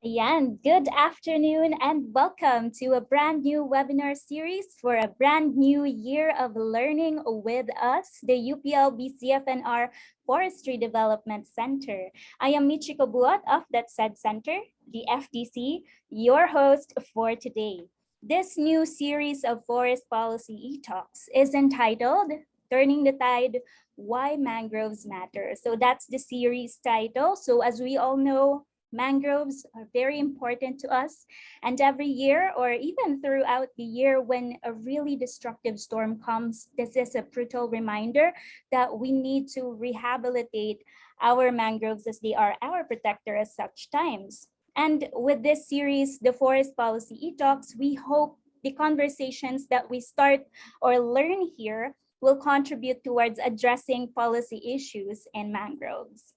Ayan, good afternoon and welcome to a brand new webinar series for a brand new year of learning with us, the UPLB CFNR Forestry Development Center. I am Michiko Buot of that said center, the FDC, your host for today. This new series of forest policy ETalks is entitled Turning the Tide, Why Mangroves Matter. So that's the series title. So as we all know, mangroves are very important to us, and every year or even throughout the year when a really destructive storm comes, this is a brutal reminder that we need to rehabilitate our mangroves as they are our protector at such times. And with this series, the Forest Policy ETalks, we hope the conversations that we start or learn here will contribute towards addressing policy issues in mangroves.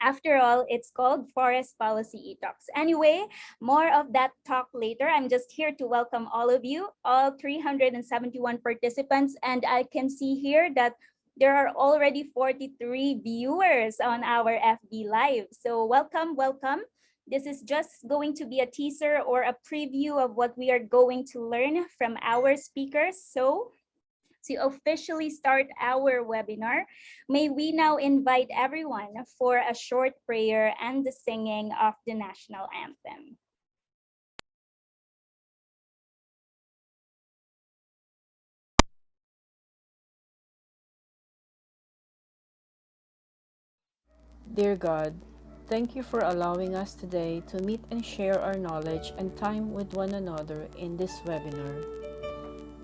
After all, it's called Forest Policy ETalks. Anyway, more of that talk later. I'm just here to welcome all of you, all 371 participants, and I can see here that there are already 43 viewers on our FB Live. So welcome, welcome. This is just going to be a teaser or a preview of what we are going to learn from our speakers. So to officially start our webinar, may we now invite everyone for a short prayer and the singing of the national anthem. Dear God, thank you for allowing us today to meet and share our knowledge and time with one another in this webinar.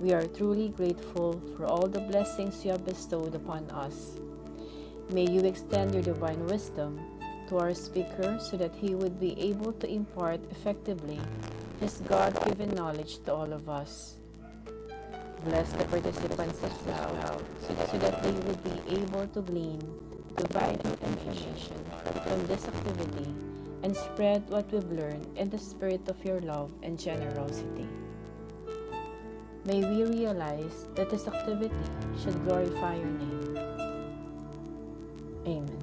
We are truly grateful for all the blessings you have bestowed upon us. May you extend your divine wisdom to our speaker so that he would be able to impart effectively his God-given knowledge to all of us. Bless the participants as well so that they would be able to glean divine information from this activity and spread what we've learned in the spirit of your love and generosity. May we realize that this activity should glorify your name. Amen.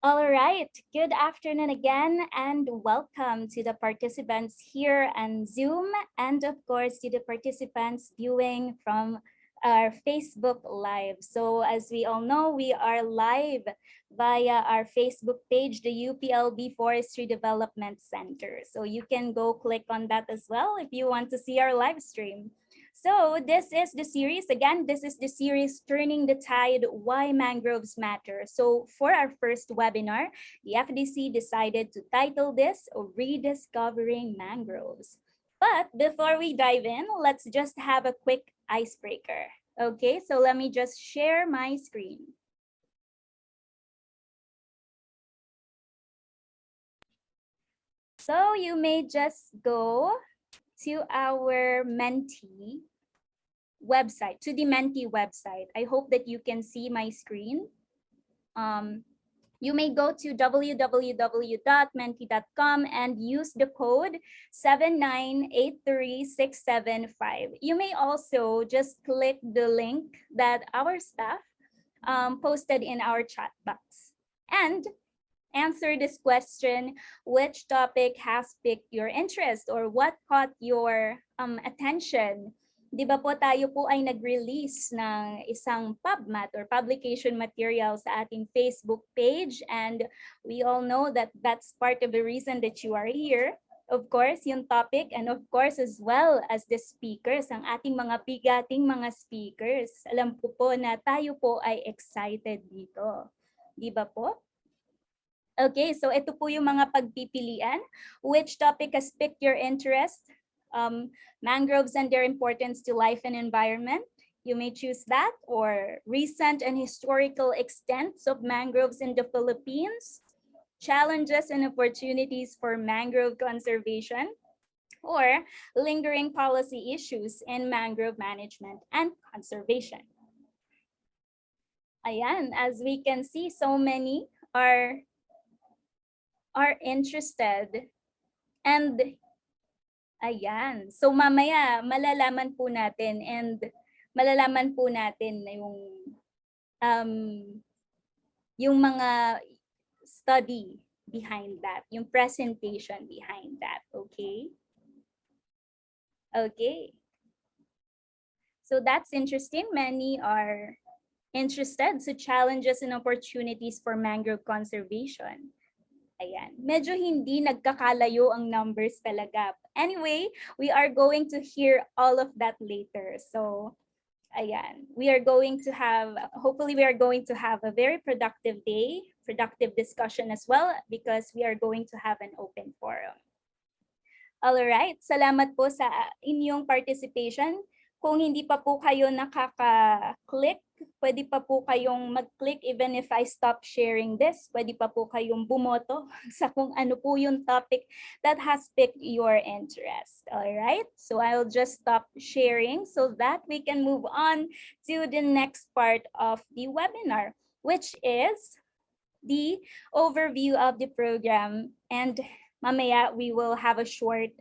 All right, good afternoon again and welcome to the participants here on Zoom and of course to the participants viewing from our Facebook Live. So as we all know, we are live via our Facebook page, the UPLB Forestry Development Center. So you can go click on that as well if you want to see our live stream. So this is the series, again, this is the series Turning the Tide, Why Mangroves Matter. So for our first webinar, the FDC decided to title this Rediscovering Mangroves. But before we dive in, let's just have a quick icebreaker. Okay, so let me just share my screen. So you may just go to our Menti website, to the Menti website. I hope that you can see my screen. You may go to www.menti.com and use the code 7983675. You may also just click the link that our staff posted in our chat box and answer this question: which topic has piqued your interest or what caught your attention Di ba po tayo po ay nag-release ng isang PubMat or publication material sa ating Facebook page, and we all know that that's part of the reason that you are here. Of course, yung topic, and of course as well as the speakers, ang ating mga bigating mga speakers. Alam ko po na tayo po ay excited dito. Di ba po? Okay, so ito po yung mga pagpipilian. Which topic has piqued your interest? Mangroves and their importance to life and environment. You may choose that, or recent and historical extents of mangroves in the Philippines, challenges and opportunities for mangrove conservation, or lingering policy issues in mangrove management and conservation. Ayan, as we can see, so many are interested, and ayan. So mamaya malalaman po natin na yung mga study behind that, yung presentation behind that, okay? Okay. So that's interesting. Many are interested sa challenges and opportunities for mangrove conservation. Ayan. Medyo hindi nagkakalayo ang numbers talaga. Anyway, we are going to hear all of that later. So, ayan. Hopefully we are going to have a very productive day, productive discussion as well, because we are going to have an open forum. All right. Salamat po sa inyong participation. Kung hindi pa po kayo nakaka-click, pwede pa po kayong mag-click even if I stop sharing this. Pwede pa po kayong bumoto sa kung ano po yung topic that has piqued your interest. All right? So I'll just stop sharing so that we can move on to the next part of the webinar, which is the overview of the program. And mamaya we will have a short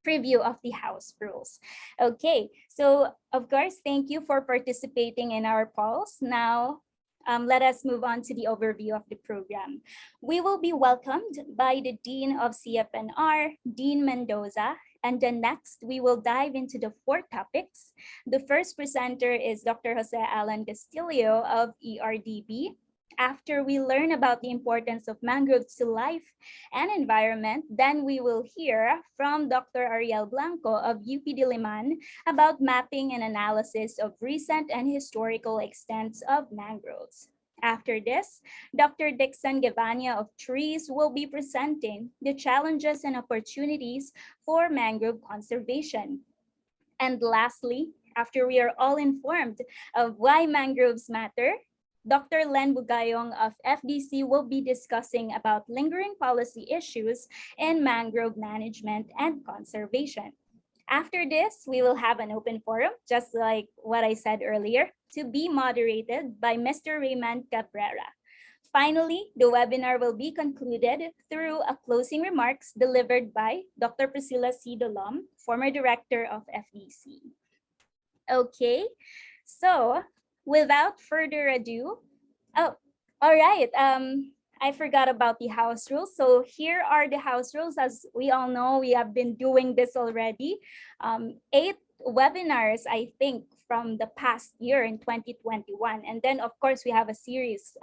preview of the house rules. Okay, so of course, thank you for participating in our polls. Now, let us move on to the overview of the program. We will be welcomed by the Dean of CFNR, Dean Mendoza, and then next we will dive into the 4 topics. The first presenter is Dr. Jose Alan Castillo of ERDB. After we learn about the importance of mangroves to life and environment, then we will hear from Dr. Ariel Blanco of UP Diliman about mapping and analysis of recent and historical extents of mangroves. After this, Dr. Dixon Gevaña of Trees will be presenting the challenges and opportunities for mangrove conservation. And lastly, after we are all informed of why mangroves matter, Dr. Len Bugayong of FDC will be discussing about lingering policy issues in mangrove management and conservation. After this, we will have an open forum, just like what I said earlier, to be moderated by Mr. Raymond Cabrera. Finally, the webinar will be concluded through a closing remarks delivered by Dr. Priscila C. Dolom, former director of FDC. Okay, so without further ado, all right. I forgot about the house rules. So here are the house rules. As we all know, we have been doing this already. 8 webinars, I think, from the past year in 2021. And then, of course, we have a series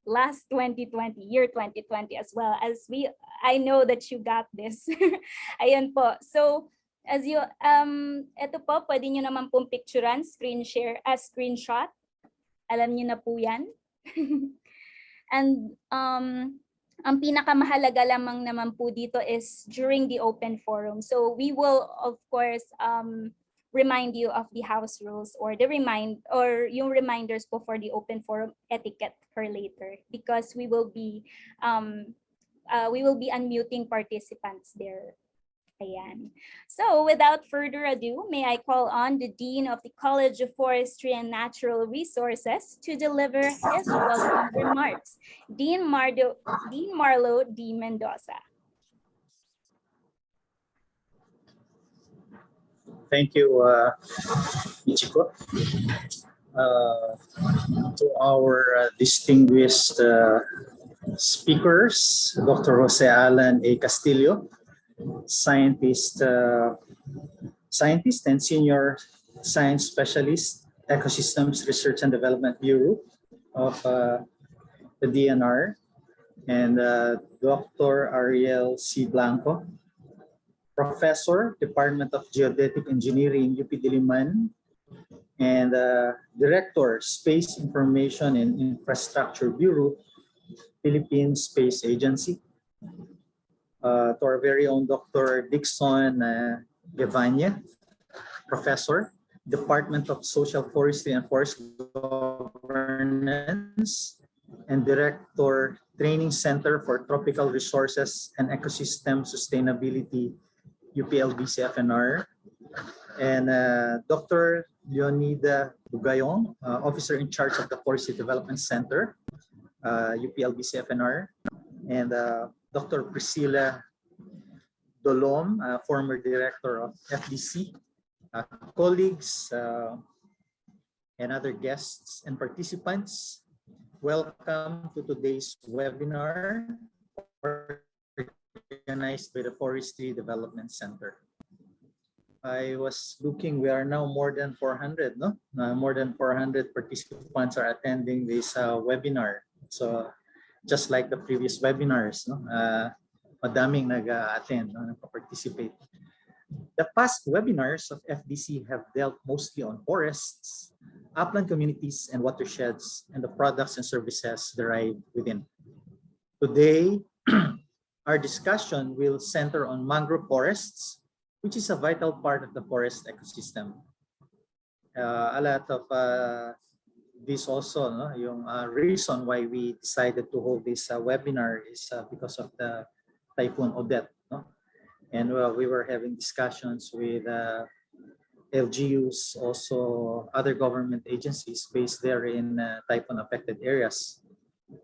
last 2020, year 2020 as well. I know that you got this. Ayan po. So, as you, ito po, pwede nyo naman pong picturean, screenshot. Alam nyo na po yan. And ang pinakamahalaga lamang naman po dito is during the open forum. So we will, of course, remind you of the house rules or yung reminders po for the open forum etiquette for later, because we will be unmuting participants there. Ayan. So without further ado, may I call on the Dean of the College of Forestry and Natural Resources to deliver his welcome remarks. Dean Marlo D. Mendoza. Thank you, Ichiko. To our distinguished speakers, Dr. Jose Alan A. Castillo, scientist, scientist and senior science specialist, Ecosystems Research and Development Bureau of the DNR, and Dr. Ariel C. Blanco, Professor, Department of Geodetic Engineering, UP Diliman, and Director, Space Information and Infrastructure Bureau, Philippine Space Agency. To our very own Dr. Dixon Gevaña, Professor, Department of Social Forestry and Forest Governance, and Director, Training Center for Tropical Resources and Ecosystem Sustainability, UPLB CFNR, and Dr. Leonida Bugayong, Officer in charge of the Forestry Development Center, UPLB CFNR, and Dr. Priscila, Dolom, former Director of FDC, colleagues, and other guests and participants. Welcome to today's webinar organized by the Forestry Development Center. I was looking, we are now more than 400, no? More than 400 participants are attending this webinar. So just like the previous webinars, no? Madaming nag-attend, no? Nag-participate. The past webinars of FDC have dealt mostly on forests, upland communities, and watersheds, and the products and services derived within. Today, our discussion will center on mangrove forests, which is a vital part of the forest ecosystem. A lot of this also, no, yung reason why we decided to hold this webinar is because of the Typhoon Odette, no? And we were having discussions with LGUs, also other government agencies based there in typhoon affected areas.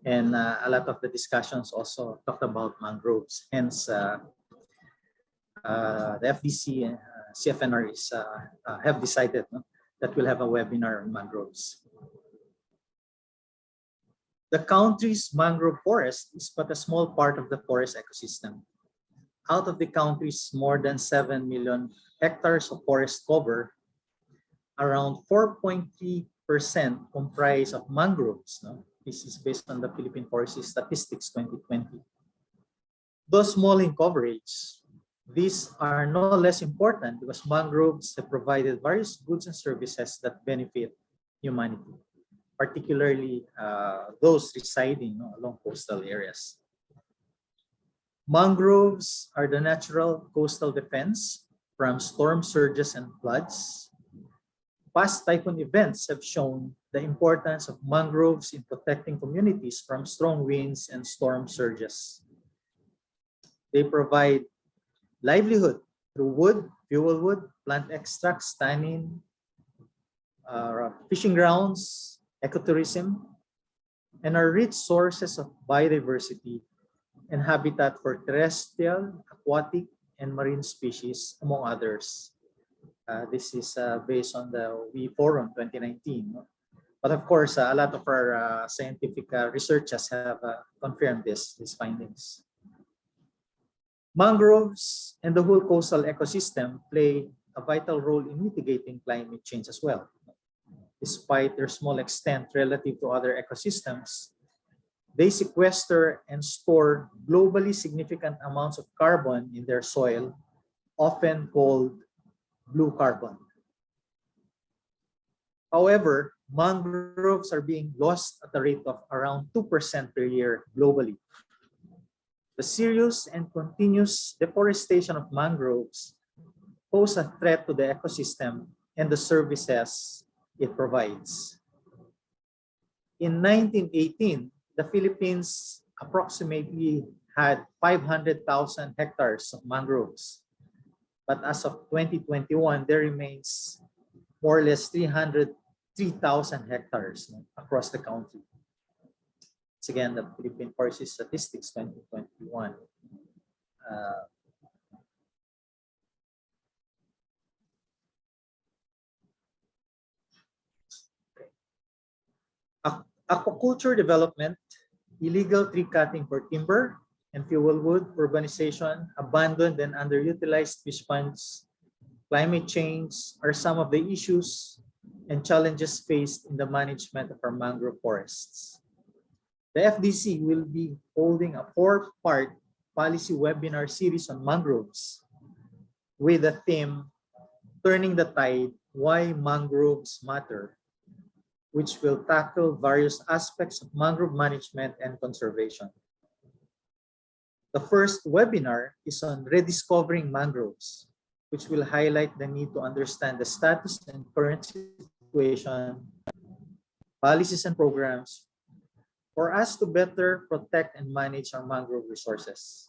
And a lot of the discussions also talked about mangroves. Hence, the FDC and CFNR have decided, no, that we'll have a webinar on mangroves. The country's mangrove forest is but a small part of the forest ecosystem. Out of the country's more than 7 million hectares of forest cover, around 4.3% comprise of mangroves. No? This is based on the Philippine Forestry Statistics 2020. Though small in coverage, these are no less important because mangroves have provided various goods and services that benefit humanity, particularly those residing, no, along coastal areas. Mangroves are the natural coastal defense from storm surges and floods. Past typhoon events have shown the importance of mangroves in protecting communities from strong winds and storm surges. They provide livelihood through wood, fuel wood, plant extracts, tannin, fishing grounds, ecotourism, and are rich sources of biodiversity and habitat for terrestrial, aquatic, and marine species, among others. This is based on the WE Forum 2019. No? But of course, a lot of our scientific researchers have confirmed these findings. Mangroves and the whole coastal ecosystem play a vital role in mitigating climate change as well. Despite their small extent relative to other ecosystems, they sequester and store globally significant amounts of carbon in their soil, often called blue carbon. However, mangroves are being lost at a rate of around 2% per year globally. The serious and continuous deforestation of mangroves pose a threat to the ecosystem and the services it provides. In 1918, the Philippines approximately had 500,000 hectares of mangroves. But as of 2021, there remains more or less 303,000 hectares across the country. It's again the Philippine Forestry Statistics 2021. Aquaculture development, illegal tree cutting for timber and fuel wood, urbanization, abandoned and underutilized fish ponds, climate change are some of the issues and challenges faced in the management of our mangrove forests. The FDC will be holding a 4-part policy webinar series on mangroves with the theme, Turning the Tide, Why Mangroves Matter, which will tackle various aspects of mangrove management and conservation. The first webinar is on rediscovering mangroves, which will highlight the need to understand the status and current situation, policies and programs for us to better protect and manage our mangrove resources.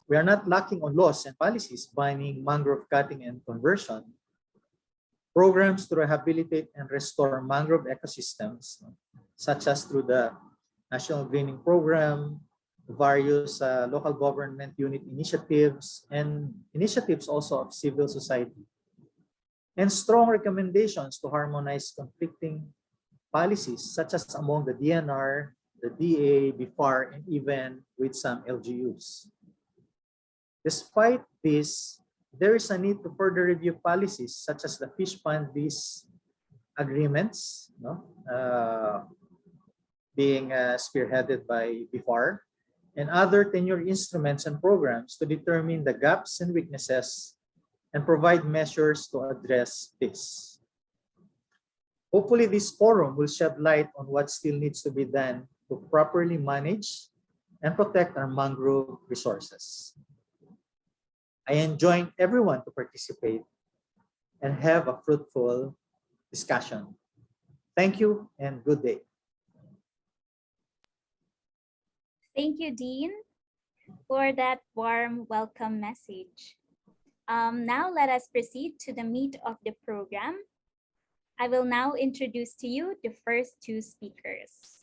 We are not lacking on laws and policies banning mangrove cutting and conversion. Programs to rehabilitate and restore mangrove ecosystems, such as through the National Greening Program, various local government unit initiatives, and initiatives also of civil society, and strong recommendations to harmonize conflicting policies, such as among the DNR, the DA, BIFAR, and even with some LGUs. Despite this, there is a need to further review policies such as the fish pond lease agreements, being spearheaded by BIFAR, and other tenure instruments and programs to determine the gaps and weaknesses and provide measures to address this. Hopefully, this forum will shed light on what still needs to be done to properly manage and protect our mangrove resources. I enjoin everyone to participate and have a fruitful discussion. Thank you and good day. Thank you, Dean, for that warm welcome message. Now let us proceed to the meat of the program. I will now introduce to you the first two speakers.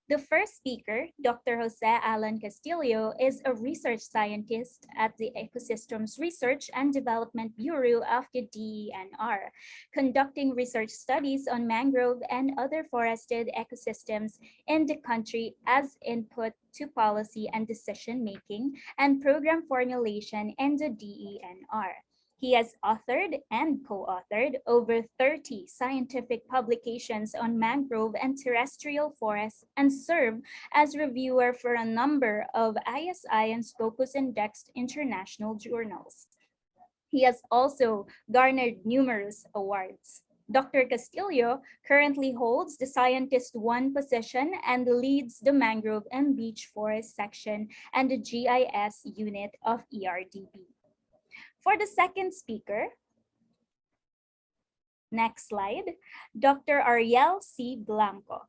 The first speaker, Dr. Jose Alan Castillo, is a research scientist at the Ecosystems Research and Development Bureau of the DENR, conducting research studies on mangrove and other forested ecosystems in the country as input to policy and decision-making and program formulation in the DENR. He has authored and co-authored over 30 scientific publications on mangrove and terrestrial forests and served as reviewer for a number of ISI and Scopus indexed international journals. He has also garnered numerous awards. Dr. Castillo currently holds the Scientist 1 position and leads the Mangrove and Beach Forest section and the GIS unit of ERDB. For the second speaker, next slide, Dr. Ariel C. Blanco.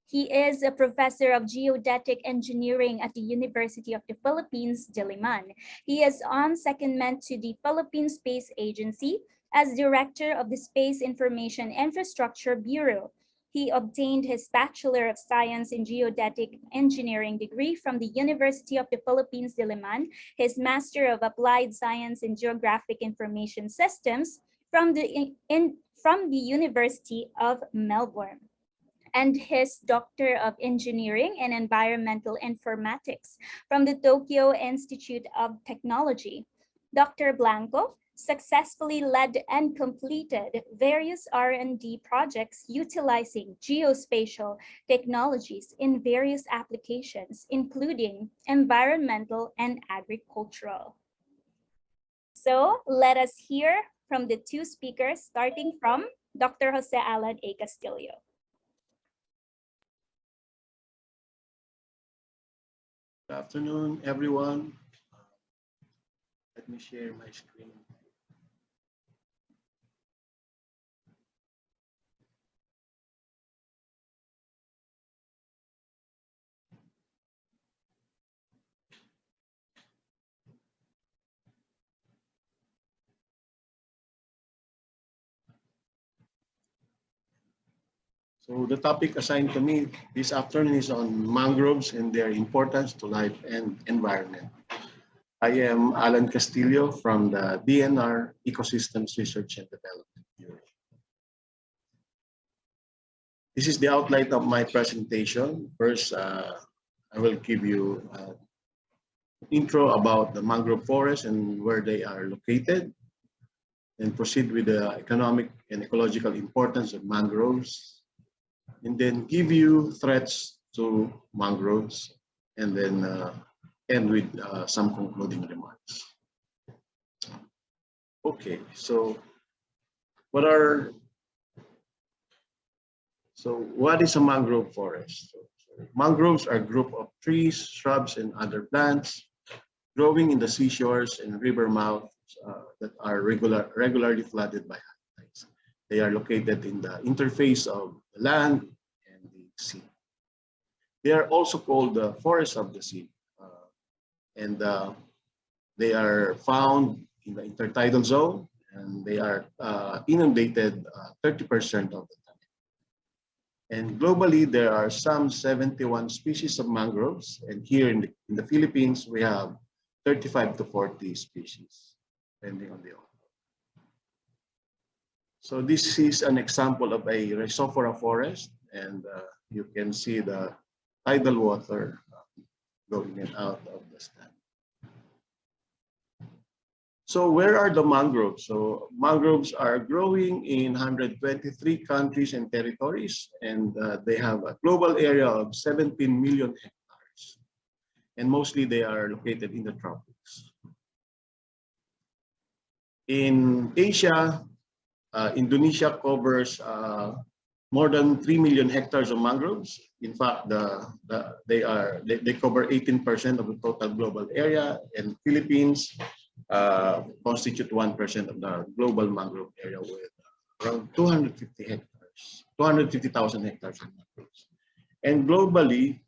He is a professor of geodetic engineering at the University of the Philippines, Diliman. He is on secondment to the Philippine Space Agency as director of the Space Information Infrastructure Bureau. He obtained his Bachelor of Science in Geodetic Engineering degree from the University of the Philippines, Diliman, his Master of Applied Science in Geographic Information Systems from the University of Melbourne, and his Doctor of Engineering in Environmental Informatics from the Tokyo Institute of Technology. Dr. Blanco successfully led and completed various R&D projects utilizing geospatial technologies in various applications, including environmental and agricultural. So let us hear from the two speakers, starting from Dr. Jose Alan A. Castillo. Good afternoon, everyone. Let me share my screen. So the topic assigned to me this afternoon is on mangroves and their importance to life and environment. I am Alan Castillo from the DNR Ecosystems Research and Development Bureau. This is the outline of my presentation. First, I will give you an intro about the mangrove forests and where they are located. and proceed with the economic and ecological importance of mangroves, and then give you threats to mangroves, and then end with some concluding remarks. Okay, so what is a mangrove forest? Mangroves are a group of trees, shrubs, and other plants growing in the seashores and river mouths that are regularly flooded by high tides. They are located in the interface of the land and the sea. They are also called the forests of the sea, and they are found in the intertidal zone, and they are inundated 30% of the time. And globally, there are some 71 species of mangroves, and here in the Philippines, we have 35 to 40 species, depending on the author. So this is an example of a Rhizophora forest, and you can see the tidal water going in and out of the stand. So where are the mangroves? So mangroves are growing in 123 countries and territories, and they have a global area of 17 million hectares. And mostly they are located in the tropics. In Asia, Indonesia covers more than 3 million hectares of mangroves. In fact, they cover 18% of the total global area, and Philippines constitute 1% of the global mangrove area with around 250,000 hectares of mangroves. And globally,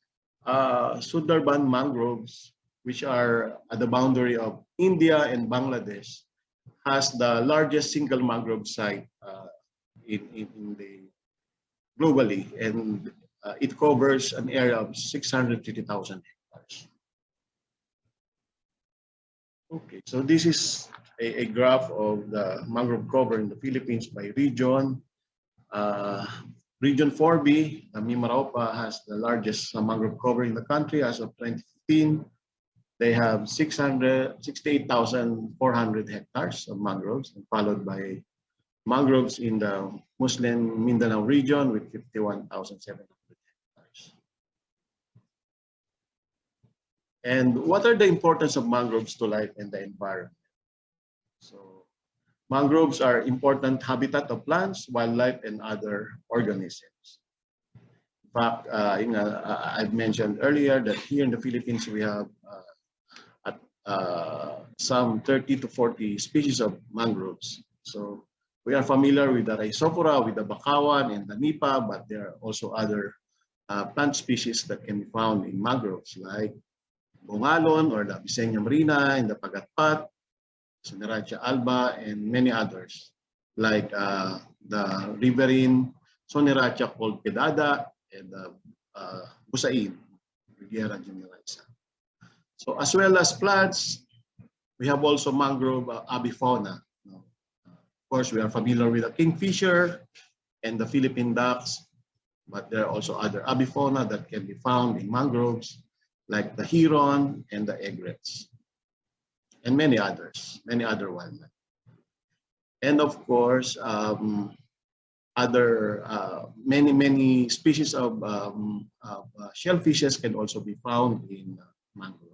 Sundarban mangroves, which are at the boundary of India and Bangladesh, has the largest single mangrove site globally, and it covers an area of 650,000 hectares. Okay, so this is a graph of the mangrove cover in the Philippines by region. Region 4B, Mimaropa, has the largest mangrove cover in the country as of 2015. They have 68,400 hectares of mangroves, followed by mangroves in the Muslim Mindanao region with 51,700 hectares. And what are the importance of mangroves to life and the environment? So mangroves are important habitat of plants, wildlife, and other organisms. In fact, I've mentioned earlier that here in the Philippines we have some 30 to 40 species of mangroves. So we are familiar with the Rhizophora, with the Bakawan, and the Nipa, but there are also other plant species that can be found in mangroves, like Bungalon or the Avicennia marina, and the Pagatpat, Soneratia alba, and many others, like the riverine Soneratia called Pedada, and the Busain, Riviera generaliza. So as well as plants, we have also mangrove avifauna. Of course, we are familiar with the kingfisher and the Philippine ducks, but there are also other avifauna that can be found in mangroves, like the heron and the egrets, and many other wildlife. And of course, many species of shellfishes can also be found in mangroves.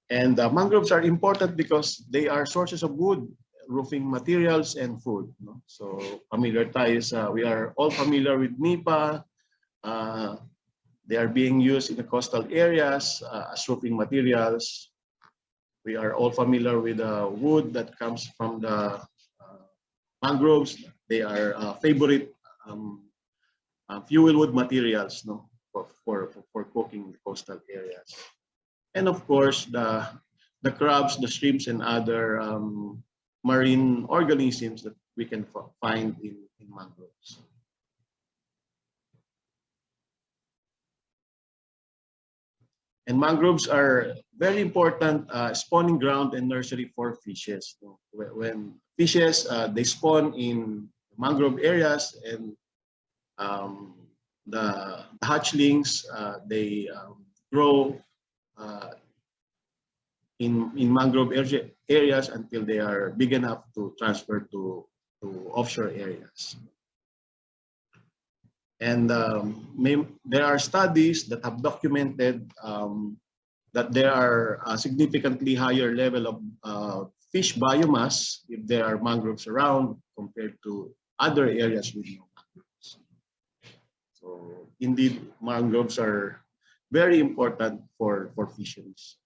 And mangroves are important because they are sources of wood, roofing materials, and food. No? So familiar ties, we are all familiar with Nipa. They are being used in the coastal areas as roofing materials. We are all familiar with the wood that comes from the mangroves. They are favorite fuel wood materials, no, for cooking in the coastal areas. And of course, the crabs, the shrimps, and other marine organisms that we can find in mangroves. And mangroves are very important spawning ground and nursery for fishes. When fishes, they spawn in mangrove areas, and the hatchlings, they grow in mangrove areas until they are big enough to transfer to offshore areas. And there are studies that have documented that there are a significantly higher level of fish biomass if there are mangroves around compared to other areas with no mangroves. So indeed, mangroves are very important for fisheries.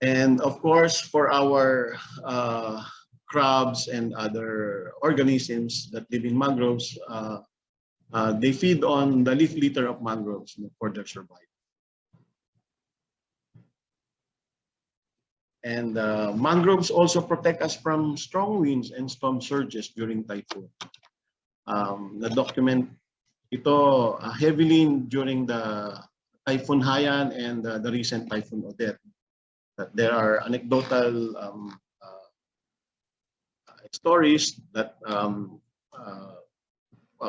And of course, for our crabs and other organisms that live in mangroves, they feed on the leaf litter of mangroves for their survival. And mangroves also protect us from strong winds and storm surges during typhoon. Na-document ito heavily during the Typhoon Haiyan and the recent Typhoon Odette. That there are anecdotal stories that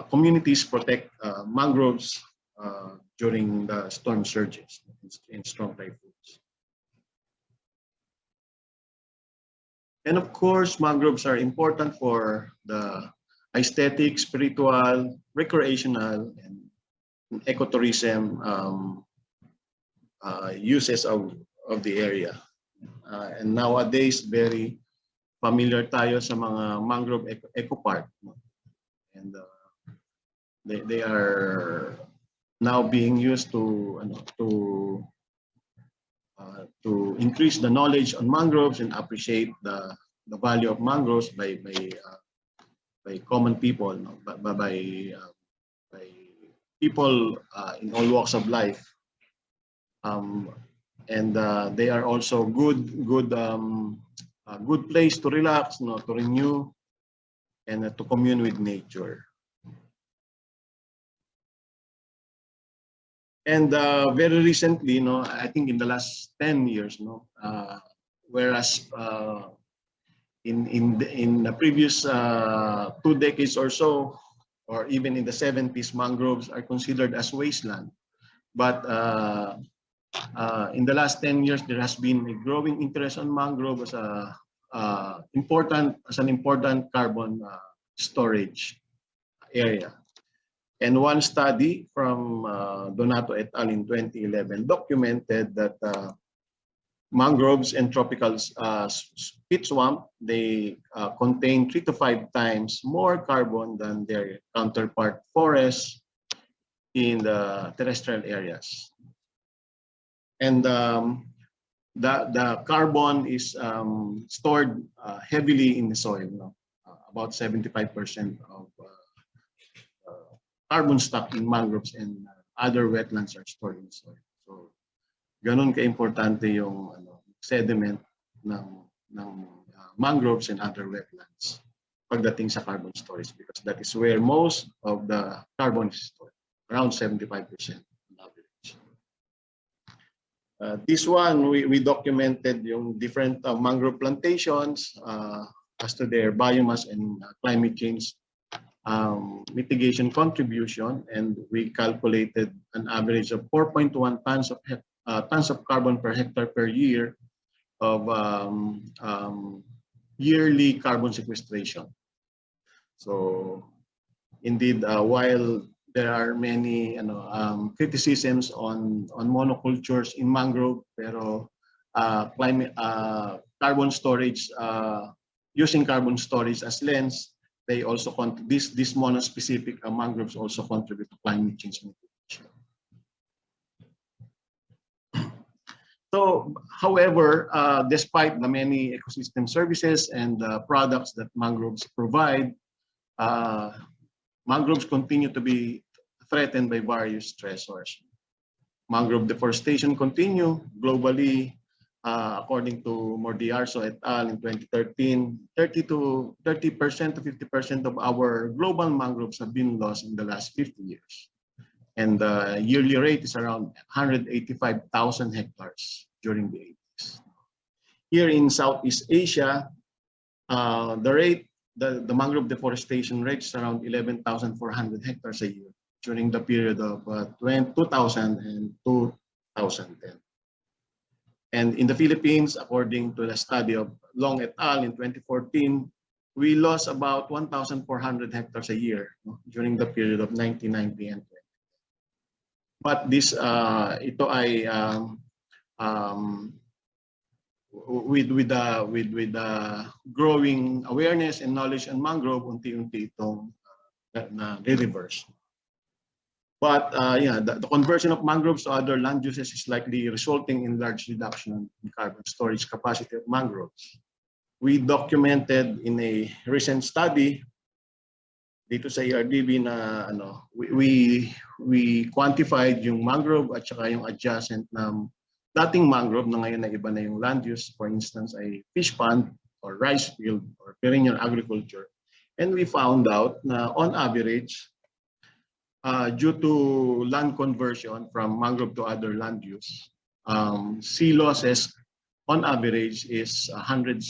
communities protect mangroves during the storm surges in strong typhoons. And of course, mangroves are important for the aesthetic, spiritual, recreational, and ecotourism uses of the area. And nowadays, very familiar tayo sa mga mangrove eco park. And they are now being used to increase the knowledge on mangroves and appreciate the value of mangroves by common people, by people in all walks of life. And they are also good place to relax, to renew, and to commune with nature. And very recently, I think in the last 10 years, whereas in the previous 2 decades or so, or even in the 70s, mangroves are considered as wasteland. But in the last 10 years, there has been a growing interest on mangrove as an important carbon storage area. And one study from Donato et al. In 2011 documented that mangroves and tropical peat swamp, they contain 3 to 5 times more carbon than their counterpart forests in the terrestrial areas. And the carbon is stored heavily in the soil. About 75% of carbon stock in mangroves and other wetlands are stored in the soil. So, ganun ka-importante yung sediment ng mangroves and other wetlands pagdating sa carbon storage, because that is where most of the carbon is stored, around 75% on average. This one, we documented yung different mangrove plantations as to their biomass and climate change mitigation contribution, and we calculated an average of 4.1 tons of carbon per hectare per year of yearly carbon sequestration. So, indeed, while there are many criticisms on monocultures in mangrove, pero carbon storage, using carbon storage as lens, they also this monospecific mangroves also contribute to climate change mitigation. So, however, despite the many ecosystem services and products that mangroves provide, mangroves continue to be threatened by various stressors. Mangrove deforestation continue globally. According to Mordiarso et al. In 2013, 30% to 50% of our global mangroves have been lost in the last 50 years. And the yearly rate is around 185,000 hectares during the 80s. Here in Southeast Asia, the mangrove deforestation rate is around 11,400 hectares a year during the period of 2000 and 2010. And in the Philippines, according to the study of Long et al. In 2014, we lost about 1,400 hectares a year during the period of 1990 and 20. But this, ito ay with the growing awareness and knowledge on mangrove, unti-unti itong na reverse. But yeah, the conversion of mangroves to other land uses is likely resulting in large reduction in carbon storage capacity of mangroves. We documented in a recent study dito sa ERDB na we quantified yung mangrove at saka yung adjacent na dating mangrove na ngayon na iba na yung land use, for instance ay fish pond or rice field or perennial agriculture. And we found out na on average, due to land conversion from mangrove to other land use, sea losses on average is 176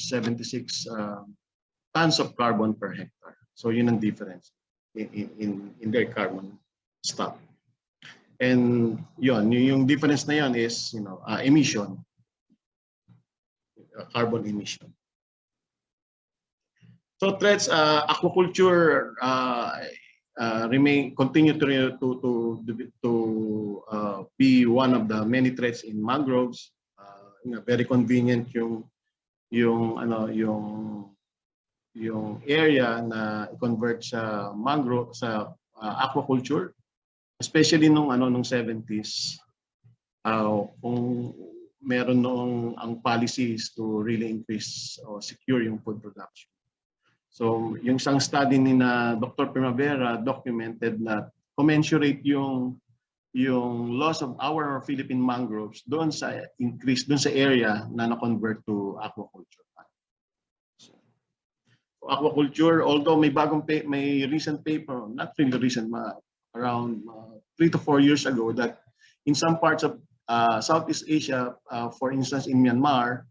tons of carbon per hectare. So yun ang difference in their carbon stock. And yun, yung difference na yun is emission, carbon emission. So threats, aquaculture continue to be one of the many threats in mangroves. Very convenient yung area na i-convert sa mangrove sa aquaculture, especially nung 70s, kung meron noong ang policies to really increase or secure yung food production. So yung isang study ni na Dr. Primavera documented na commensurate yung loss of our Philippine mangroves doon sa increase doon sa area na na-convert to aquaculture. So aquaculture, although may recent paper, not really recent, around 3 to 4 years ago, that in some parts of Southeast Asia, for instance in Myanmar,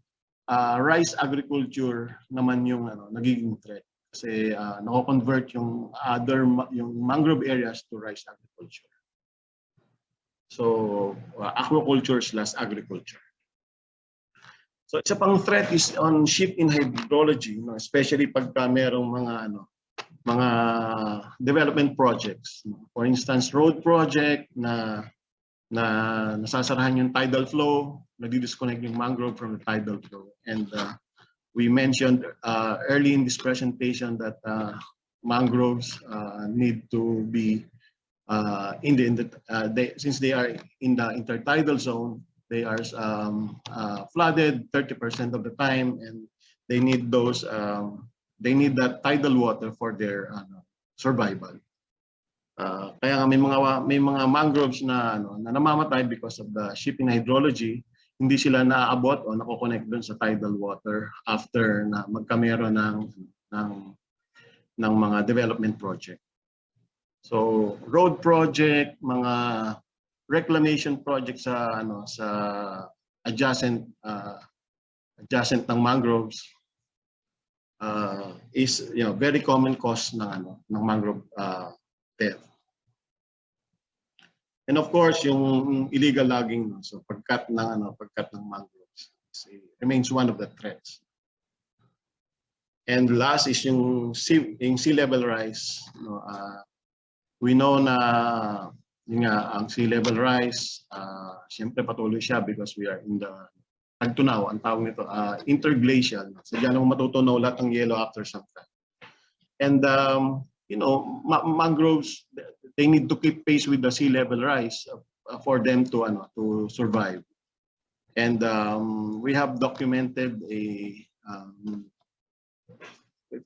rice agriculture naman yung nagiging threat. Kasi nako-convert yung mangrove areas to rice agriculture. So aquaculture/agriculture. So isa pang threat is on shift in hydrology, especially pagka merong mga development projects. For instance, road project na nasasarahan yung tidal flow, nadi-disconnect yung mangrove from the tidal flow. And we mentioned early in this presentation that mangroves need to be since they are in the intertidal zone, they are flooded 30% of the time, and they need that tidal water for their survival. Kaya nga may mga mangroves na namamatay because of the shift in hydrology. Hindi sila naaabot o nako-connect doon sa tidal water after na magkameron ng mga development project. So road project, mga reclamation project sa adjacent ng mangroves is very common cause ng mangrove death. And of course, yung illegal logging, so pagkat ng mangroves remains one of the threats. And last is yung sea level rise. We know na ang sea level rise, siyempre patuloy siya because we are in the tagtunaw, ang tawag nito, interglacial. So diyan ang matutunaw lahat ng yelo after some time. And mangroves, they need to keep pace with the sea level rise for them to survive. And we have documented a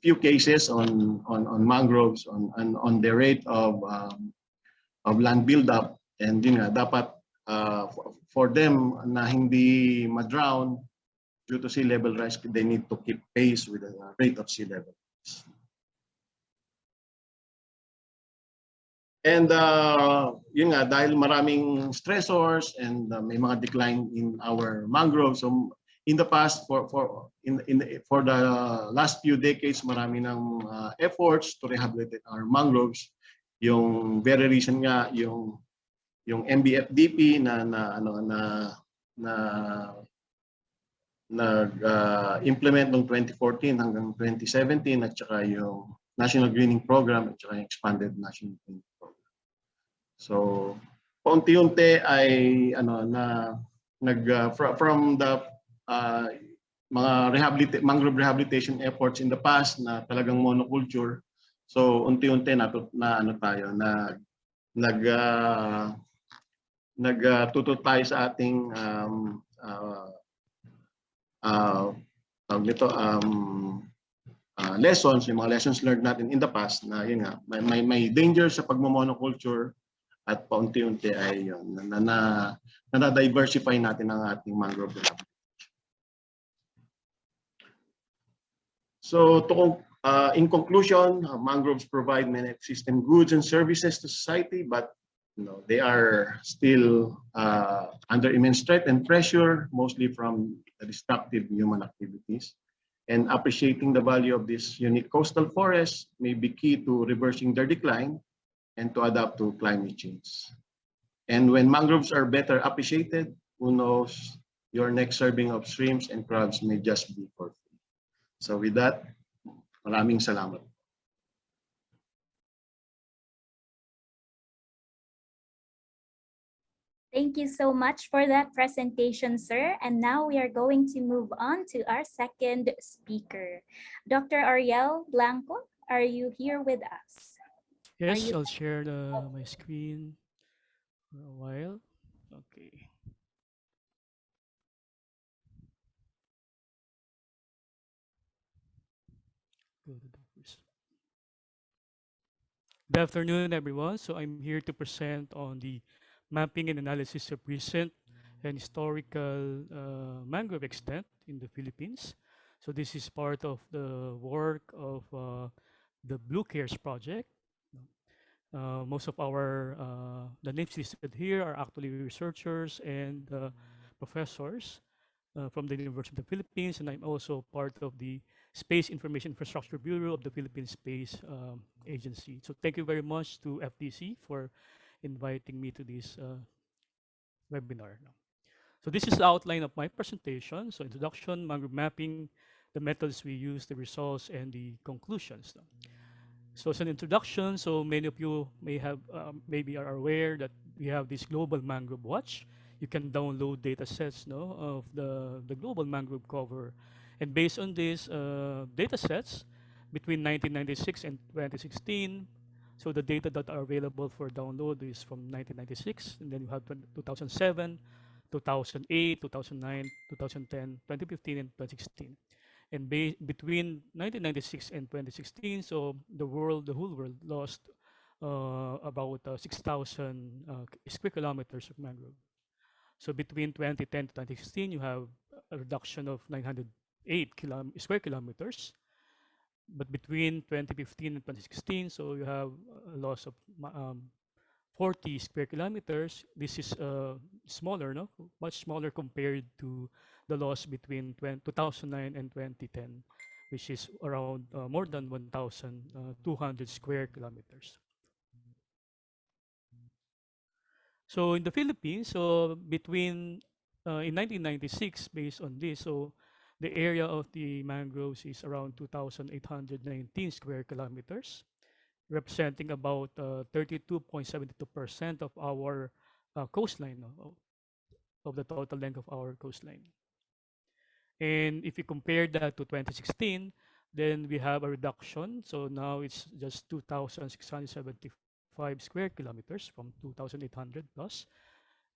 few cases on mangroves on the rate of land buildup, and yun nga, dapat for them na hindi ma-drown due to sea level rise, they need to keep pace with the rate of sea level rise. And yun nga, dahil maraming stressors and may mga decline in our mangroves. So in the past, for the last few decades, marami ng efforts to rehabilitate our mangroves. Yung very recent nga, yung MBFDP na nag-implement noong 2014 hanggang 2017 at saka yung National Greening Program at saka yung Expanded National Greening Program. So, paunti-unti ay from the mga mangrove rehabilitation efforts in the past na talagang monoculture. So, unti-unti nagtuto tayo sa ating lessons, yung mga lessons learned natin in the past na yun nga, may danger sa pagmo-monoculture at paunti-unti ay yun, na-diversify natin ang ating mangrove rehabilitation. So in conclusion, mangroves provide many ecosystem goods and services to society, but they are still under immense threat and pressure, mostly from the destructive human activities. And appreciating the value of this unique coastal forests may be key to reversing their decline and to adapt to climate change. And when mangroves are better appreciated, who knows, your next serving of shrimps and crabs may just be for free. So with that, maraming salamat. Thank you so much for that presentation, sir. And now we are going to move on to our second speaker. Dr. Ariel Blanco, are you here with us? Yes, I'll share my screen for a while. Okay. Go to the first. Good afternoon, everyone. So I'm here to present on the mapping and analysis of recent and historical mangrove extent in the Philippines. So this is part of the work of the Blue Cares project. Most of our the names listed here are actually researchers and professors from the University of the Philippines, and I'm also part of the Space Information Infrastructure Bureau of the Philippine Space Agency. So thank you very much to FDC for inviting me to this webinar. So this is the outline of my presentation. So introduction, mangrove mapping, the methods we use, the results, and the conclusions. So as an introduction, so many of you may have maybe are aware that we have this global mangrove watch. You can download data sets of the global mangrove cover. And based on these data sets between 1996 and 2016, so the data that are available for download is from 1996, and then you have 2007, 2008, 2009, 2010, 2015, and 2016. And between 1996 and 2016, so the whole world lost about 6,000 square kilometers of mangrove. So between 2010 to 2016, you have a reduction of 908 square kilometers. But between 2015 and 2016, so you have a loss of 40 square kilometers. This is smaller, no? Much smaller compared to the loss between 2009 and 2010, which is around more than 1,200 square kilometers. So in the Philippines, so between in 1996, based on this, so the area of the mangroves is around 2,819 square kilometers, representing about 32.72% of our coastline, of the total length of our coastline. And if you compare that to 2016, then we have a reduction. So now it's just 2,675 square kilometers from 2,800 plus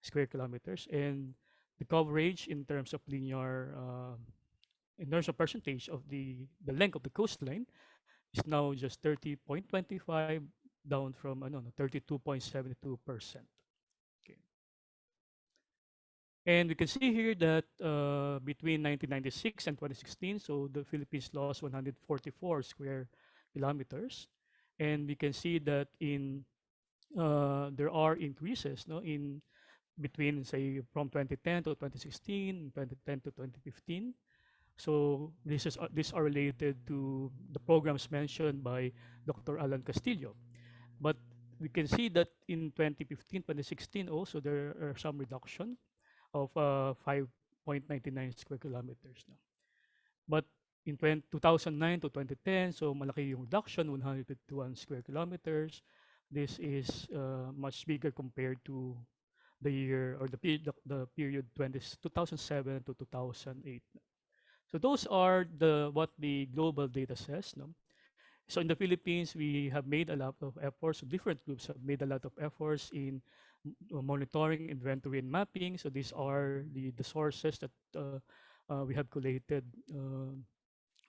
square kilometers. And the coverage in terms of in terms of percentage of the length of the coastline is now just 30.25, down from 32.72%. Okay. And we can see here that between 1996 and 2016, so the Philippines lost 144 square kilometers. And we can see that there are increases in between, say, from 2010 to 2016, 2010 to 2015. So these are related to the programs mentioned by Dr. Alan Castillo. But we can see that in 2015, 2016 also there are some reduction of 5 0.99 square kilometers. No? But in 2009 to 2010, so malaki yung reduction, 151 square kilometers. This is much bigger compared to the year or the period 2007 to 2008. So those are what the global data says. No? So in the Philippines, we have made a lot of efforts. Different groups have made a lot of efforts in monitoring, inventory, and mapping. So these are the sources that we have collated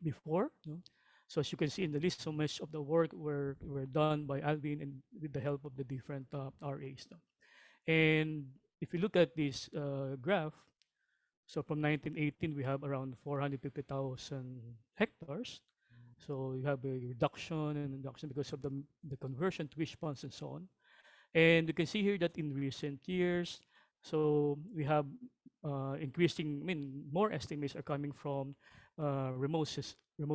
before. No? So as you can see in the list, so much of the work were done by Alvin and with the help of the different RAs. No? And if you look at this graph, so from 1918, we have around 450,000 hectares. So you have a reduction and reduction because of the conversion to wish ponds and so on. And you can see here that in recent years, so we have increasing, I mean, more estimates are coming from remote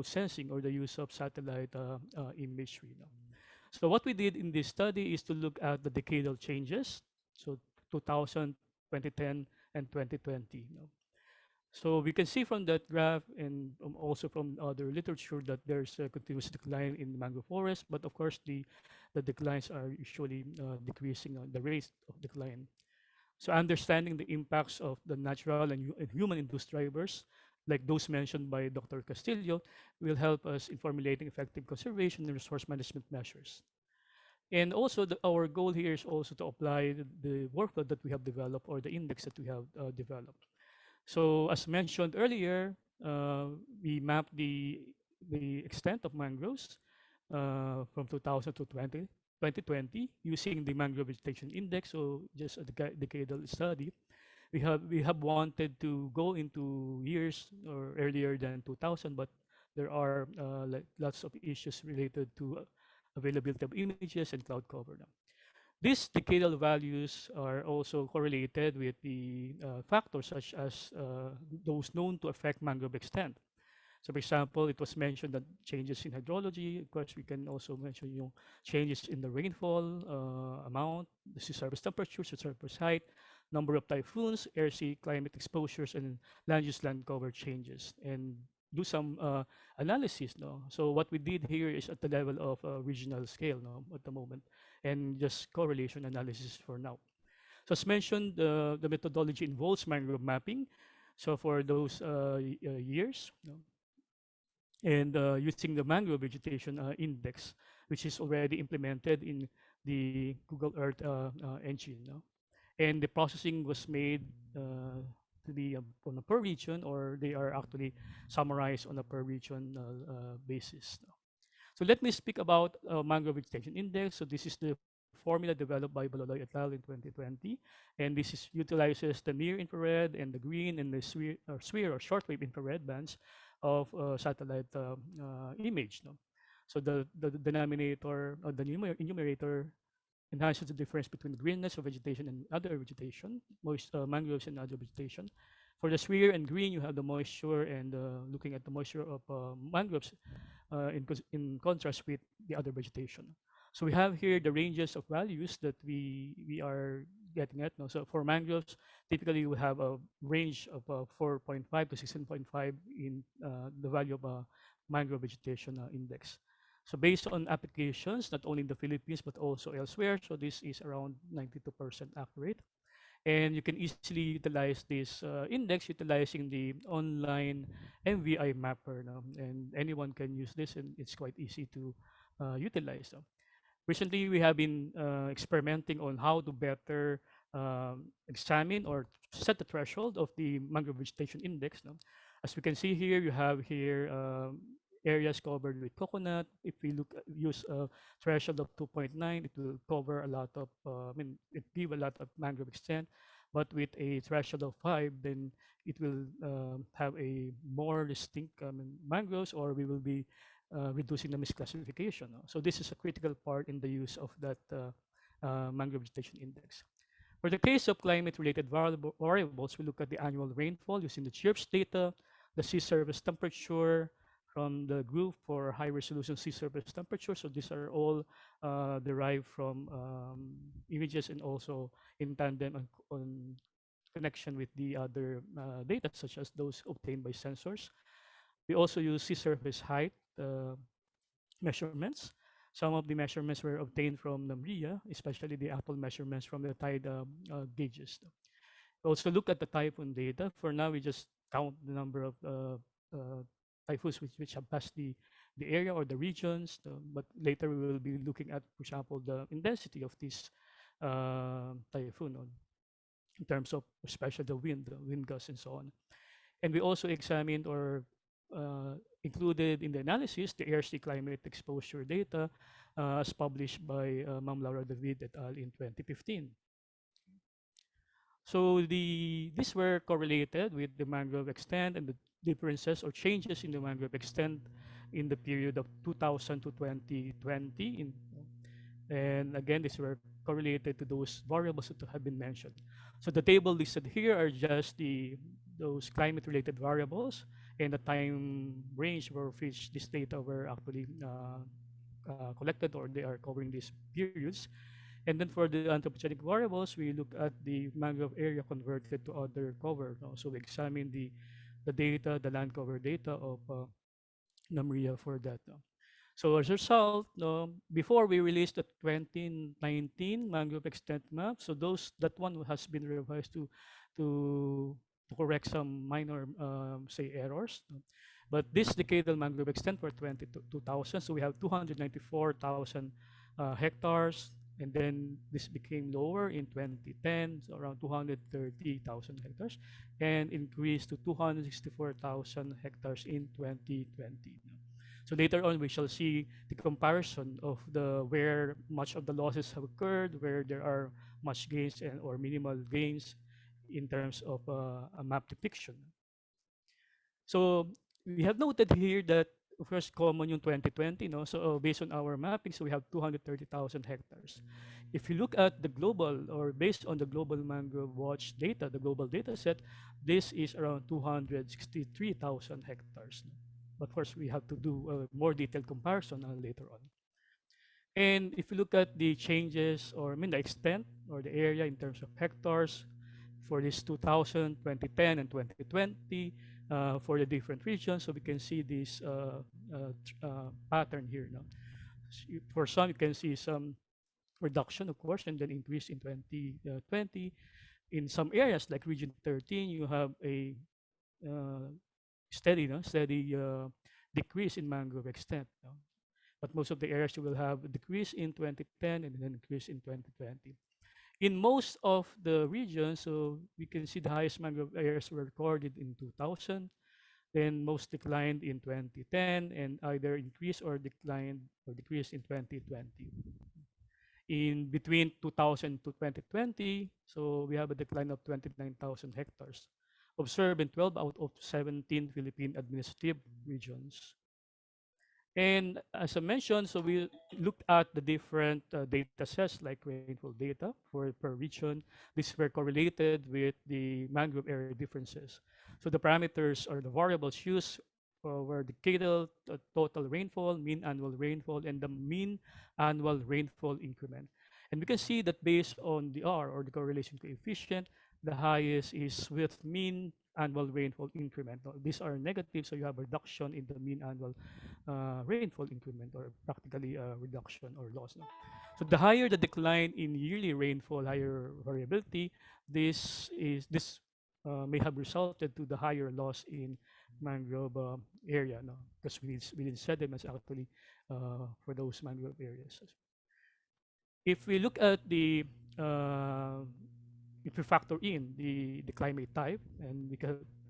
sensing or the use of satellite imagery. No? So what we did in this study is to look at the decadal changes, so 2000, 2010, and 2020. No? So we can see from that graph and also from other literature that there's a continuous decline in mangrove forest, but of course the declines are usually decreasing on the rate of decline. So understanding the impacts of the natural and human-induced drivers, like those mentioned by Dr. Castillo, will help us in formulating effective conservation and resource management measures. And also our goal here is also to apply the workflow that we have developed or the index that we have developed. So as mentioned earlier, we mapped the extent of mangroves from 2000 to 2020 using the mangrove vegetation index. So just a decadal study. We have wanted to go into years or earlier than 2000, but there are like lots of issues related to availability of images and cloud cover now. These decadal values are also correlated with the factors such as those known to affect mangrove extent. So for example, it was mentioned that changes in hydrology. Of course, we can also mention changes in the rainfall amount, the sea surface temperature, sea surface height, number of typhoons, air sea climate exposures, and land use land cover changes. And do some analysis. No? So what we did here is at the level of regional scale no, at the moment, and just correlation analysis for now. So as mentioned, the methodology involves mangrove mapping. So for those years, no? And using the mangrove vegetation index, which is already implemented in the Google Earth engine. No? And the processing was made to be on a per region, or they are actually summarized on a per region basis. No? So let me speak about mangrove vegetation index. So this is the formula developed by Baloloy et al. In 2020, and this utilizes the near infrared and the green and the SWIR or shortwave infrared bands of satellite image. No? So the denominator or the numerator enhances the difference between the greenness of vegetation and other vegetation, mangroves and other vegetation. For the SWIR and green, you have the moisture and looking at the moisture of mangroves in contrast with the other vegetation. So we have here the ranges of values that we are getting at. No? So for mangroves, typically we have a range of 4.5 to 16.5 in the value of a mangrove vegetation index. So based on applications, not only in the Philippines, but also elsewhere, so this is around 92% accurate. And you can easily utilize this index utilizing the online MVI mapper. No? And anyone can use this, and it's quite easy to utilize. No? Recently, we have been experimenting on how to better examine or set the threshold of the mangrove vegetation index. No? As we can see here, you have here areas covered with coconut. If we use a threshold of 2.9, it will cover a lot of, it give a lot of mangrove extent. But with a threshold of 5, then it will have a more distinct mangroves, or we will be reducing the misclassification. No? So this is a critical part in the use of that mangrove vegetation index. For the case of climate-related variables, we look at the annual rainfall using the CHIRPS data, the sea surface temperature from the group for high-resolution sea surface temperature. So these are all derived from images and also in tandem on connection with the other data, such as those obtained by sensors. We also use sea surface height measurements. Some of the measurements were obtained from the MRIA, especially the actual measurements from the tide gauges. We also look at the typhoon data. For now, we just count the number of typhoons which have passed the area or the regions. But later we will be looking at, for example, the intensity of this typhoon in terms of especially the wind gusts and so on. And we also examined or included in the analysis the airsea climate exposure data as published by Ma'am Laura David et al. In 2015. So these were correlated with the mangrove extent and the differences or changes in the mangrove extent in the period of 2000 to 2020. And again, these were correlated to those variables that have been mentioned. So the table listed here are just those climate-related variables and the time range for which this data were actually collected, or they are covering these periods. And then for the anthropogenic variables, we look at the mangrove area converted to other cover. No? So we examine the data, the land cover data of NAMRIA for that. No? So as a result, no, before we released the 2019 mangrove extent map, so that one has been revised to correct some minor say errors. No? But this decadal mangrove extent for 2000, so we have 294,000 hectares, and then this became lower in 2010, so around 230,000 hectares, and increased to 264,000 hectares in 2020. So later on, we shall see the comparison of where much of the losses have occurred, where there are much gains and or minimal gains in terms of a map depiction. So we have noted here that first common yung 2020, no? So based on our mapping, so we have 230,000 hectares. If you look at the global or based on the global mangrove watch data, the global data set, this is around 263,000 hectares. But of course, we have to do a more detailed comparison later on. And if you look at the changes or I mean the extent or the area in terms of hectares for this 2000, 2010, and 2020 for the different regions, so we can see this pattern here. No? For some, you can see some reduction, of course, and then increase in 2020. In some areas like region 13, you have a steady decrease in mangrove extent. No? But most of the areas you will have a decrease in 2010 and then increase in 2020. In most of the regions, so we can see the highest mangrove areas were recorded in 2000, then most declined in 2010, and either increased or declined or decreased in 2020. In between 2000 to 2020, so we have a decline of 29,000 hectares, observed in 12 out of 17 Philippine administrative regions. And as I mentioned, so we looked at the different data sets like rainfall data for per region. These were correlated with the mangrove area differences. So the parameters or the variables used were the decadal total rainfall, mean annual rainfall, and the mean annual rainfall increment. And we can see that based on the R or the correlation coefficient, the highest is with mean annual rainfall increment. These are negative, so you have a reduction in the mean annual rainfall increment or practically a reduction or loss. No? So the higher the decline in yearly rainfall, higher variability, this may have resulted to the higher loss in mangrove area, no? Because within sediments actually for those mangrove areas. If we look at if we factor in the climate type, and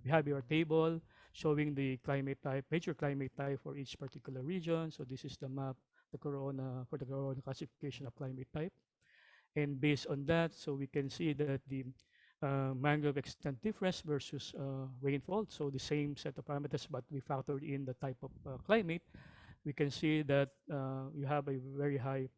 we have your table showing the climate type, major climate type for each particular region. So this is the map, the corona classification of climate type. And based on that, so we can see that the mangrove extent difference versus rainfall. So the same set of parameters, but we factored in the type of climate. We can see that you have a very high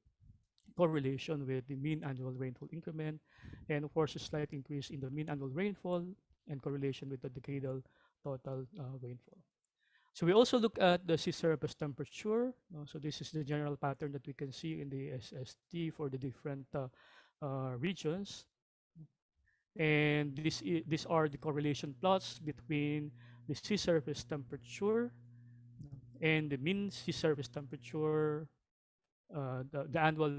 correlation with the mean annual rainfall increment, and of course a slight increase in the mean annual rainfall and correlation with the decadal total rainfall. So we also look at the sea surface temperature. So this is the general pattern that we can see in the SST for the different regions. And these are the correlation plots between the sea surface temperature and the mean sea surface temperature, the annual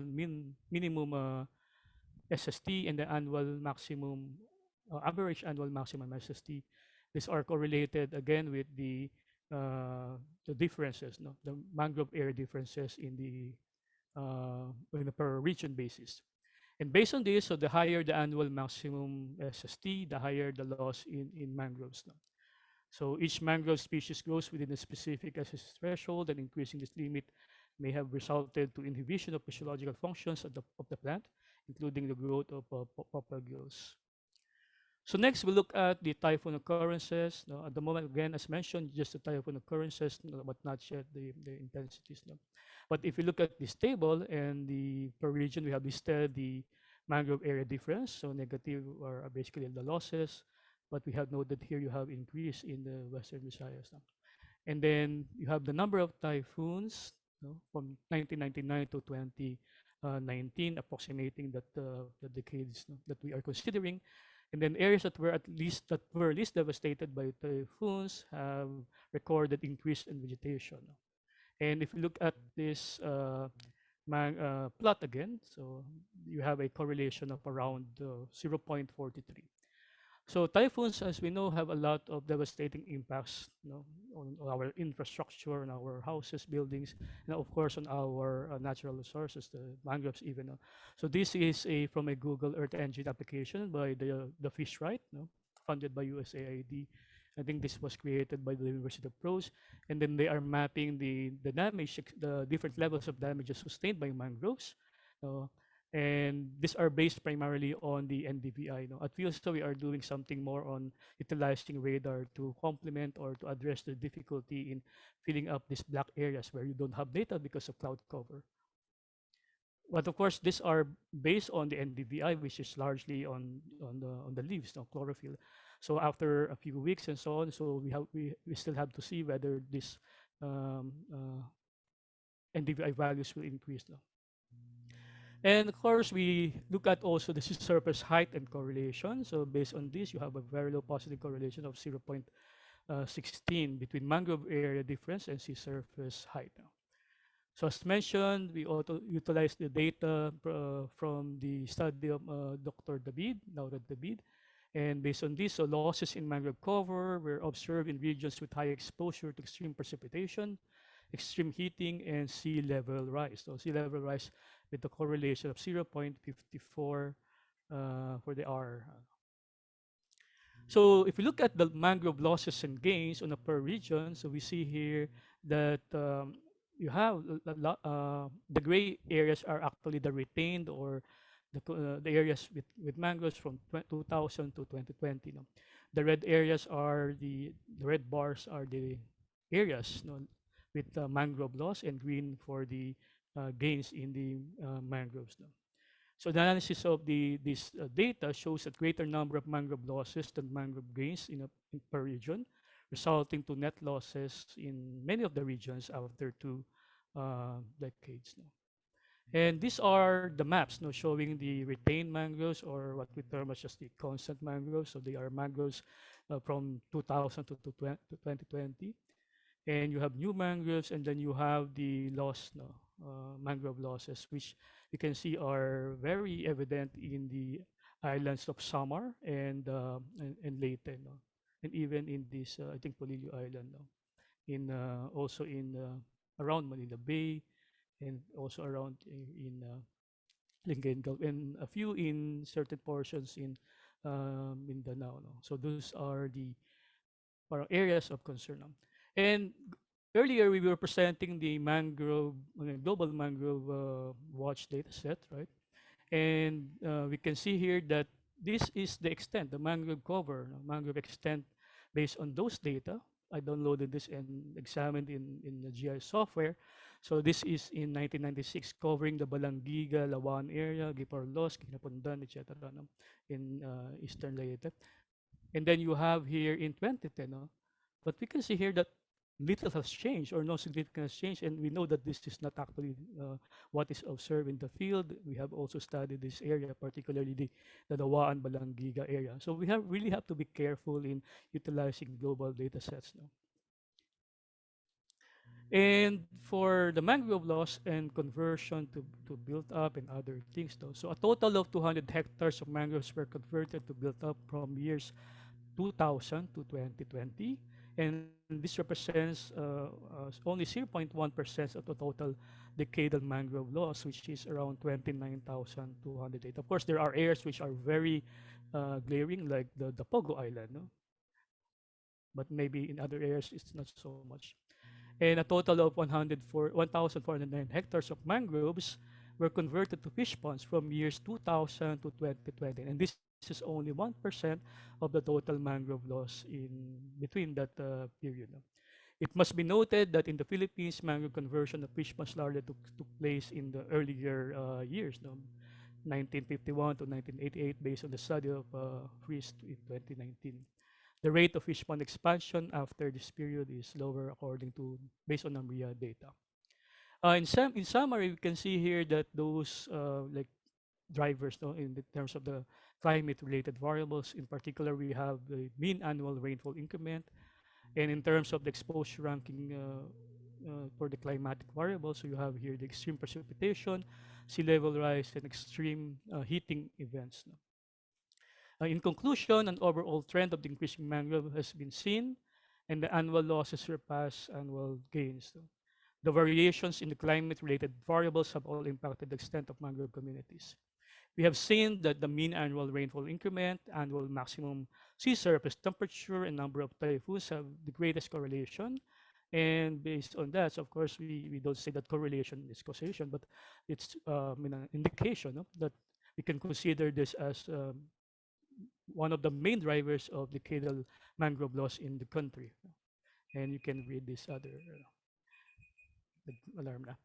minimum SST and the annual maximum, average annual maximum SST. These are correlated again with the differences, no, the mangrove area differences in the per region basis. And based on this, so the higher the annual maximum SST, the higher the loss in mangroves. No? So each mangrove species grows within a specific SST threshold, and increasing this limit may have resulted to inhibition of physiological functions of the plant, including the growth of propagules. So next, we look at the typhoon occurrences. No, at the moment, again, as mentioned, just the typhoon occurrences, no, but not yet the intensities. No. But if you look at this table and the per region, we have listed the mangrove area difference. So negative are basically the losses, but we have noted here you have increase in the Western Visayas. No. And then you have the number of typhoons, no, from 1999 to 2019, approximating the decades, no, that we are considering. And then areas that were least devastated by typhoons have recorded increase in vegetation. No. And if you look at this plot again, so you have a correlation of around 0.43. So typhoons, as we know, have a lot of devastating impacts, you know, on our infrastructure, on our houses, buildings, and of course on our natural resources, the mangroves even. So this is from a Google Earth Engine application by the Fish Right, no, funded by USAID. I think this was created by the University of Pros, and then they are mapping the damage, the different levels of damages sustained by mangroves. Uh, and these are based primarily on the NDVI. No? At Fielsto, we are doing something more on utilizing radar to complement or to address the difficulty in filling up these black areas where you don't have data because of cloud cover. But of course, these are based on the NDVI, which is largely on the leaves, no chlorophyll. So after a few weeks and so on, so we still have to see whether this NDVI values will increase. No? And of course, we look at also the sea surface height and correlation. So based on this, you have a very low positive correlation of 0.16 between mangrove area difference and sea surface height. Now. So as mentioned, we also utilize the data from the study of Dr. David, Laura David. And based on this, so losses in mangrove cover were observed in regions with high exposure to extreme precipitation, extreme heating, and sea level rise. So sea level rise with the correlation of 0.54 for the R. So if we look at the mangrove losses and gains on a per region, so we see here that you have the gray areas are actually the retained or the areas with mangroves from 2000 to 2020. No? The red areas are the red bars are the areas, no, with mangrove loss, and green for the gains in the mangroves. No? So the analysis of this data shows a greater number of mangrove losses than mangrove gains in per region, resulting to net losses in many of the regions after 2 decades. No? And these are the maps, no, showing the retained mangroves, or what we term as just the constant mangroves. So they are mangroves from 2000 to 2020. And you have new mangroves, and then you have the loss, no, mangrove losses, which you can see are very evident in the islands of Samar and Leyte, no? And even in this, I think Polillo Island, no? In also in around Manila Bay, and also around in Lingayen Gulf, and a few in certain portions in Mindanao. No? So those are the areas of concern. No? And earlier we were presenting the mangrove, global mangrove watch data set, right? And we can see here that this is the extent, the mangrove cover, no, mangrove extent based on those data. I downloaded this and examined in the GIS software. So this is in 1996, covering the Balangiga, Lawan area, Giparlos, Kinapundan, etc. No, in Eastern Leyte. And then you have here in 2010, no? But we can see here that little has changed or no significant has changed, and we know that this is not actually what is observed in the field. We have also studied this area, particularly the Dawaan Balangiga area. So we really have to be careful in utilizing global data sets now. And for the mangrove loss and conversion to built up and other things though. So a total of 200 hectares of mangroves were converted to built up from years 2000 to 2020. And this represents only 0.1% of the total decadal mangrove loss, which is around 29,208. Of course, there are areas which are very glaring, like the Pogo Island, no? But maybe in other areas it's not so much. And a total of 1,409 hectares of mangroves were converted to fish ponds from years 2000 to 2020. And this is only 1% of the total mangrove loss in between that period. It must be noted that in the Philippines, mangrove conversion of fish ponds largely took place in the earlier years, no? 1951 to 1988, based on the study of Priest in 2019. The rate of fish pond expansion after this period is lower according to based on NAMRIA data. In summary, we can see here that those like drivers, no, in the terms of the climate-related variables, in particular, we have the mean annual rainfall increment, and in terms of the exposure ranking for the climatic variables, so you have here the extreme precipitation, sea level rise, and extreme heating events. No? In conclusion, an overall trend of the increasing mangrove has been seen, and the annual losses surpass annual gains. The variations in the climate-related variables have all impacted the extent of mangrove communities. We have seen that the mean annual rainfall increment, annual maximum sea surface temperature, and number of typhoons have the greatest correlation. And based on that, so of course, we don't say that correlation is causation, but it's an indication, no, that we can consider this as one of the main drivers of decadal mangrove loss in the country. And you can read this other alarm now.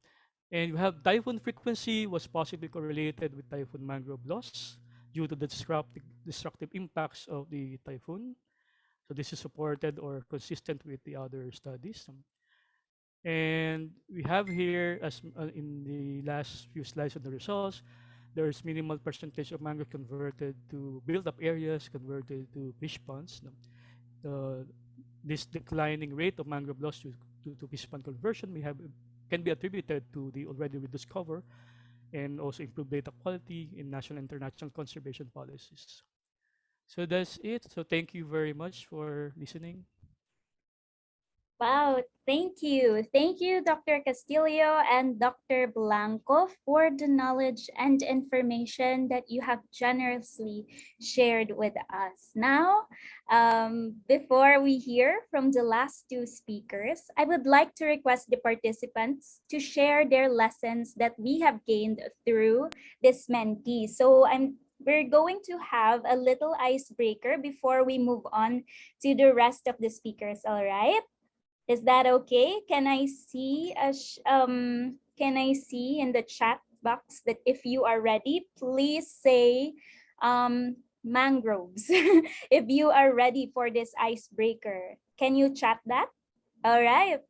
And you have typhoon frequency was possibly correlated with typhoon mangrove loss due to the destructive impacts of the typhoon. So this is supported or consistent with the other studies. And we have here, as in the last few slides of the results, there's minimal percentage of mangrove converted to built-up areas, converted to fish ponds. This declining rate of mangrove loss to fish pond conversion can be attributed to the already reduced cover and also improved data quality in national and international conservation policies. So that's it. So thank you very much for listening. Wow, thank you. Thank you, Dr. Castillo and Dr. Blanco, for the knowledge and information that you have generously shared with us. Now, before we hear from the last two speakers, I would like to request the participants to share their lessons that we have gained through this mentee. So we're going to have a little icebreaker before we move on to the rest of the speakers, all right? Is that okay? Can I see in the chat box that if you are ready, please say mangroves. If you are ready for this icebreaker, can you chat that? All right.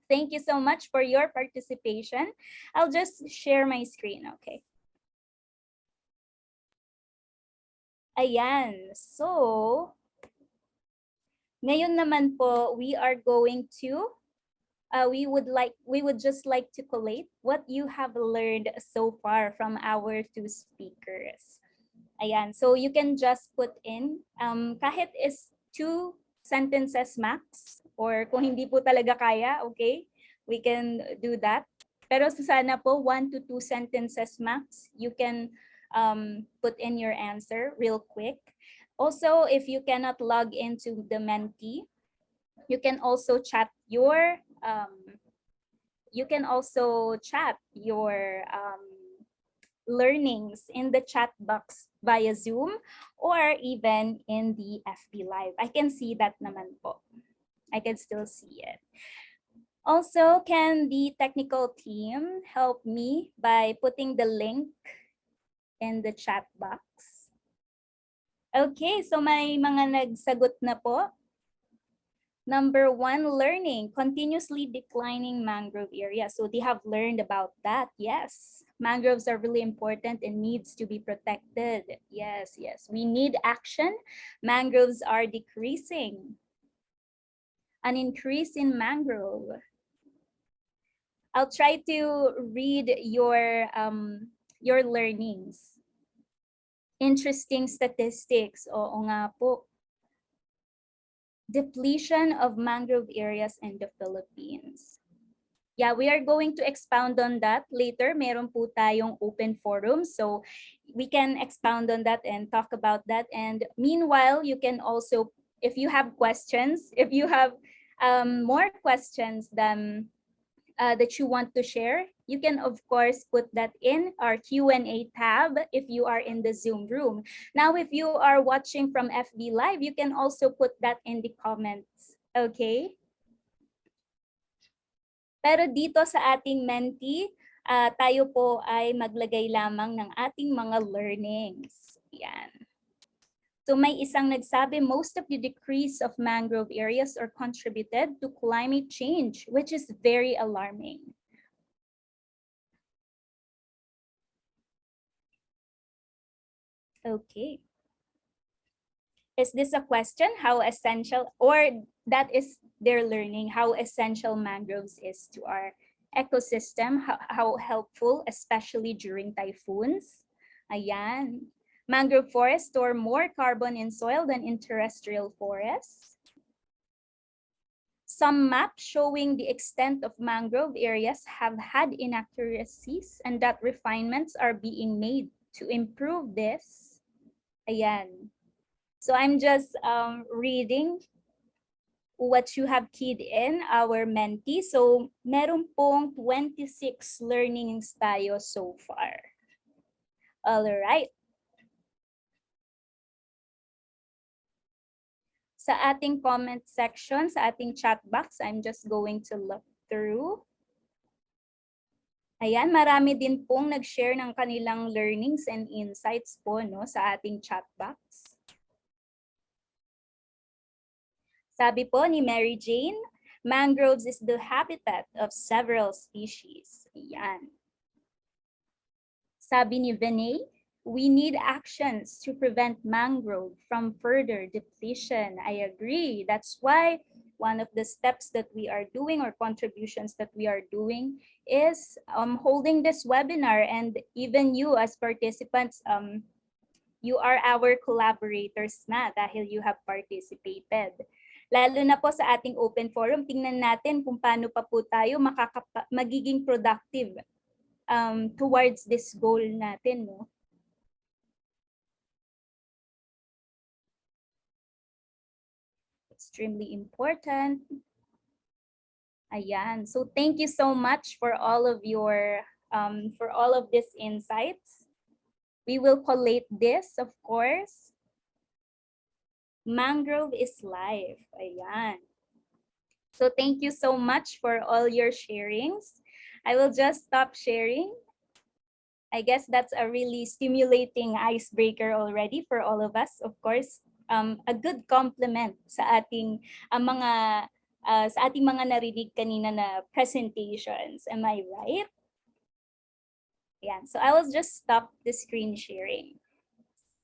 Thank you so much for your participation. I'll just share my screen, okay? Ayan. So, ngayon naman po, we are going to, we would just like to collate what you have learned so far from our two speakers. Ayan, so you can just put in, kahit is 2 sentences max, or kung hindi po talaga kaya, okay, we can do that. Pero sana po 1 to 2 sentences max, you can put in your answer real quick. Also, if you cannot log into the mentee, you can also chat your learnings in the chat box via Zoom or even in the FB Live. I can see that naman po. I can still see it. Also, can the technical team help me by putting the link in the chat box? Okay, so may mga nagsagot na po. Number 1, learning, continuously declining mangrove area. So they have learned about that. Yes, mangroves are really important and needs to be protected. Yes, yes, we need action. Mangroves are decreasing. An increase in mangrove. I'll try to read your learnings. Interesting statistics. Oo nga po. Depletion of mangrove areas in the Philippines. Yeah, we are going to expound on that later. Meron po tayong open forum, so we can expound on that and talk about that. And meanwhile, you can also, if you have questions, if you have more questions than that you want to share, you can of course put that in our Q&A tab if you are in the Zoom room. Now, if you are watching from FB Live, you can also put that in the comments, okay? Pero dito sa ating mentee, tayo po ay maglagay lamang ng ating mga learnings. Yan. So may isang nagsabi, most of the decrease of mangrove areas are contributed to climate change, which is very alarming. Okay. Is this a question? How essential, or that is their learning, how essential mangroves is to our ecosystem, how helpful, especially during typhoons? Ayan. Mangrove forests store more carbon in soil than in terrestrial forests. Some maps showing the extent of mangrove areas have had inaccuracies and that refinements are being made to improve this. Ayan. So I'm just reading what you have keyed in, our mentee. So meron pong 26 learnings tayo so far. All right. Sa ating comment section, sa ating chat box, I'm just going to look through. Ayan, marami din pong nag-share ng kanilang learnings and insights po, no, sa ating chat box. Sabi po ni Mary Jane, mangroves is the habitat of several species. Ayan. Sabi ni Vinay, we need actions to prevent mangrove from further depletion. I agree. That's why one of the steps that we are doing or contributions that we are doing is holding this webinar, and even you as participants, you are our collaborators na dahil you have participated. Lalo na po sa ating open forum, tingnan natin kung paano pa po tayo magiging productive towards this goal natin, no? Extremely important. Ayan. So thank you so much for all of your for all of these insights. We will collate this, of course. Mangrove is life. Ayan. So thank you so much for all your sharings. I will just stop sharing. I guess that's a really stimulating icebreaker already for all of us. Of course, a good compliment sa ating mga narinig kanina na presentations. Am I right? Yeah, so I will just stop the screen sharing.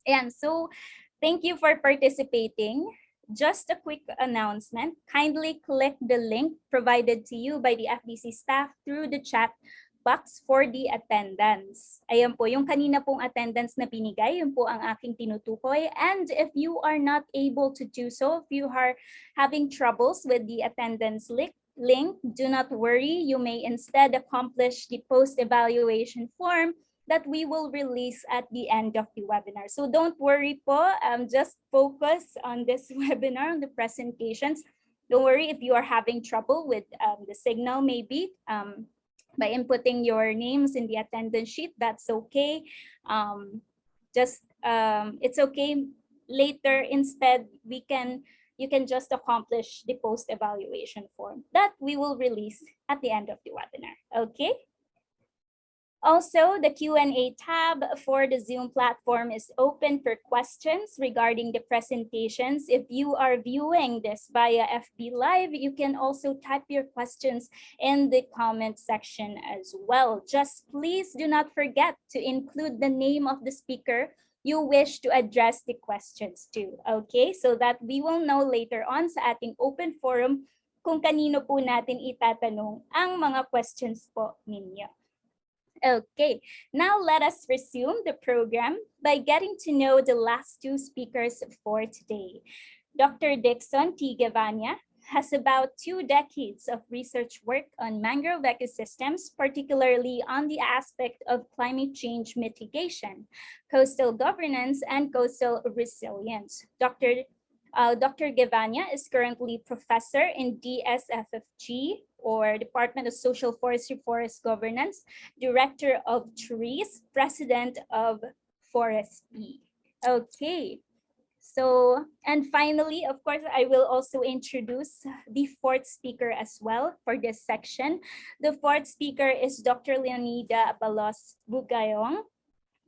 And so thank you for participating. Just a quick announcement. Kindly click the link provided to you by the FBC staff through the chat box for the attendance. Ayan po, yung kanina pong attendance na binigay, yun po ang aking tinutukoy. And if you are not able to do so, if you are having troubles with the attendance link, do not worry. You may instead accomplish the post-evaluation form that we will release at the end of the webinar. So don't worry po, just focus on this webinar, on the presentations. Don't worry if you are having trouble with the signal maybe. By inputting your names in the attendance sheet, that's okay. It's okay. Later, instead, you can just accomplish the post-evaluation form that we will release at the end of the webinar. Okay? Also, the Q&A tab for the Zoom platform is open for questions regarding the presentations. If you are viewing this via FB Live, you can also type your questions in the comment section as well. Just please do not forget to include the name of the speaker you wish to address the questions to, okay? So that we will know later on sa ating open forum kung kanino po natin itatanong ang mga questions po ninyo. Okay, now let us resume the program by getting to know the last two speakers for today. Dr. Dixon T. Gevaña has about 2 decades of research work on mangrove ecosystems, particularly on the aspect of climate change mitigation, coastal governance, and coastal resilience. Dr. Gevaña is currently professor in DSFFG, or Department of Social Forestry Forest Governance, Director of Trees, President of Forestry. Okay, so, and finally, of course, I will also introduce the fourth speaker as well for this section. The fourth speaker is Dr. Leonida Bugayong,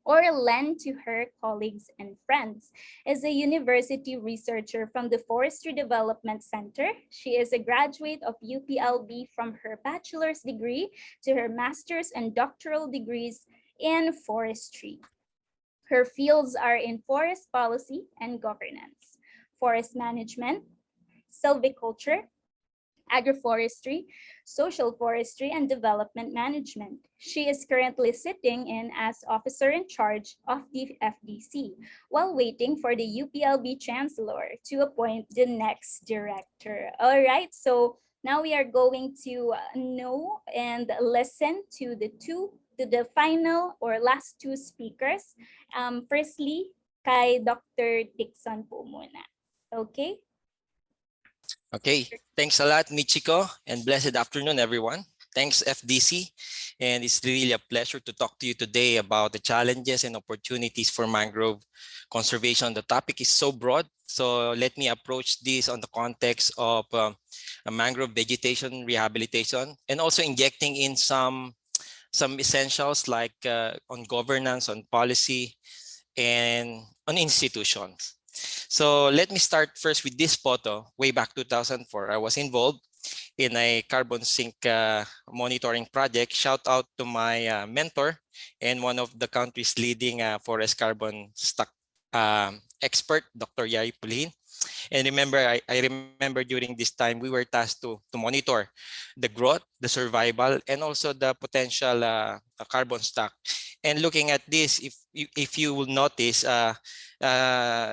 or Len to her colleagues and friends, is a university researcher from the Forestry Development Center. She is a graduate of UPLB from her bachelor's degree to her master's and doctoral degrees in forestry. Her fields are in forest policy and governance, forest management, silviculture, agroforestry, social forestry, and development management. She is currently sitting in as officer in charge of the FDC while waiting for the UPLB chancellor to appoint the next director. All right, so now we are going to know and listen to the final or last two speakers. Firstly, kay Dr. Dixon po muna. Okay? Okay, thanks a lot, Michiko, and blessed afternoon, everyone. Thanks, FDC, and it's really a pleasure to talk to you today about the challenges and opportunities for mangrove conservation. The topic is so broad, so let me approach this on the context of a mangrove vegetation rehabilitation, and also injecting in some essentials like on governance, on policy, and on institutions. So let me start first with this photo. Way back 2004, I was involved in a carbon sink monitoring project. Shout out to my mentor and one of the country's leading forest carbon stock expert, Dr. Yari Pulin. And remember, I remember during this time, we were tasked to monitor the growth, the survival, and also the potential carbon stock. And looking at this, if you will notice,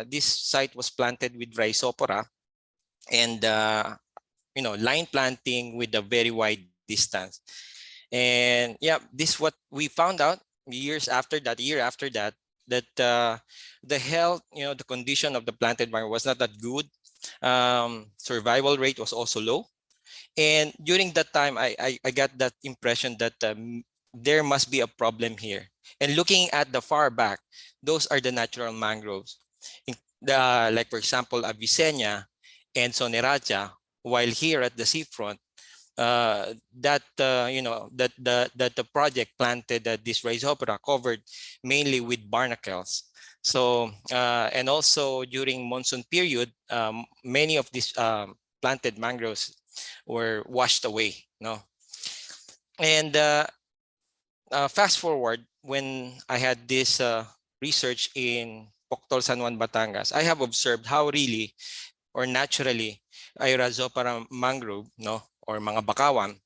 this site was planted with Rhizopora, and line planting with a very wide distance. And yeah, this is what we found out year after that, that the health, the condition of the planted mangrove was not that good. Survival rate was also low. And during that time, I got that impression that there must be a problem here. And looking at the far back, those are the natural mangroves. Like for example, Avicennia and Soneraja, while here at the seafront, that the project planted this Rhizopora covered mainly with barnacles. So and also during monsoon period, many of these planted mangroves were washed away. And fast forward, when I had this research in Poctol, San Juan, Batangas, I have observed how really or naturally a Rhizopara mangrove, or mga bakawan,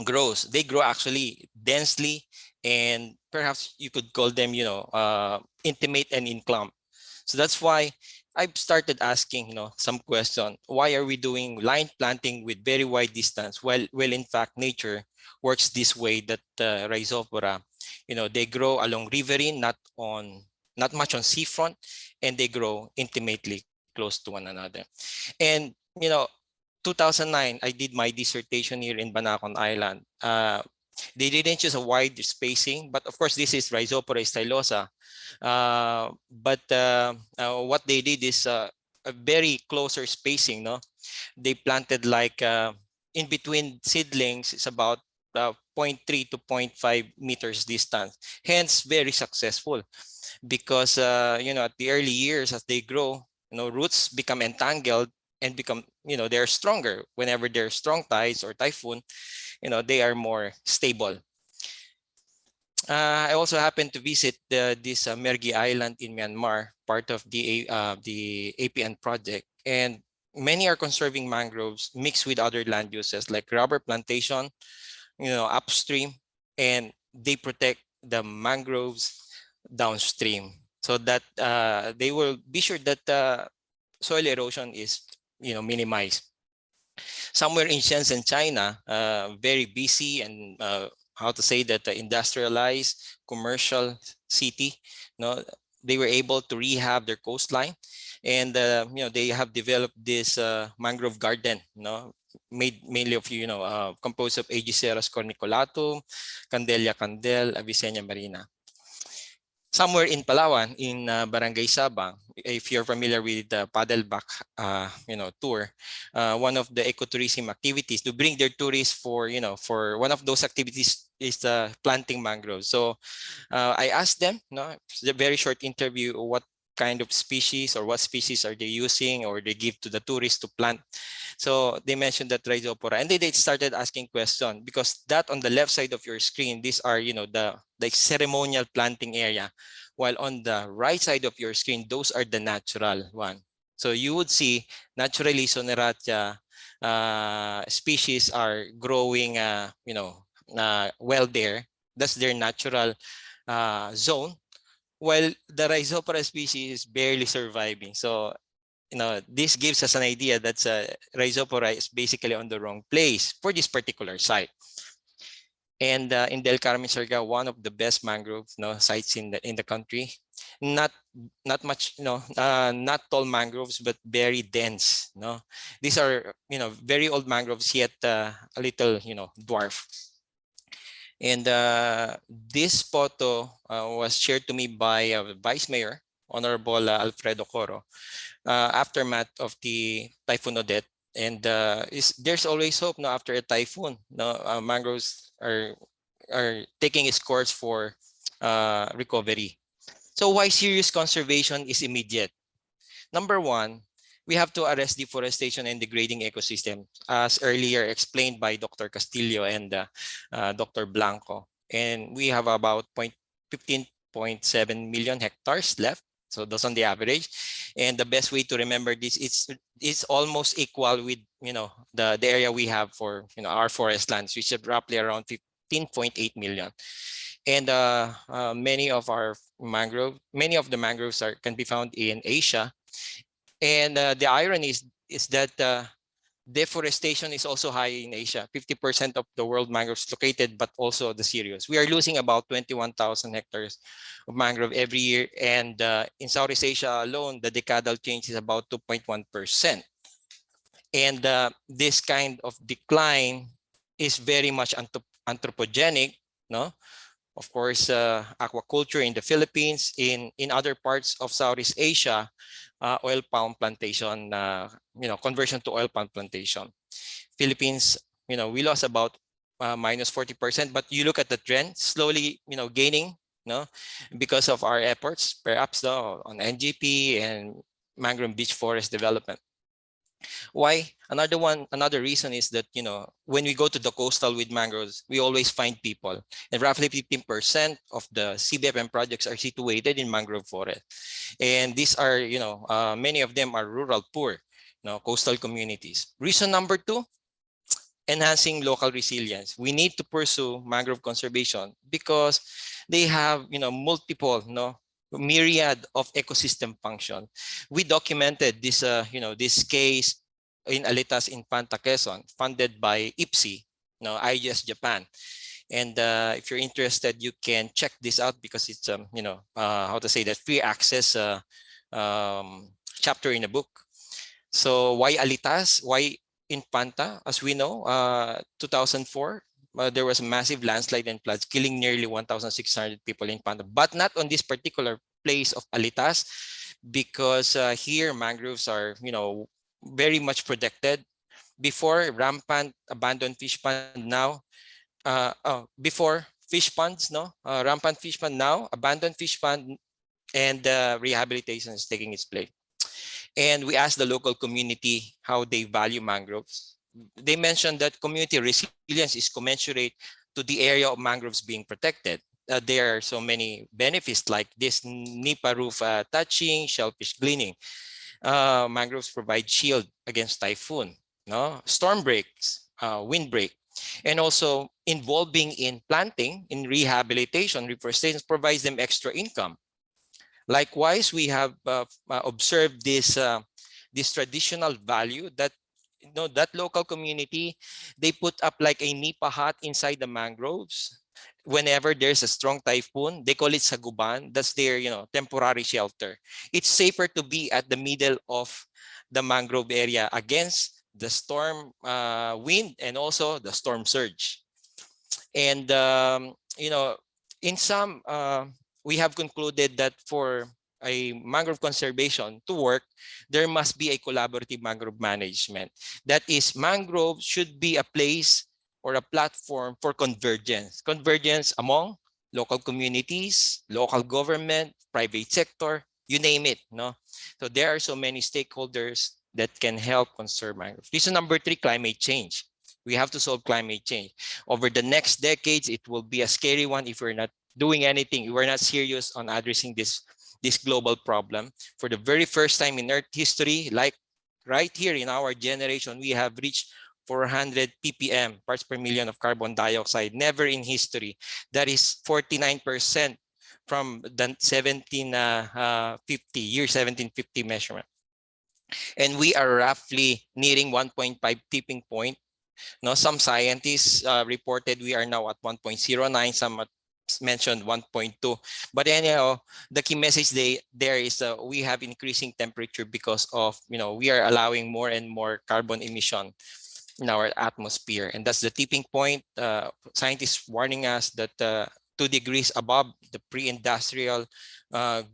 grows. They grow actually densely, and perhaps you could call them, intimate and in clump. So that's why I've started asking, some question. Why are we doing line planting with very wide distance? Well, in fact, nature works this way, that Rhizopora, they grow along riverine, not much on seafront, and they grow intimately close to one another. And 2009, I did my dissertation here in Banacon Island. They didn't choose a wide spacing, but of course this is Rhizopora stylosa. But what they did is a very closer spacing. They planted like in between seedlings, it's about 0.3 to 0.5 meters distance. Hence, very successful because at the early years as they grow, roots become entangled and become, they're stronger. Whenever there's strong tides or typhoon, they are more stable. I also happened to visit this Mergui Island in Myanmar, part of the APN project, and many are conserving mangroves mixed with other land uses like rubber plantation, upstream, and they protect the mangroves downstream so that they will be sure that soil erosion is minimized. Somewhere in Shenzhen, China, very busy and how to say that industrialized commercial city, they were able to rehab their coastline, and they have developed this mangrove garden, made mainly of composed of Aegiceras corniculatum, Candelia candel, Avicennia marina. Somewhere in Palawan, in Barangay Sabang, if you're familiar with the paddleback, tour, one of the ecotourism activities to bring their tourists for one of those activities is planting mangroves. So I asked them, it's a very short interview, what kind of species or what species are they using or they give to the tourists to plant. So they mentioned that Rhizopora, and they started asking questions because that on the left side of your screen, these are the ceremonial planting area, while on the right side of your screen, those are the natural one. So you would see naturally Soneratia species are growing, well there. That's their natural zone, while the Rhizopora species is barely surviving. So this gives us an idea that Rhizopora is basically on the wrong place for this particular site. And in Del Carmen, Surigao, one of the best mangrove sites in the country. Not much, not tall mangroves, but very dense. These are very old mangroves, yet a little dwarf. And this photo was shared to me by Vice Mayor Honorable Alfredo Coro, aftermath of the Typhoon Odette. And there's always hope after a typhoon. Mangroves are taking its course for recovery. So why serious conservation is immediate? Number one, we have to arrest deforestation and degrading ecosystem, as earlier explained by Dr. Castillo and Dr. Blanco. And we have about 15.7 million hectares left. So that's on the average. And the best way to remember this, it's almost equal with the area we have for our forest lands, which is roughly around 15.8 million. And many of the mangroves can be found in Asia. And the irony is that deforestation is also high in Asia. 50% of the world mangroves located, but also the serious. We are losing about 21,000 hectares of mangrove every year. And in Southeast Asia alone, the decadal change is about 2.1%. And this kind of decline is very much anthropogenic, Of course, aquaculture in the Philippines, in other parts of Southeast Asia, oil palm plantation, conversion to oil palm plantation. Philippines, we lost about minus 40%, but you look at the trend, slowly, gaining, because of our efforts, perhaps on NGP and mangrove beach forest development. Why? Another reason is that, when we go to the coastal with mangroves, we always find people. And roughly 15% of the CBFM projects are situated in mangrove forest. And these are, many of them are rural poor, coastal communities. Reason number two, enhancing local resilience. We need to pursue mangrove conservation because they have, multiple, myriad of ecosystem function. We documented this, this case in Alitas Infanta, Quezon, funded by IPSI, IGS Japan. And if you're interested, you can check this out because it's, how to say that, free access chapter in a book. So why Alitas? Why Infanta? As we know, 2004, there was a massive landslide and floods, killing nearly 1,600 people in Infanta, but not on this particular place of Alitas, because here mangroves are, very much protected. Before, rampant abandoned fish pond. Now, before fish ponds, no, rampant fish pond, now abandoned fish pond, and rehabilitation is taking its place. And we asked the local community how they value mangroves. They mentioned that community resilience is commensurate to the area of mangroves being protected. There are so many benefits like this nipa roof touching, shellfish gleaning. Mangroves provide shield against typhoon, no, storm breaks, wind break, and also involving in planting, in rehabilitation, reforestation provides them extra income. Likewise, we have observed this traditional value that that local community, they put up like a nipa hut inside the mangroves. Whenever there's a strong typhoon, they call it saguban. That's their temporary shelter. It's safer to be at the middle of the mangrove area against the storm wind and also the storm surge. And in some, we have concluded that for a mangrove conservation to work, there must be a collaborative mangrove management. That is, mangrove should be a place or a platform for convergence. Convergence among local communities, local government, private sector, you name it. No? So there are so many stakeholders that can help conserve mangroves. Reason number 3, climate change. We have to solve climate change. Over the next decades, it will be a scary one if we're not doing anything, if we're not serious on addressing this global problem. For the very first time in Earth history, like right here in our generation, we have reached 400 ppm, parts per million of carbon dioxide. Never in history. That is 49% from the 1750 measurement. And we are roughly nearing 1.5 tipping point. No, some scientists reported we are now at 1.09, some mentioned 1.2. But anyhow, the key message there is we have increasing temperature because of, we are allowing more and more carbon emission in our atmosphere. And that's the tipping point. Scientists warning us that 2 degrees above the pre-industrial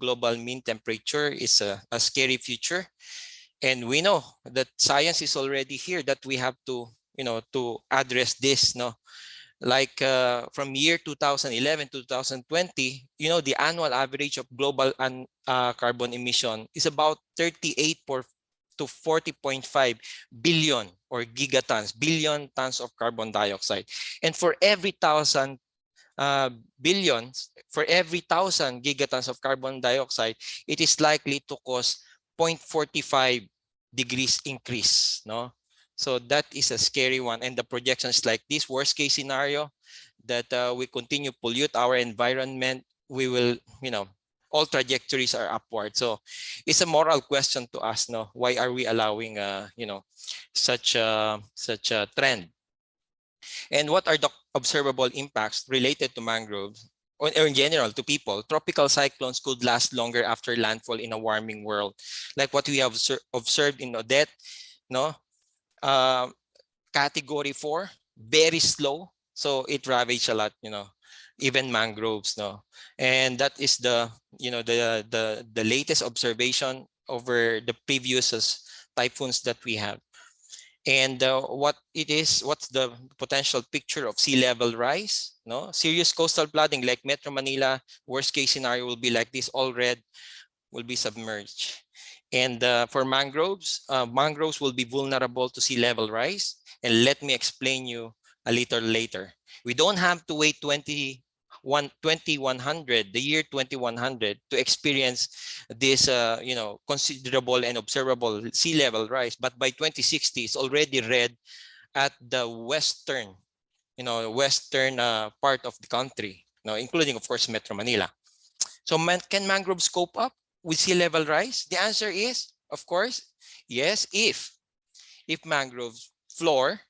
global mean temperature is a scary future. And we know that science is already here, that we have to, to address this. No, like from year 2011 to 2020, the annual average of global carbon emission is about 38 to 40.5 billion or gigatons, billion tons of carbon dioxide. And for every 1,000 billions, for every 1,000 gigatons of carbon dioxide, it is likely to cause 0.45 degrees increase. No, so that is a scary one. And the projections like this worst case scenario that we continue pollute our environment, we will, all trajectories are upward. So it's a moral question to ask, no, why are we allowing, such a trend? And what are the observable impacts related to mangroves or in general to people? Tropical cyclones could last longer after landfall in a warming world, like what we have observed in Odette. No, category 4, very slow, so it ravaged a lot, even mangroves. No, and that is the the latest observation over the previous typhoons that we have. And what's the potential picture of sea level rise? No, serious coastal flooding like Metro Manila, worst case scenario will be like this, all red, will be submerged. And for mangroves, mangroves will be vulnerable to sea level rise. And let me explain you a little later. We don't have to wait 2100, the year 2100, to experience this considerable and observable sea level rise. But by 2060, it's already red at the western part of the country, including of course Metro Manila. So can mangroves cope up with sea level rise? The answer is, of course, yes, if mangrove floor,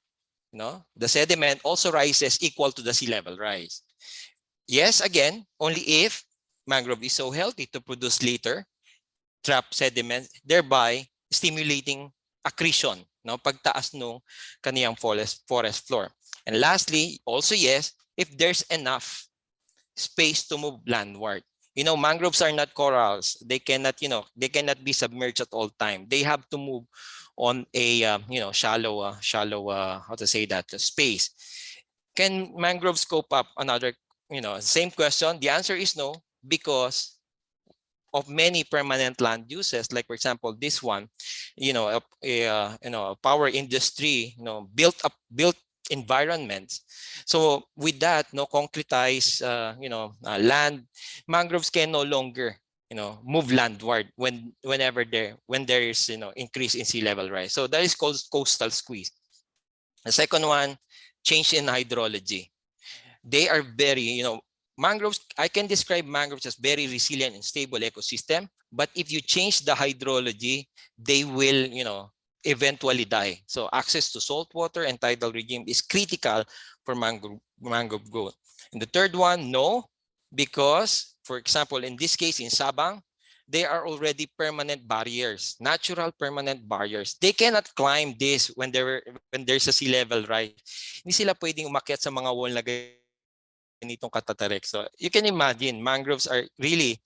the sediment also rises equal to the sea level rise. Yes, again, only if mangrove is so healthy to produce litter, trap sediment, thereby stimulating accretion, pagtaas nung kaniyang forest floor. And lastly, also yes, if there's enough space to move landward. Mangroves are not corals. They cannot, be submerged at all time. They have to move on a, shallow, how to say that, space. Can mangroves cope up? Another, same question. The answer is no, because of many permanent land uses, like for example this one, a power industry, built environments. So with that, no concretized land, mangroves can no longer move landward when there is increase in sea level rise. So that is called coastal squeeze. The second one, change in hydrology. They are very, mangroves, I can describe mangroves as very resilient and stable ecosystem, but if you change the hydrology, they will, eventually die. So access to salt water and tidal regime is critical for mangrove growth. And the third one, no, because for example, in this case in Sabang, they are already permanent barriers, natural permanent barriers. They cannot climb this when there's a sea level rise. Hindi sila pwedeng umakyat sa mga wall na ganitong katatarek. So you can imagine, mangroves are really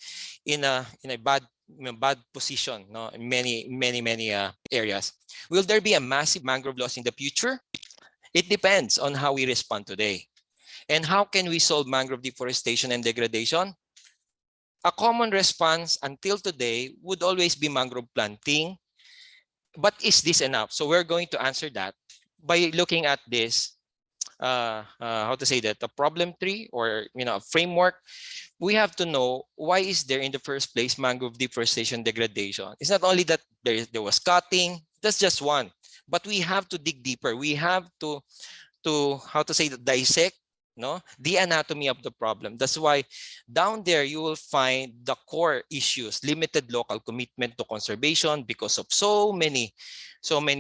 in a bad position, no, in many areas. Will there be a massive mangrove loss in the future? It depends on how we respond today. And how can we solve mangrove deforestation and degradation? A common response until today would always be mangrove planting. But is this enough? So we're going to answer that by looking at this, how to say that, a problem tree, or a framework. We have to know why is there in the first place mangrove deforestation degradation. It's not only that there was cutting, that's just one, but we have to dig deeper. We have to how to say that, dissect the anatomy of the problem. That's why down there you will find the core issues: limited local commitment to conservation because of so many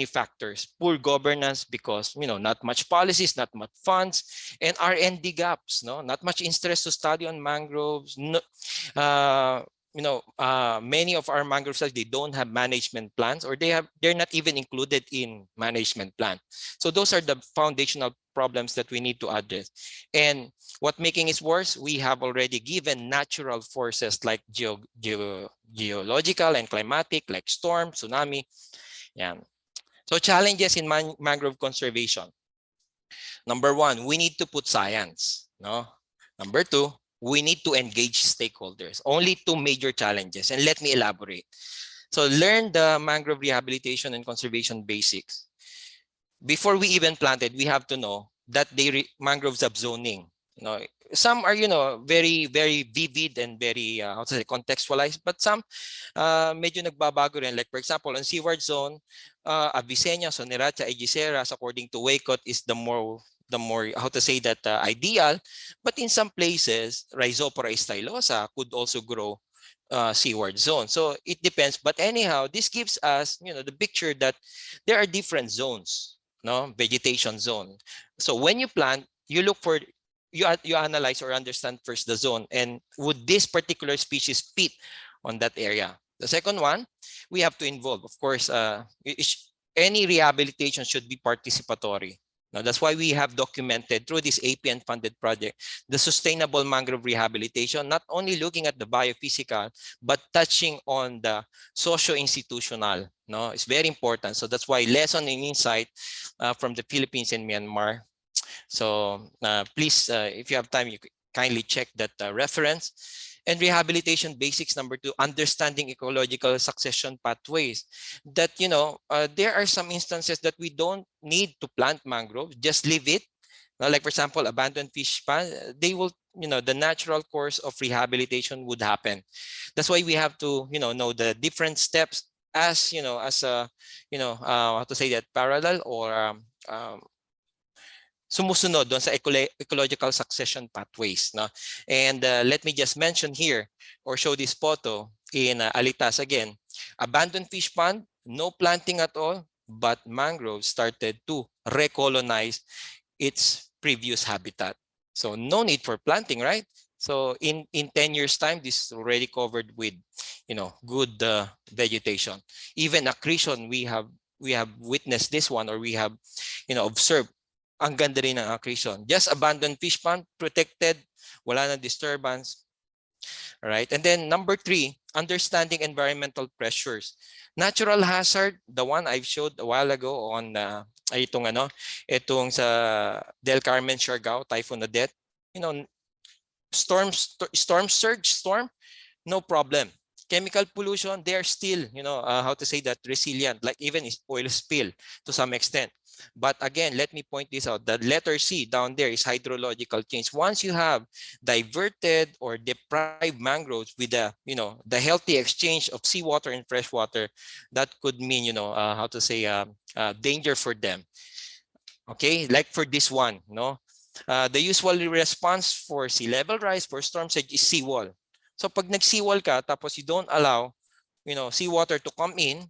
factors; poor governance because not much policies, not much funds; and R&D gaps, not much interest to study on mangroves. Many of our mangrove sites, they don't have management plans, or they're not even included in management plan. So those are the foundational problems that we need to address. And what making it worse, we have already given natural forces like geological and climatic, like storm, tsunami. Yeah. So challenges in mangrove conservation. Number one, we need to put science. Number two, we need to engage stakeholders. Only two major challenges, and let me elaborate. So learn the mangrove rehabilitation and conservation basics. Before we even planted, we have to know that mangroves have zoning. Some are very vivid and very how to say, contextualized, but some medyo nagbabago rin. Like for example, on seaward zone, Avicennia, Soneracha, Aegiceras, according to Waycott, is the more how to say that, ideal. But in some places, Rhizopora stylosa could also grow seaward zone. So it depends. But anyhow, this gives us the picture that there are different zones, vegetation zone. So when you plant, you look for, you analyze or understand first the zone, and would this particular species fit on that area. The second one, we have to involve, of course, any rehabilitation should be participatory. Now, that's why we have documented through this APN funded project the sustainable mangrove rehabilitation, not only looking at the biophysical, but touching on the socio-institutional. It's very important. So that's why lesson and insight from the Philippines and Myanmar. So please, if you have time, you kindly check that reference. And rehabilitation basics number two, understanding ecological succession pathways. That, there are some instances that we don't need to plant mangrove, just leave it. Like for example, abandoned fish pond, they will, the natural course of rehabilitation would happen. That's why we have to, know the different steps as, as a, how to say that, parallel or sumusunod doon sa ecological succession pathways. And let me just mention here or show this photo in Alitas again. Abandoned fish pond, no planting at all, but mangroves started to recolonize its previous habitat. So no need for planting, right? So in 10 years time, this is already covered with, good vegetation. Even accretion, we have witnessed this one, or we have, observed. Ang ganda rin ng accretion. Just abandoned fish pond, protected, wala na disturbance. All right. And then number three, understanding environmental pressures. Natural hazard, the one I've showed a while ago on itong sa Del Carmen, Siargao, Typhoon Odette, storm surge, no problem. Chemical pollution, they are still, resilient, like even oil spill to some extent. But again, let me point this out. The letter C down there is hydrological change. Once you have diverted or deprived mangroves with the healthy exchange of seawater and fresh water, that could mean, danger for them. Okay, like for this one, the usual response for sea level rise, for storm surge is seawall. So pag nag-seawall ka, tapos you don't allow, seawater to come in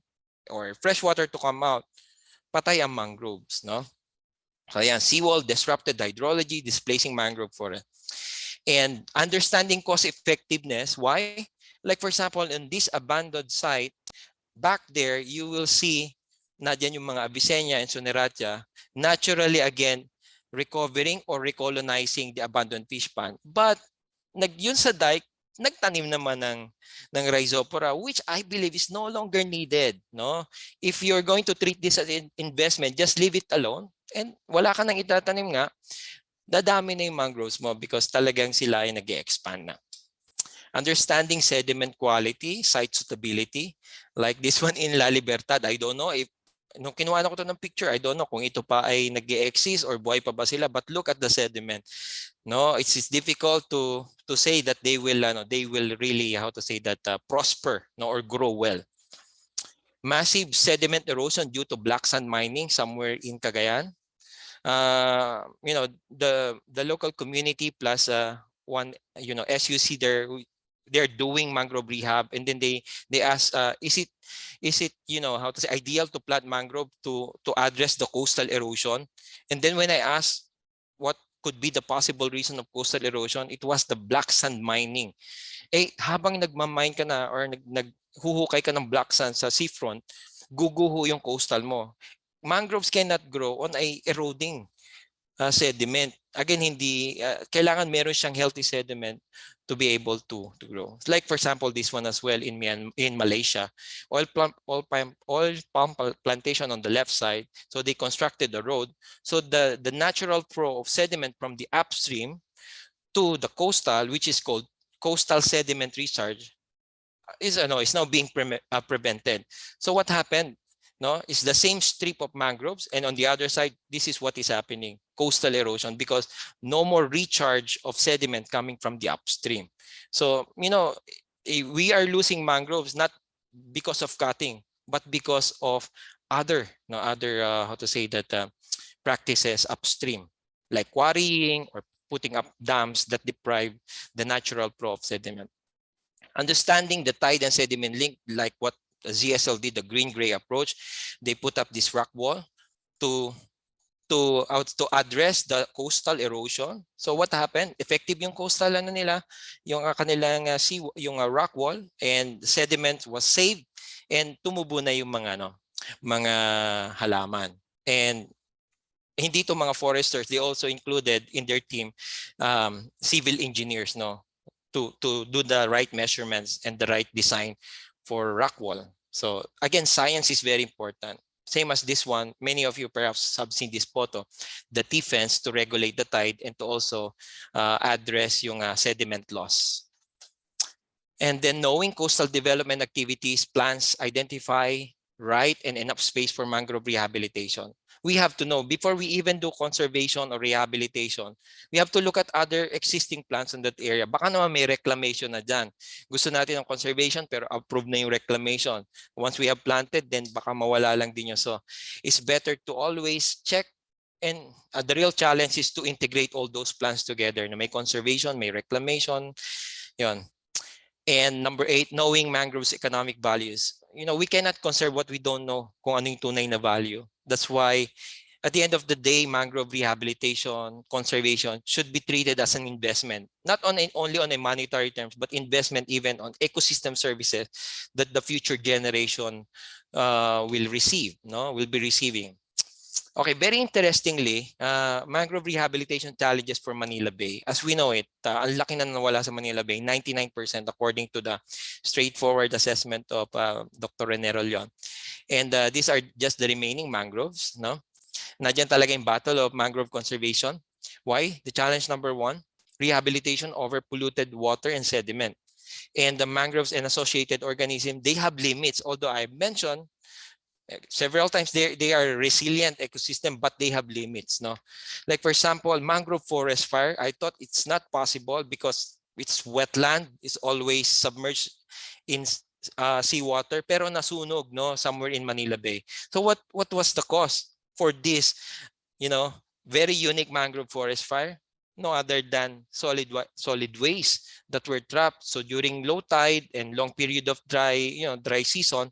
or fresh water to come out, patay ang mangroves, no? So yan, seawall, disrupted hydrology, displacing mangrove forest. And understanding cost effectiveness, why? Like for example, in this abandoned site, back there, you will see na dyan yung mga Avicennia and Suneratia, naturally again, recovering or recolonizing the abandoned fish pond. But yun sa dike, nagtanim naman ng Rhizopora, which I believe is no longer needed. No? If you're going to treat this as an investment, just leave it alone. And wala ka nang itatanim nga, dadami na yung mangroves mo because talagang sila ay nag-expand na. Understanding sediment quality, site suitability, like this one in La Libertad, I don't know if nung kinuha ko to ng picture, I don't know kung ito pa ay nag-exist or buhay pa ba sila, but look at the sediment. No, it's difficult to say that they will really prosper, or grow well. Massive sediment erosion due to black sand mining somewhere in Cagayan. The local community plus SUC they're doing mangrove rehab, and then they ask, is it ideal to plant mangrove to address the coastal erosion? And then when I asked what could be the possible reason of coastal erosion, it was the black sand mining. Habang nagmamine ka na or naghuhukay ka ng black sand sa seafront, guguho yung coastal mo. Mangroves cannot grow on a eroding sediment. Again, kailangan meron siyang healthy sediment to be able to grow. Like for example, this one as well in Malaysia, oil palm plantation on the left side. So they constructed the road. So the natural flow of sediment from the upstream to the coastal, which is called coastal sediment recharge, is now being prevented. So what happened? No, it's the same strip of mangroves, and on the other side, this is what is happening: coastal erosion, because no more recharge of sediment coming from the upstream. So we are losing mangroves not because of cutting, but because of other practices upstream, like quarrying or putting up dams that deprive the natural flow of sediment. Understanding the tide and sediment link, like what ZSL did, the green-gray approach, they put up this rock wall to address the coastal erosion. So what happened? Effective yung coastal nila, yung kanilang rock wall, and sediment was saved, and tumubo na yung mga halaman. And hindi to mga foresters, they also included in their team civil engineers, to do the right measurements and the right design for rock wall. So again, science is very important. Same as this one, many of you perhaps have seen this photo, the T-fence to regulate the tide and to also address yung sediment loss. And then knowing coastal development activities, plans, identify right and enough space for mangrove rehabilitation. We have to know, before we even do conservation or rehabilitation, we have to look at other existing plants in that area. Baka naman may reclamation na dyan. Gusto natin ng conservation pero approved na yung reclamation. Once we have planted, then baka mawala lang din yun. So it's better to always check, and the real challenge is to integrate all those plants together. May conservation, may reclamation, yun. And number 8, knowing mangroves' economic values. We cannot conserve what we don't know kung ano yung tunay na value. That's why at the end of the day, mangrove rehabilitation, conservation should be treated as an investment, not only on a monetary terms, but investment even on ecosystem services that the future generation will be receiving. Okay, very interestingly, mangrove rehabilitation challenges for Manila Bay. As we know it, ang laki na nawala sa Manila Bay, 99% according to the straightforward assessment of Dr. Rene Rolyon. And these are just the remaining mangroves. No? Nandiyan talaga yung battle of mangrove conservation. Why? The challenge number one, rehabilitation over polluted water and sediment. And the mangroves and associated organisms, they have limits. Although I mentioned several times they are resilient ecosystem, but they have limits. No, like for example, mangrove forest fire. I thought it's not possible because it's wetland, is always submerged in seawater, pero nasunog, no, somewhere in Manila Bay. So what was the cause for this, very unique mangrove forest fire? No other than solid waste that were trapped. So during low tide and long period of dry season,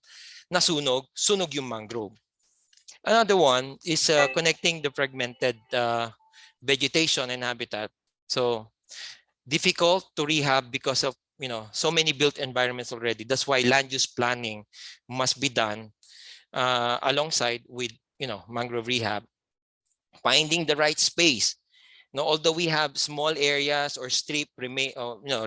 sunog yung mangrove. Another one is connecting the fragmented vegetation and habitat. So difficult to rehab because of so many built environments already. That's why land use planning must be done alongside with mangrove rehab. Finding the right space. No, although we have small areas or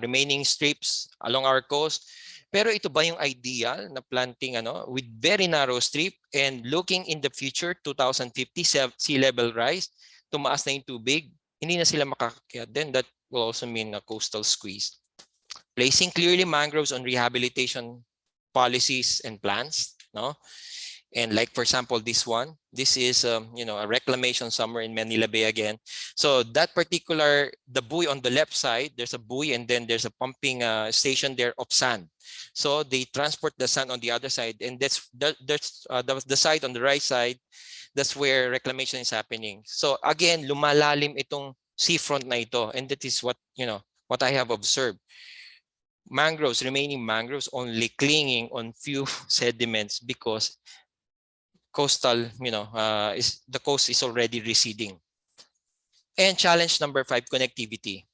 remaining strips along our coast, pero ito ba yung ideal na planting with very narrow strip and looking in the future 2050 sea level rise, tumaas na yung tubig, hindi na sila makakakyat. Then that will also mean a coastal squeeze. Placing clearly mangroves on rehabilitation policies and plans, no? And like, for example, this one, this is, a reclamation somewhere in Manila Bay again. So that particular, the buoy on the left side, there's a buoy and then there's a pumping station there of sand. So they transport the sand on the other side, and that's the side on the right side. That's where reclamation is happening. So again, lumalalim itong seafront na ito, and that is what I have observed. Mangroves, remaining mangroves, only clinging on few sediments because coastal, the coast is already receding. And challenge number 5, connectivity.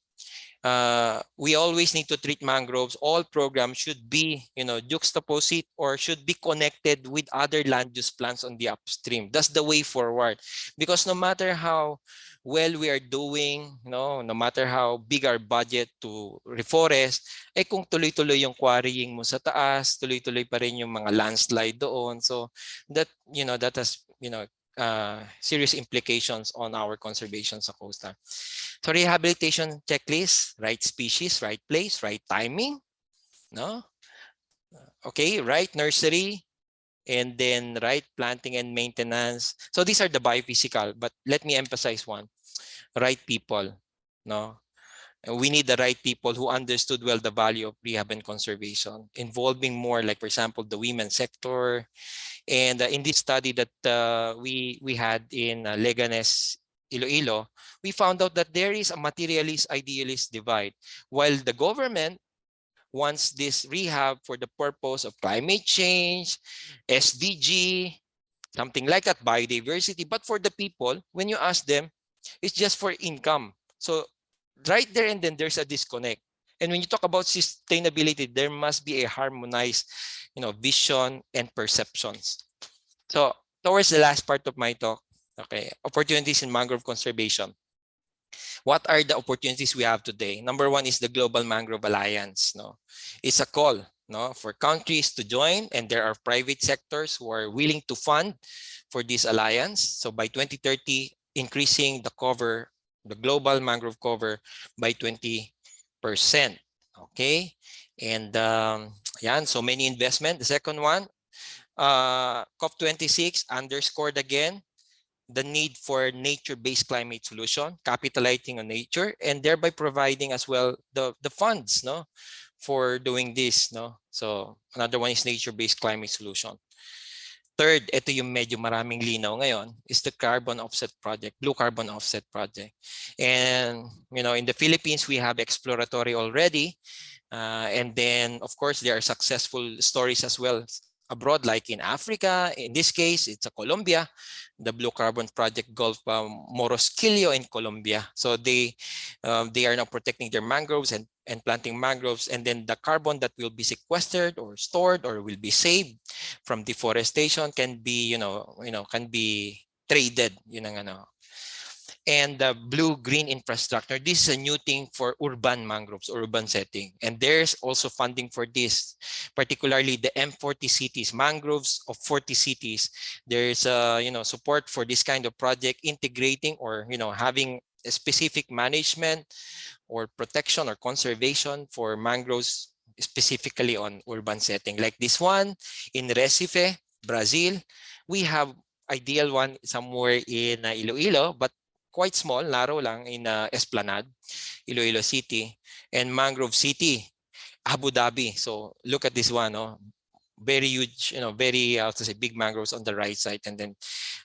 We always need to treat mangroves. All programs should be, juxtaposed or should be connected with other land use plans on the upstream. That's the way forward. Because no matter how well we are doing, no matter how big our budget to reforest, kung tuloy-tuloy yung quarrying mo sa taas, tuloy-tuloy pa rin yung mga landslide doon. So that, that has, serious implications on our conservation sa coastal. So rehabilitation checklist, right species, right place, right timing, no? Okay, right nursery, and then right planting and maintenance. So these are the biophysical, but let me emphasize one, right people, no? We need the right people who understood well the value of rehab and conservation, involving more, like for example, the women sector. And in this study that we had in Leganes, Iloilo, we found out that there is a materialist-idealist divide. While the government wants this rehab for the purpose of climate change, SDG, something like that, biodiversity, but for the people, when you ask them, it's just for income. So right there and then there's a disconnect. And when you talk about sustainability, there must be a harmonized, vision and perceptions. So towards the last part of my talk, okay, opportunities in mangrove conservation. What are the opportunities we have today? Number one is the Global Mangrove Alliance. No, it's a call, for countries to join, and there are private sectors who are willing to fund for this alliance. So by 2030, increasing the cover, the global mangrove cover by 20%. Okay, and so many investment. The second one, COP26 underscored again the need for nature-based climate solution, capitalizing on nature, and thereby providing as well the funds, for doing this, So another one is nature-based climate solution. Third, ito yung medyo maraming linaw ngayon, is the carbon offset project, blue carbon offset project. And, in the Philippines, we have exploratory already. And then, of course, there are successful stories as well abroad, like in Africa. In this case, it's a Colombia, the Blue Carbon Project Gulf Morosquillo in Colombia. So they are now protecting their mangroves and planting mangroves, and then the carbon that will be sequestered or stored or will be saved from deforestation can be, can be traded. Yun ang ano. And the blue-green infrastructure. This is a new thing for urban mangroves, urban setting. And there's also funding for this, particularly the M40 cities, mangroves of 40 cities. There's support for this kind of project, integrating or having a specific management or protection or conservation for mangroves, specifically on urban setting. Like this one in Recife, Brazil. We have ideal one somewhere in Iloilo, but quite small, narrow lang in Esplanade, Iloilo City, and Mangrove City, Abu Dhabi. So look at this one, no? Very huge, very to say big mangroves on the right side, and then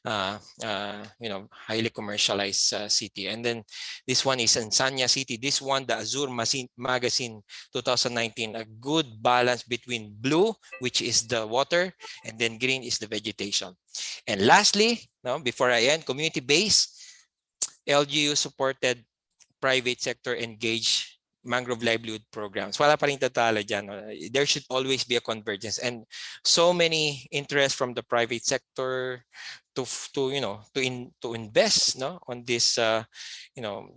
highly commercialized city. And then this one is in Sanya City. This one, the Azure Magazine 2019, a good balance between blue, which is the water, and then green is the vegetation. And lastly, before I end, community-based, LGU supported private sector engaged mangrove livelihood programs. Wala pa rin tatalo dyan. There should always be a convergence, and so many interest from the private sector to invest on this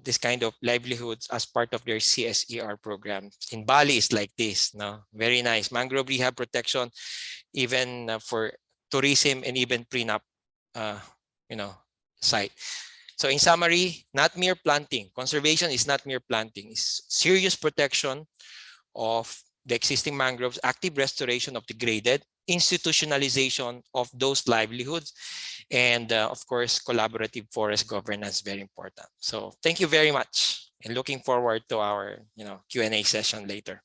this kind of livelihoods as part of their CSER program. In Bali is like this, very nice mangrove rehab protection, even for tourism and even prenup site. So in summary, not mere planting. Conservation is not mere planting. It's serious protection of the existing mangroves, active restoration of degraded, institutionalization of those livelihoods, and of course, collaborative forest governance, very important. So thank you very much, and looking forward to our Q&A session later.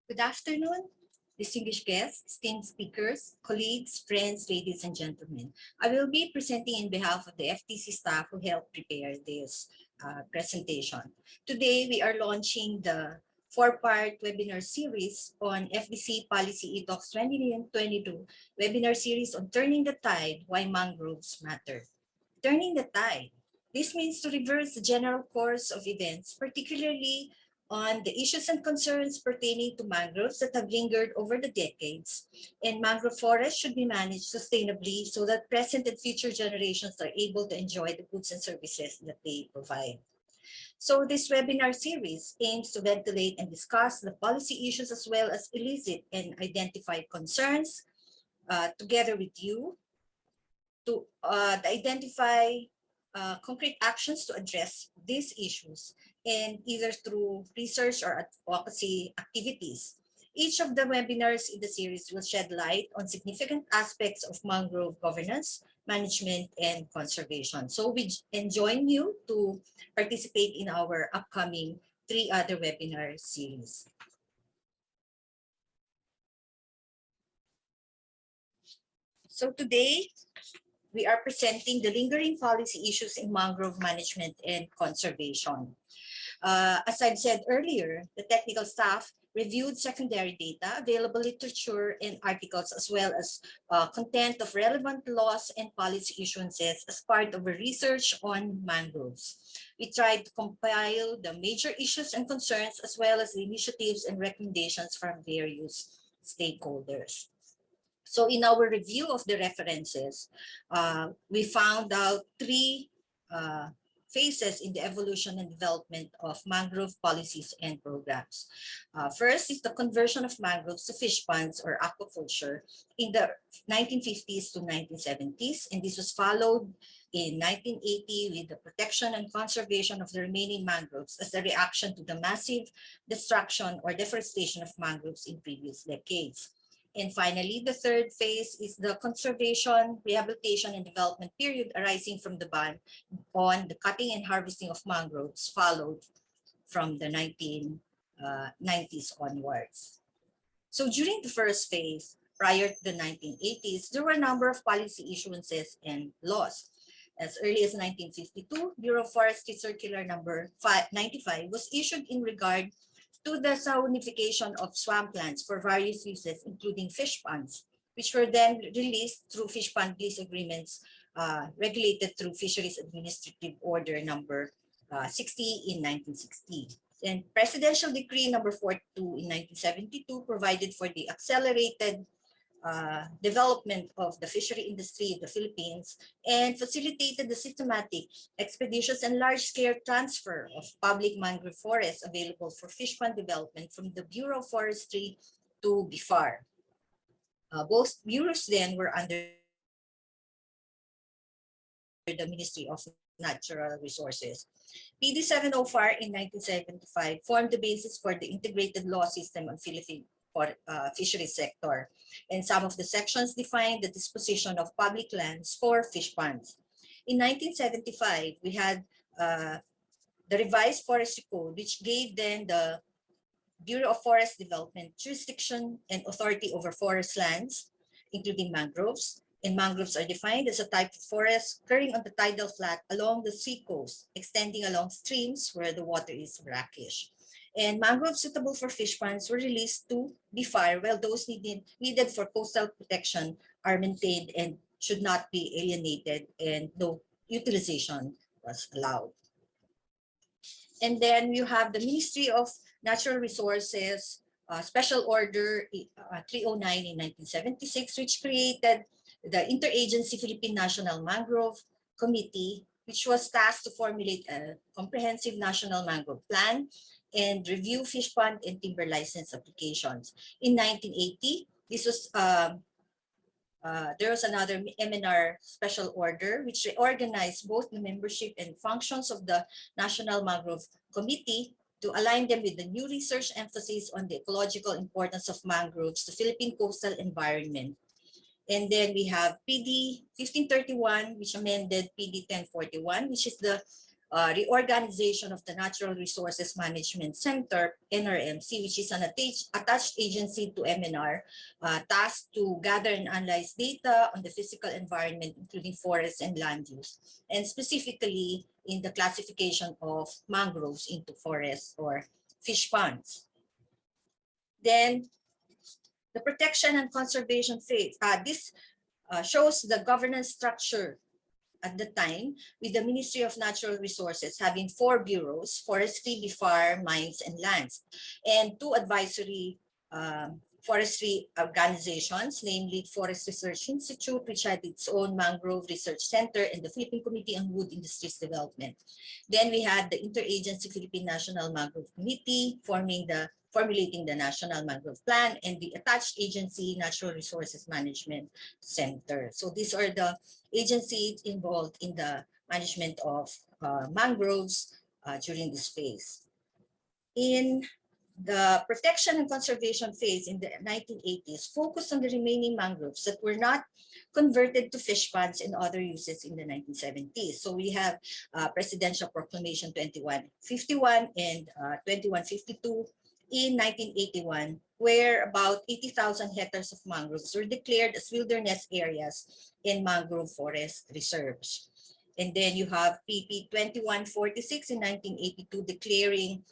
Good afternoon, distinguished guests, esteemed speakers, colleagues, friends, ladies and gentlemen. I will be presenting in behalf of the FTC staff who helped prepare this presentation. Today, we are launching the 4-part webinar series on FDC Policy ETalks 2022 webinar series on Turning the Tide, Why Mangroves Matter. Turning the tide. This means to reverse the general course of events, particularly on the issues and concerns pertaining to mangroves that have lingered over the decades, and mangrove forests should be managed sustainably so that present and future generations are able to enjoy the goods and services that they provide. So this webinar series aims to ventilate and discuss the policy issues as well as elicit and identify concerns together with you to identify concrete actions to address these issues, and either through research or advocacy activities. Each of the webinars in the series will shed light on significant aspects of mangrove governance, management, and conservation. So we join you to participate in our upcoming 3 other webinar series. So today, we are presenting the lingering policy issues in mangrove management and conservation. As I've said earlier, the technical staff reviewed secondary data, available literature, and articles, as well as content of relevant laws and policy issuances as part of a research on mangroves. We tried to compile the major issues and concerns, as well as the initiatives and recommendations from various stakeholders. So in our review of the references, we found out 3 phases in the evolution and development of mangrove policies and programs. First is the conversion of mangroves to fish ponds or aquaculture in the 1950s to 1970s, and this was followed in 1980 with the protection and conservation of the remaining mangroves as a reaction to the massive destruction or deforestation of mangroves in previous decades. And finally, the third phase is the conservation, rehabilitation, and development period arising from the ban on the cutting and harvesting of mangroves, followed from the 1990s onwards. So during the first phase, prior to the 1980s, there were a number of policy issuances and laws. As early as 1952, Bureau of Forestry Circular number 95 was issued in regard to the zonification of swamplands for various uses, including fish ponds. which were then released through fish pond lease agreements regulated through Fisheries Administrative Order number 60 in 1960. And Presidential Decree number 42 in 1972 provided for the accelerated development of the fishery industry in the Philippines and facilitated the systematic, expeditious, and large-scale transfer of public mangrove forests available for fish pond development from the Bureau of Forestry to BIFAR. Both bureaus then were under the Ministry of Natural Resources. PD 704 in 1975 formed the basis for the integrated law system on Philippine fisheries sector, and some of the sections defined the disposition of public lands for fish ponds. In 1975, we had the revised Forestry Code, which gave then the Bureau of Forest Development jurisdiction and authority over forest lands, including mangroves. And mangroves are defined as a type of forest occurring on the tidal flat along the sea coast, extending along streams where the water is brackish. And mangroves suitable for fish ponds were released to BIFAR, while those needed for coastal protection are maintained and should not be alienated, and no utilization was allowed. And then you have the Ministry of Natural Resources Special Order 309 in 1976, which created the Interagency Philippine National Mangrove Committee, which was tasked to formulate a comprehensive national mangrove plan and review fish pond and timber license applications. In 1980, this was there was another MNR special order which reorganized both the membership and functions of the National Mangrove Committee to align them with the new research emphasis on the ecological importance of mangroves to Philippine coastal environment. And then we have PD 1531, which amended PD 1041, which is the reorganization of the Natural Resources Management Center, NRMC, which is an attached agency to MNR, tasked to gather and analyze data on the physical environment, including forests and land use, and specifically in the classification of mangroves into forests or fish ponds. Then the protection and conservation phase. This shows the governance structure at the time, with the Ministry of Natural Resources having 4 bureaus: Forestry, BIFAR, Mines, and Lands, and 2 advisory forestry organizations, namely Forest Research Institute, which had its own Mangrove Research Center, and the Philippine Committee on Wood Industries Development. Then we had the Interagency Philippine National Mangrove Committee formulating the National Mangrove Plan, and the attached agency, Natural Resources Management Center. So these are the agencies involved in the management of mangroves during this phase. In the protection and conservation phase in the 1980s, focused on the remaining mangroves that were not converted to fish ponds and other uses in the 1970s. So we have Presidential Proclamation 2151 and 2152 in 1981, where about 80,000 hectares of mangroves were declared as wilderness areas in mangrove forest reserves. And then you have PP 2146 in 1982 declaring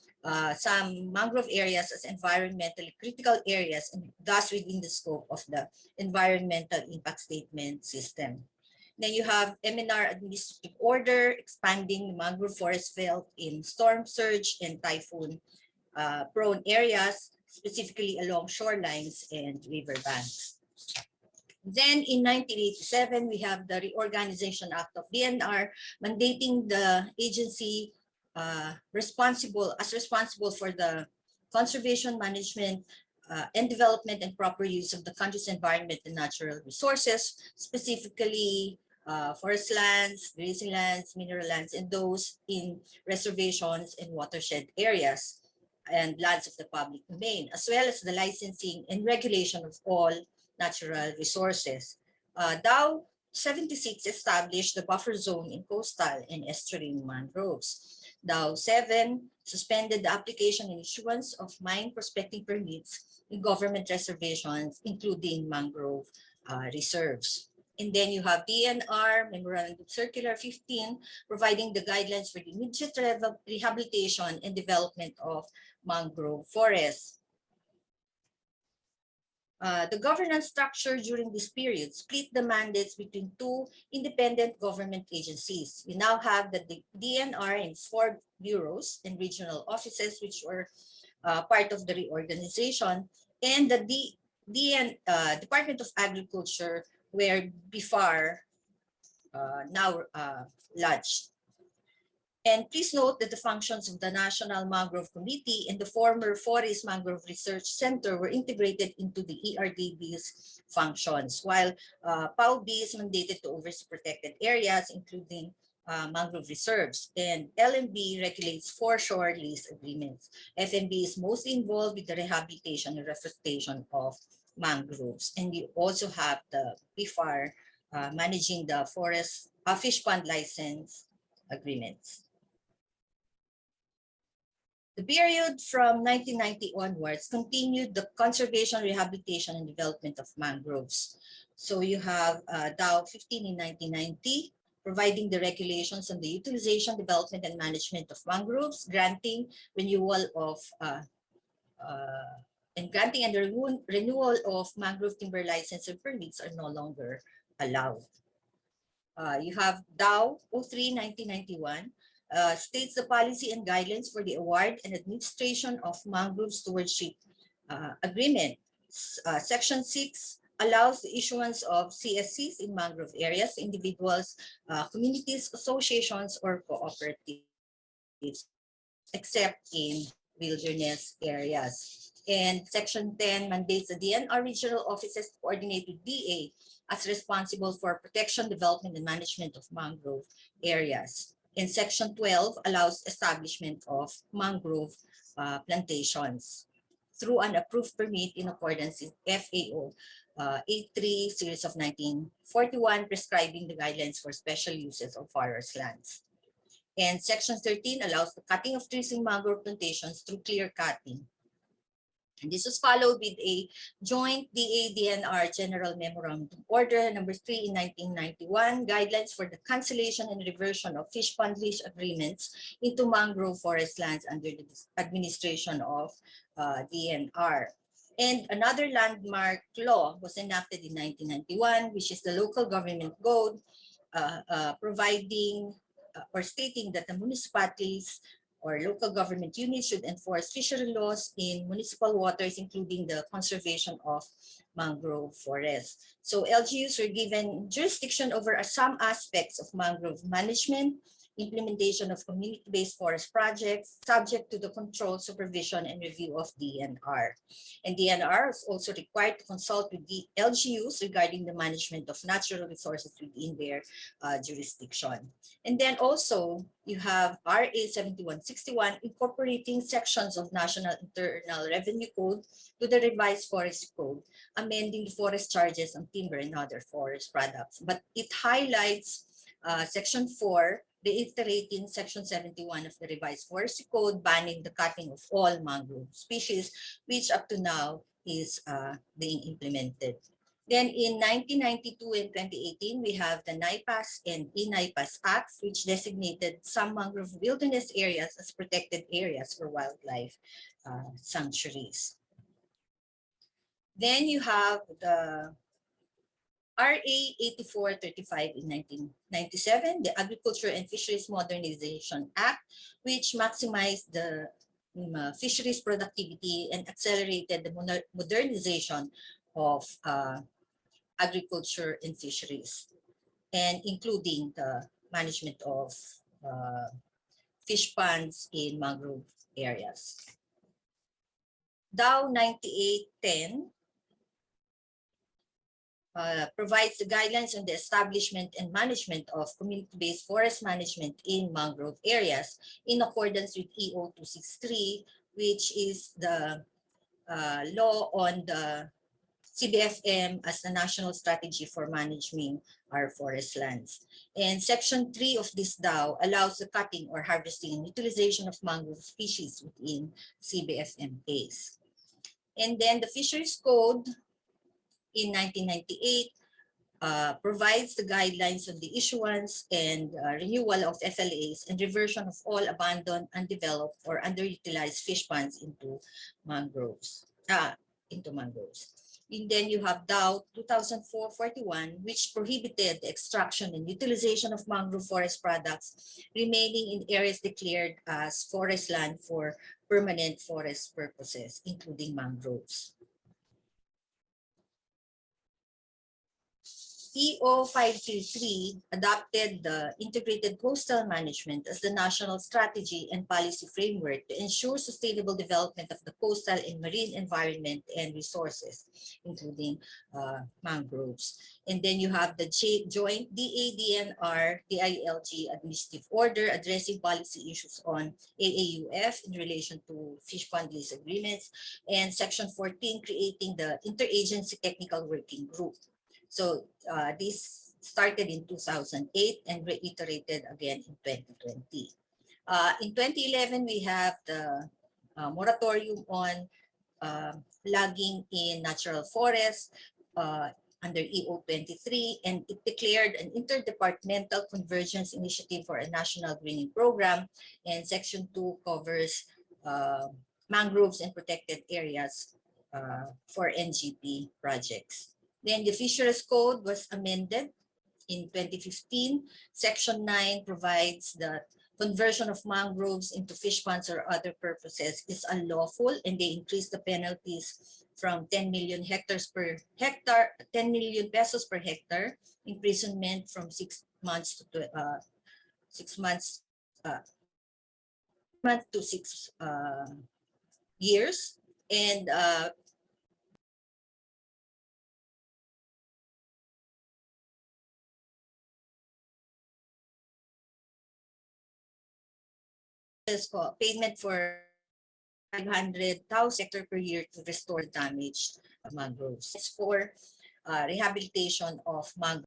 some mangrove areas as environmentally critical areas, and thus within the scope of the environmental impact statement system. Then you have MNR Administrative Order expanding the mangrove forest belt in storm surge and typhoon prone areas, specifically along shorelines and riverbanks. Then in 1987, we have the Reorganization Act of DNR mandating the agency responsible for the conservation, management, and development and proper use of the country's environment and natural resources, specifically forest lands, grazing lands, mineral lands, and those in reservations and watershed areas and lands of the public domain, as well as the licensing and regulation of all natural resources. DAO 76 established the buffer zone in coastal and estuarine mangroves. DAO 7 suspended the application and issuance of mine prospecting permits in government reservations, including mangrove reserves. And then you have DNR Memorandum Circular 15, providing the guidelines for the immediate rehabilitation and development of mangrove forests. The governance structure during this period split the mandates between two independent government agencies. We now have the DNR in 4 bureaus and regional offices, which were part of the reorganization, and the Department of Agriculture, where before now lodged. And please note that the functions of the National Mangrove Committee and the former Forest Mangrove Research Center were integrated into the ERDB's functions, while PAUB is mandated to oversee protected areas, including mangrove reserves, and LMB regulates foreshore lease agreements. FMB is mostly involved with the rehabilitation and reforestation of mangroves. And we also have the BIFAR managing the forest fish pond license agreements. The period from 1990 onwards continued the conservation, rehabilitation, and development of mangroves. So you have DAO 15 in 1990, providing the regulations on the utilization, development, and management of mangroves, granting renewal of renewal of mangrove timber license and permits are no longer allowed. You have DAO 03 1991. States the policy and guidelines for the award and administration of mangrove stewardship agreement. Section 6 allows the issuance of CSCs in mangrove areas, individuals, communities, associations, or cooperatives, except in wilderness areas. And Section 10 mandates the DNR regional offices to coordinate with DA as responsible for protection, development, and management of mangrove areas. And Section 12 allows establishment of mangrove plantations through an approved permit in accordance with FAO 83 series of 1941, prescribing the guidelines for special uses of forest lands. And Section 13 allows the cutting of trees in mangrove plantations through clear cutting. And this was followed with a joint DA-DNR General Memorandum Order number 3 in 1991, guidelines for the cancellation and reversion of fish pond lease agreements into mangrove forest lands under the administration of DNR. And another landmark law was enacted in 1991, which is the Local Government Code, providing or stating that the municipalities or local government units should enforce fishery laws in municipal waters, including the conservation of mangrove forests. So LGUs were given jurisdiction over some aspects of mangrove management, implementation of community-based forest projects, subject to the control, supervision, and review of DNR. And DNR is also required to consult with the LGUs regarding the management of natural resources within their jurisdiction. And then also you have RA 7161 incorporating sections of National Internal Revenue Code to the revised Forest Code, amending the forest charges on timber and other forest products. But it highlights Section 4, reiterating Section 71 of the revised Forestry Code, banning the cutting of all mangrove species, which up to now is being implemented. Then in 1992 and 2018, we have the NIPAS and ENIPAS Acts, which designated some mangrove wilderness areas as protected areas for wildlife sanctuaries. Then you have the RA 8435 in 1997, the Agriculture and Fisheries Modernization Act, which maximized the fisheries productivity and accelerated the modernization of agriculture and fisheries, and including the management of fish ponds in mangrove areas. DAO 9810 provides the guidelines on the establishment and management of community-based forest management in mangrove areas in accordance with EO 263, which is the law on the CBFM as the national strategy for managing our forest lands. And Section 3 of this DAO allows the cutting or harvesting and utilization of mangrove species within CBFMAs. And then the Fisheries Code in 1998 provides the guidelines on the issuance and renewal of FLAs and reversion of all abandoned, undeveloped, or underutilized fish ponds into mangroves. And then you have DAO 2004-41, which prohibited the extraction and utilization of mangrove forest products remaining in areas declared as forest land for permanent forest purposes, including mangroves. EO 533 adopted the integrated coastal management as the national strategy and policy framework to ensure sustainable development of the coastal and marine environment and resources, including mangroves. And then you have the joint DA-DNR DILG administrative order addressing policy issues on AAUF in relation to fish pond lease agreements, and Section 14 creating the Interagency Technical Working Group. So this started in 2008 and reiterated again in 2020. In 2011, we have the moratorium on logging in natural forests under EO 23, and it declared an interdepartmental convergence initiative for a national greening program, and Section 2 covers mangroves and protected areas for NGP projects. Then the Fisheries Code was amended in 2015. Section 9 provides that conversion of mangroves into fish ponds or other purposes is unlawful, and they increase the penalties from 10 million hectares per hectare, 10 million pesos per hectare, imprisonment from 6 months to 6 months to 6 years, and payment for 500,000 hectares per year to restore damaged mangroves. It's for rehabilitation of mangroves.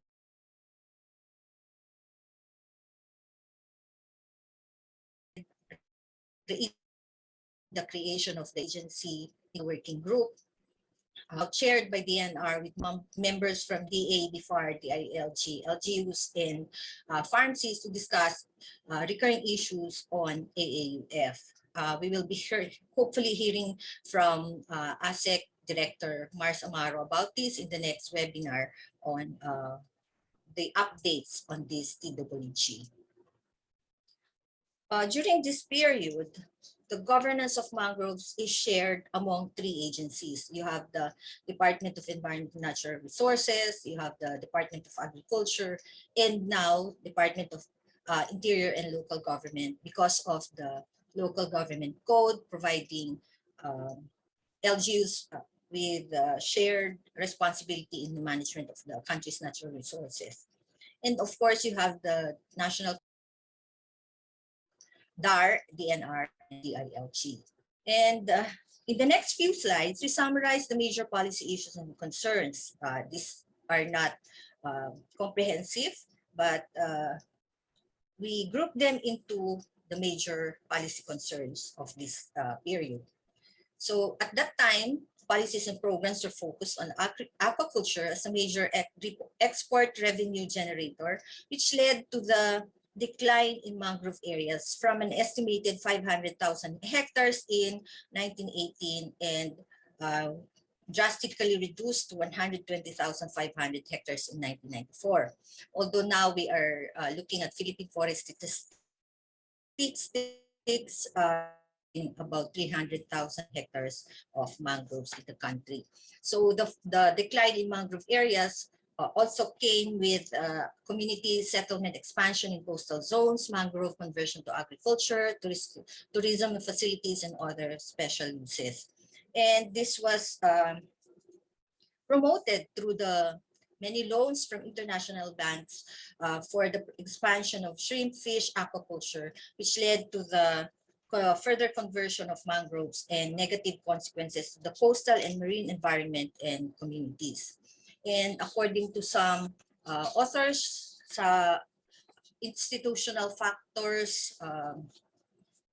The creation of the agency working group, chaired by DNR with members from DA, BFAR, DILG, LGUs, and pharmacies to discuss recurring issues on AAUF. We will be hopefully hearing from ASEC Director Mars Amaro about this in the next webinar on the updates on this TWG. During this period, the governance of mangroves is shared among 3 agencies. You have the Department of Environment and Natural Resources, you have the Department of Agriculture, and now Department of Interior and Local Government, because of the Local Government Code providing LGUs with shared responsibility in the management of the country's natural resources. And of course, you have the National DAR, DNR, and DILG. And in the next few slides, we summarize the major policy issues and concerns. These are not comprehensive, but we group them into the major policy concerns of this period. So at that time, policies and programs are focused on aquaculture as a major export revenue generator, which led to the decline in mangrove areas from an estimated 500,000 hectares in 1918 and drastically reduced to 120,500 hectares in 1994. Although now we are looking at Philippine forest statistics in about 300,000 hectares of mangroves in the country. So the decline in mangrove areas also came with community settlement expansion in coastal zones, mangrove conversion to agriculture, tourism facilities, and other special uses. And this was promoted through the many loans from international banks for the expansion of shrimp, fish, aquaculture, which led to the further conversion of mangroves and negative consequences to the coastal and marine environment and communities. And according to some authors, institutional factors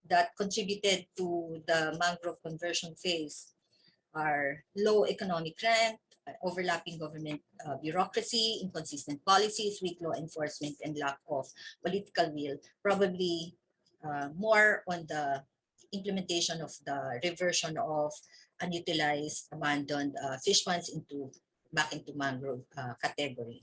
that contributed to the mangrove conversion phase are low economic rent, overlapping government bureaucracy, inconsistent policies, weak law enforcement, and lack of political will, probably more on the implementation of the reversion of unutilized, abandoned fish ponds back into mangrove category.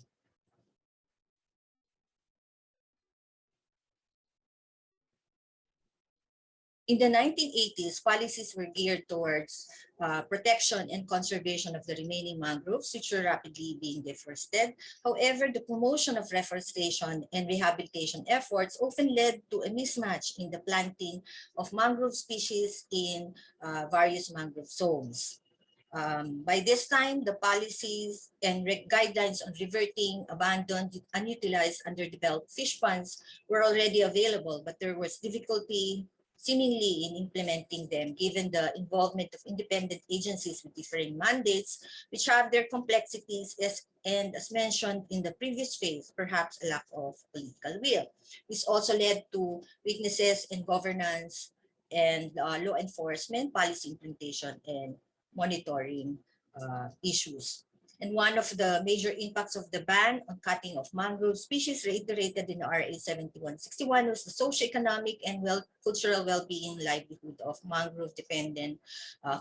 In the 1980s, policies were geared towards protection and conservation of the remaining mangroves, which were rapidly being deforested. However, the promotion of reforestation and rehabilitation efforts often led to a mismatch in the planting of mangrove species in various mangrove zones. By this time, the policies and guidelines on reverting abandoned, unutilized, underdeveloped fish ponds were already available, but there was difficulty seemingly in implementing them, given the involvement of independent agencies with differing mandates, which have their complexities and as mentioned in the previous phase, perhaps a lack of political will. This also led to weaknesses in governance and law enforcement, policy implementation, and monitoring issues. And one of the major impacts of the ban on cutting of mangrove species reiterated in RA 7161 was the socioeconomic and cultural well-being livelihood of mangrove-dependent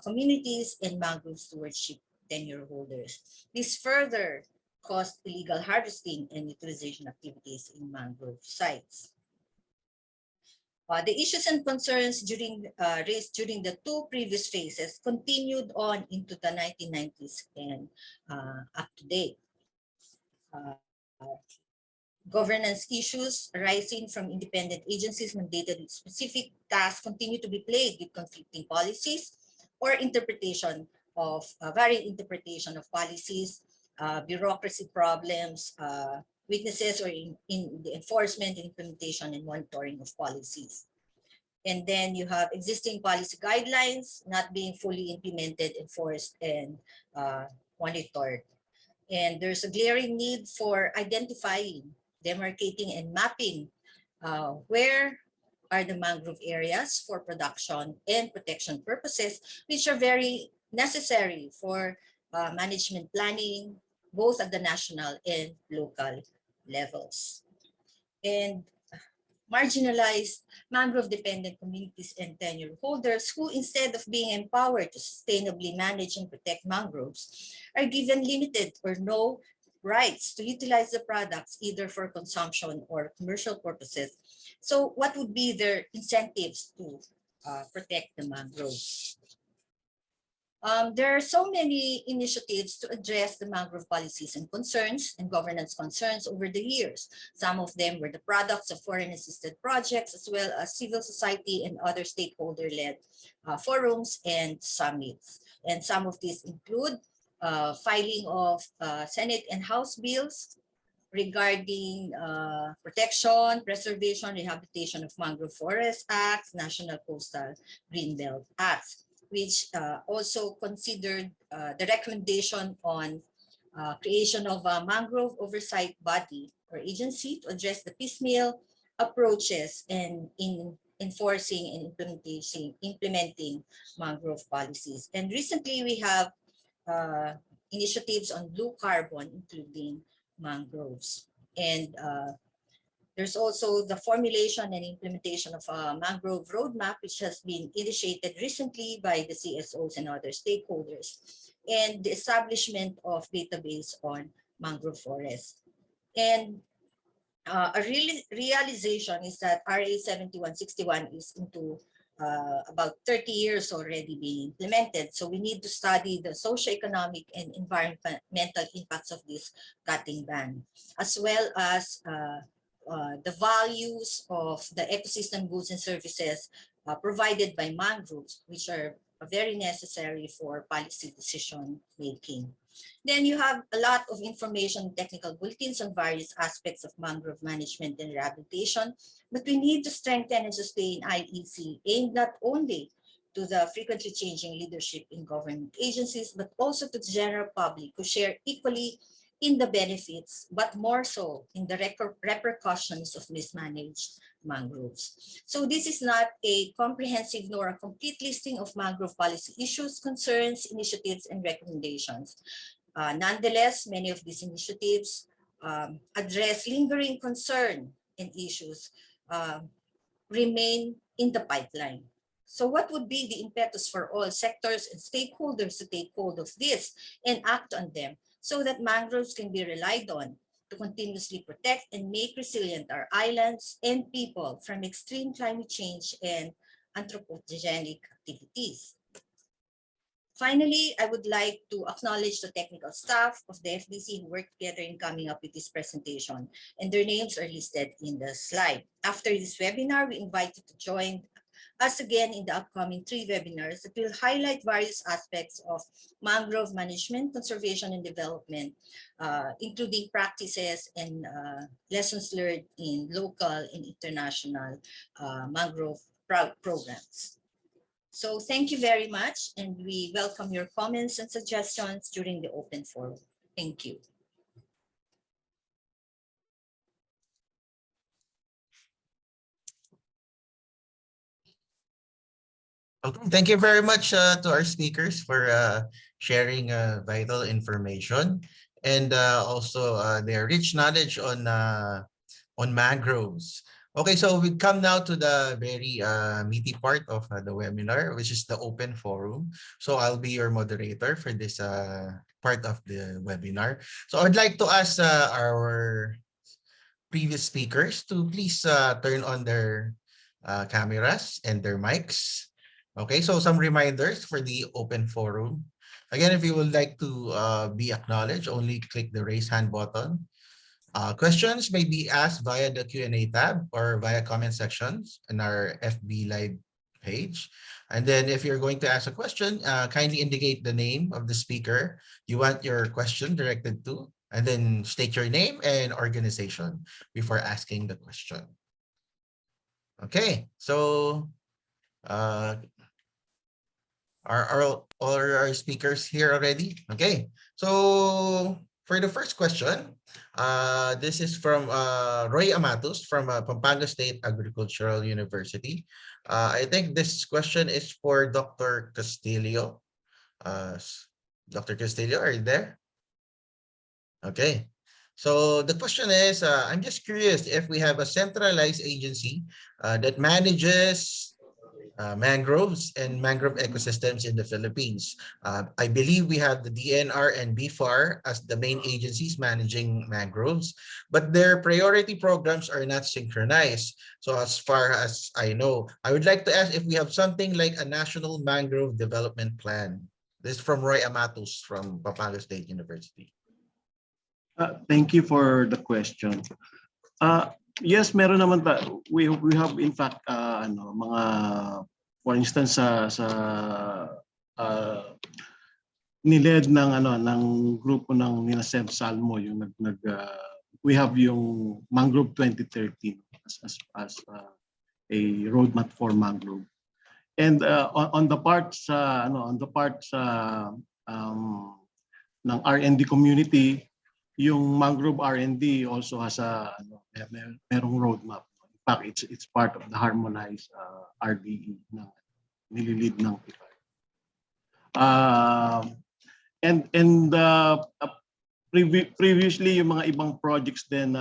communities and mangrove stewardship tenure holders. This further caused illegal harvesting and utilization activities in mangrove sites. The issues and concerns raised during the two previous phases continued on into the 1990s and up to date. Governance issues arising from independent agencies mandated with specific tasks continue to be plagued with conflicting policies or varying interpretation of policies, bureaucracy problems, weaknesses or in the enforcement, implementation, and monitoring of policies. And then you have existing policy guidelines not being fully implemented, enforced, and monitored. And there's a glaring need for identifying, demarcating, and mapping where are the mangrove areas for production and protection purposes, which are very necessary for management planning, both at the national and local levels. And marginalized mangrove-dependent communities and tenure holders who, instead of being empowered to sustainably manage and protect mangroves, are given limited or no rights to utilize the products either for consumption or commercial purposes. So what would be their incentives to protect the mangroves? There are so many initiatives to address the mangrove policies and concerns and governance concerns over the years. Some of them were the products of foreign assisted projects, as well as civil society and other stakeholder-led forums and summits. And some of these include filing of Senate and House bills regarding protection, preservation, rehabilitation of mangrove forest acts, National Coastal Greenbelt Acts, which also considered the recommendation on creation of a mangrove oversight body or agency to address the piecemeal approaches in enforcing and implementing mangrove policies. And recently we have initiatives on blue carbon, including mangroves. And there's also the formulation and implementation of a mangrove roadmap, which has been initiated recently by the CSOs and other stakeholders, and the establishment of database on mangrove forests. And a realization is that RA 7161 is into about 30 years already being implemented. So we need to study the socioeconomic and environmental impacts of this cutting ban, as well as the values of the ecosystem goods and services provided by mangroves, which are very necessary for policy decision making. Then you have a lot of information, technical bulletins on various aspects of mangrove management and rehabilitation, but we need to strengthen and sustain IEC aimed not only to the frequently changing leadership in government agencies, but also to the general public who share equally in the benefits, but more so in the repercussions of mismanaged mangroves. So this is not a comprehensive nor a complete listing of mangrove policy issues, concerns, initiatives, and recommendations. Nonetheless, many of these initiatives address lingering concern and issues remain in the pipeline. So what would be the impetus for all sectors and stakeholders to take hold of this and act on them so that mangroves can be relied on to continuously protect and make resilient our islands and people from extreme climate change and anthropogenic activities? Finally, I would like to acknowledge the technical staff of the FDC who worked together in coming up with this presentation, and their names are listed in the slide. After this webinar, we invite you to join us again in the upcoming 3 webinars that will highlight various aspects of mangrove management, conservation, and development, including practices and lessons learned in local and international mangrove programs. So thank you very much, and we welcome your comments and suggestions during the open forum. Thank you. Okay, thank you very much to our speakers for sharing vital information and also their rich knowledge on mangroves. Okay, so we come now to the very meaty part of the webinar, which is the open forum. So I'll be your moderator for this part of the webinar. So I'd like to ask our previous speakers to please turn on their cameras and their mics. Okay, so some reminders for the open forum. Again, if you would like to be acknowledged, only click the raise hand button. Questions may be asked via the Q&A tab or via comment sections in our FB Live page. And then if you're going to ask a question, kindly indicate the name of the speaker you want your question directed to, and then state your name and organization before asking the question. Okay, so are all our speakers here already? Okay, so for the first question, this is from Roy Amatus from Pampanga State Agricultural University. I think this question is for Dr. Castillo. Dr. Castillo, are you there? Okay. So the question is, I'm just curious if we have a centralized agency that manages mangroves and mangrove ecosystems in the Philippines. I believe we have the DNR and BFAR as the main agencies managing mangroves, but their priority programs are not synchronized. So as far as I know, I would like to ask if we have something like a national mangrove development plan. This is from Roy Amatus from Pampanga State University. Thank you for the question. Yes, meron naman we have in fact mga, for instance niled ng ng grupo ng nila Seb Salmo yung we have yung Mangrove 2013 as a roadmap for mangrove. And on the parts ng R&D community, yung mangrove R&D also has a merong roadmap. In fact, it's part of the harmonized RDE na nililid ng PICAR. Previously yung mga ibang projects then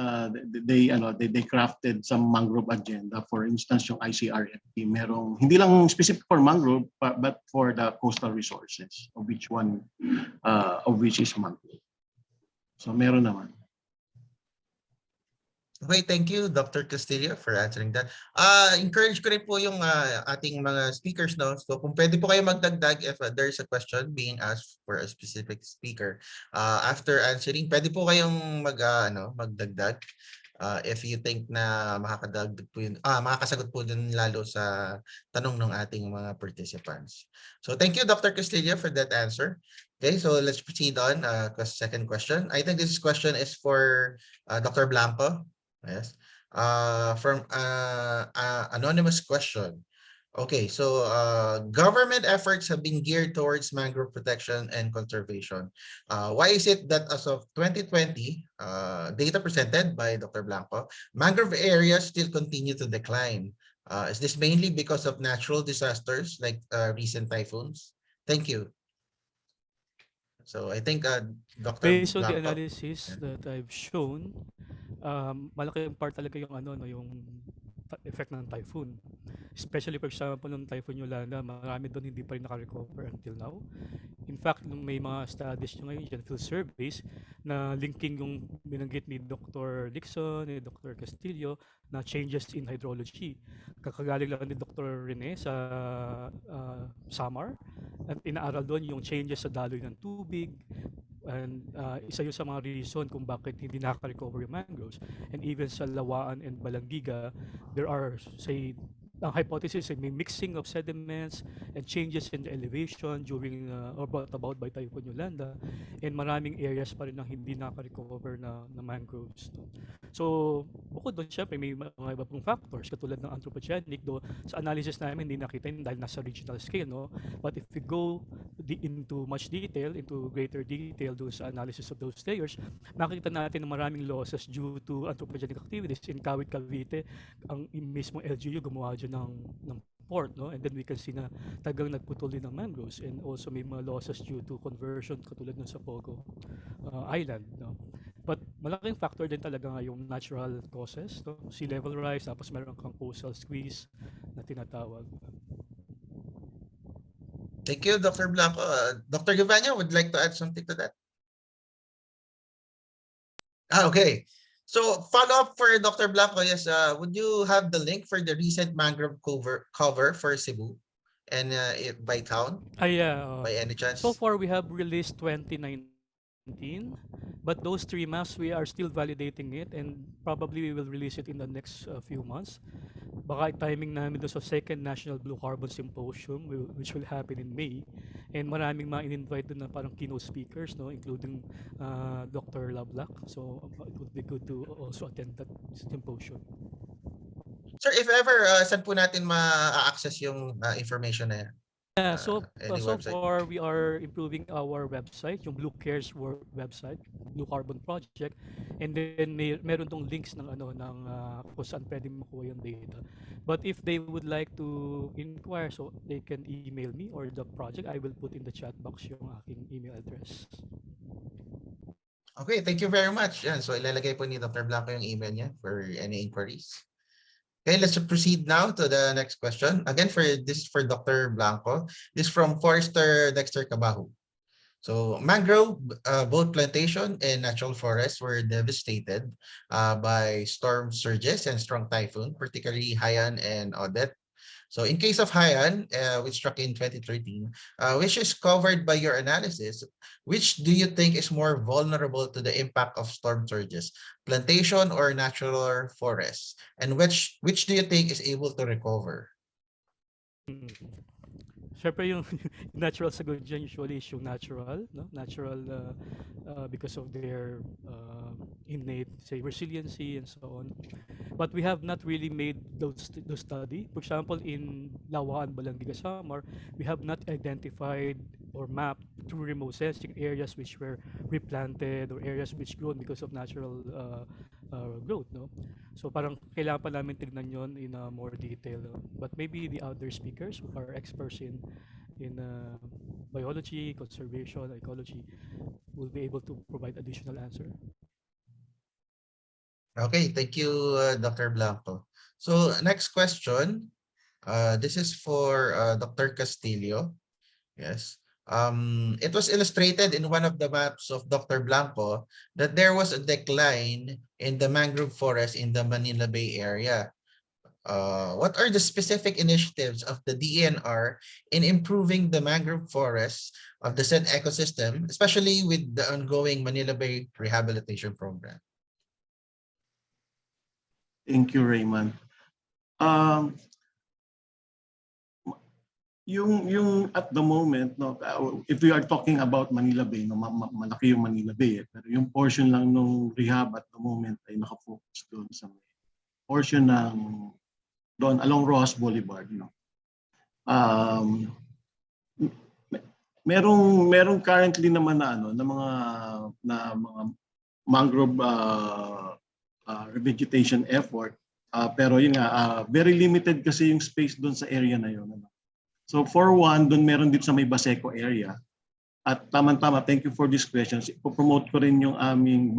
they crafted some mangrove agenda. For instance, yung ICRFP merong hindi lang specific for mangrove but for the coastal resources, of which is mangrove. So meron naman. Okay, thank you, Dr. Castillo, for answering that. Encourage ko rin po yung ating mga speakers, no? So kung pwede po kayo magdagdag if there's a question being asked for a specific speaker. After answering, pwede po kayong magdagdag if you think na makakadagdag po yun, makakasagot po dun lalo sa tanong ng ating mga participants. So thank you, Dr. Castillo, for that answer. Okay, so let's proceed on. Second question. I think this question is for Dr. Blanco. Yes. From anonymous question. Okay, so government efforts have been geared towards mangrove protection and conservation. Why is it that as of 2020, data presented by Dr. Blanco, mangrove areas still continue to decline? Is this mainly because of natural disasters like recent typhoons? Thank you. So I think Dr. Based on the Blanco, analysis that I've shown, malaki yung part talaga yung yung effect ng typhoon. Especially for example, nung Typhoon Yolanda, marami doon hindi pa rin naka-recover until now. In fact, nung may mga studies nyo ngayon dyan, field surveys, na linking yung binanggit ni Dr. Dixon, ni Dr. Castillo, na changes in hydrology. Kakagaling lang ni Dr. Rene sa Samar, at inaaral doon yung changes sa daloy ng tubig, and isa yun sa mga reason kung bakit hindi nakaka-recover yung mangroves. And even sa Lawaan and Balangiga, there are, say, ang hypothesis ay may mixing of sediments and changes in the elevation during or brought about by Typhoon Yolanda, and maraming areas pa rin ang hindi nakaka-recover na mangroves. No? So, bukod doon, syempre may mga iba pong factors katulad ng anthropogenic, do sa analysis namin hindi nakita yun dahil nasa regional scale, no? But if we go into much detail, into greater detail doon sa analysis of those layers, makikita natin na maraming losses due to anthropogenic activities. In Kawit, Cavite, ang mismong LGU gumawa dyan ng port, no? And then we can see na tagang nagputol din ng mangroves, and also may mga losses due to conversion katulad ng sa Pogo Island, no? But malaking factor din talaga nga yung natural causes, no? Sea level rise, tapos meron kang coastal squeeze na tinatawag. Thank you, Dr. Blanco. Dr. Gevaña would like to add something to that. Okay. So follow up for Dr. Blanco, yes, would you have the link for the recent mangrove cover for Cebu and by town? Yeah. By any chance? So far, we have released 2019, but those 3 maps, we are still validating it, and probably we will release it in the next few months. Baka timing namin doon sa second National Blue Carbon Symposium, which will happen in May. And maraming mga in-invite doon na parang keynote speakers, no, including Dr. Lovelock. So it would be good to also attend that symposium. Sir, if ever, saan po natin ma-access yung information na yan? Yeah, so far we are improving our website, yung Blue Cares website, Blue Carbon Project, and then meron tong links ng kung saan pwedeng makuha yung data. But if they would like to inquire, so they can email me or the project. I will put in the chat box yung aking email address. Okay, thank you very much. Yan, so ilalagay po ni Dr. Blanco yung email niya for any inquiries. Okay, let's proceed now to the next question. Again, for Dr. Blanco. This is from Forester Dexter Cabajo. So mangrove, both plantation and natural forests were devastated by storm surges and strong typhoon, particularly Haiyan and Odette. So in case of Haiyan, which struck in 2013, which is covered by your analysis, which do you think is more vulnerable to the impact of storm surges, plantation or natural forests? And which do you think is able to recover? Siyempre yung natural sagot dyan usually is yung natural, no? Natural because of their innate, say, resiliency and so on. But we have not really made those study. For example, in Lawaan, Balangiga, Samar, we have not identified or mapped through remote sensing areas which were replanted or areas which grown because of natural growth, no? So parang kailangan pa namin tignan yon in more detail. But maybe the other speakers who are experts in biology, conservation, ecology will be able to provide additional answer. Okay, thank you, Dr. Blanco. So next question, this is for Dr. Castillo. Yes. It was illustrated in one of the maps of Dr. Blanco that there was a decline in the mangrove forest in the Manila Bay area. What are the specific initiatives of the DENR in improving the mangrove forests of the said ecosystem, especially with the ongoing Manila Bay Rehabilitation Program? Thank you, Raymond. Yung at the moment, no, if we are talking about Manila Bay, no, malaki yung Manila Bay, pero yung portion lang nung rehab at the moment ay nakafocus doon sa portion ng doon along Rojas Boulevard, no. Merong currently naman na mga mangrove revegetation effort, pero yun nga, very limited kasi yung space doon sa area na yun, ano. So for one, doon meron dito sa may Baseco area. At tama-tama, thank you for this question. Ipo-promote ko rin yung aming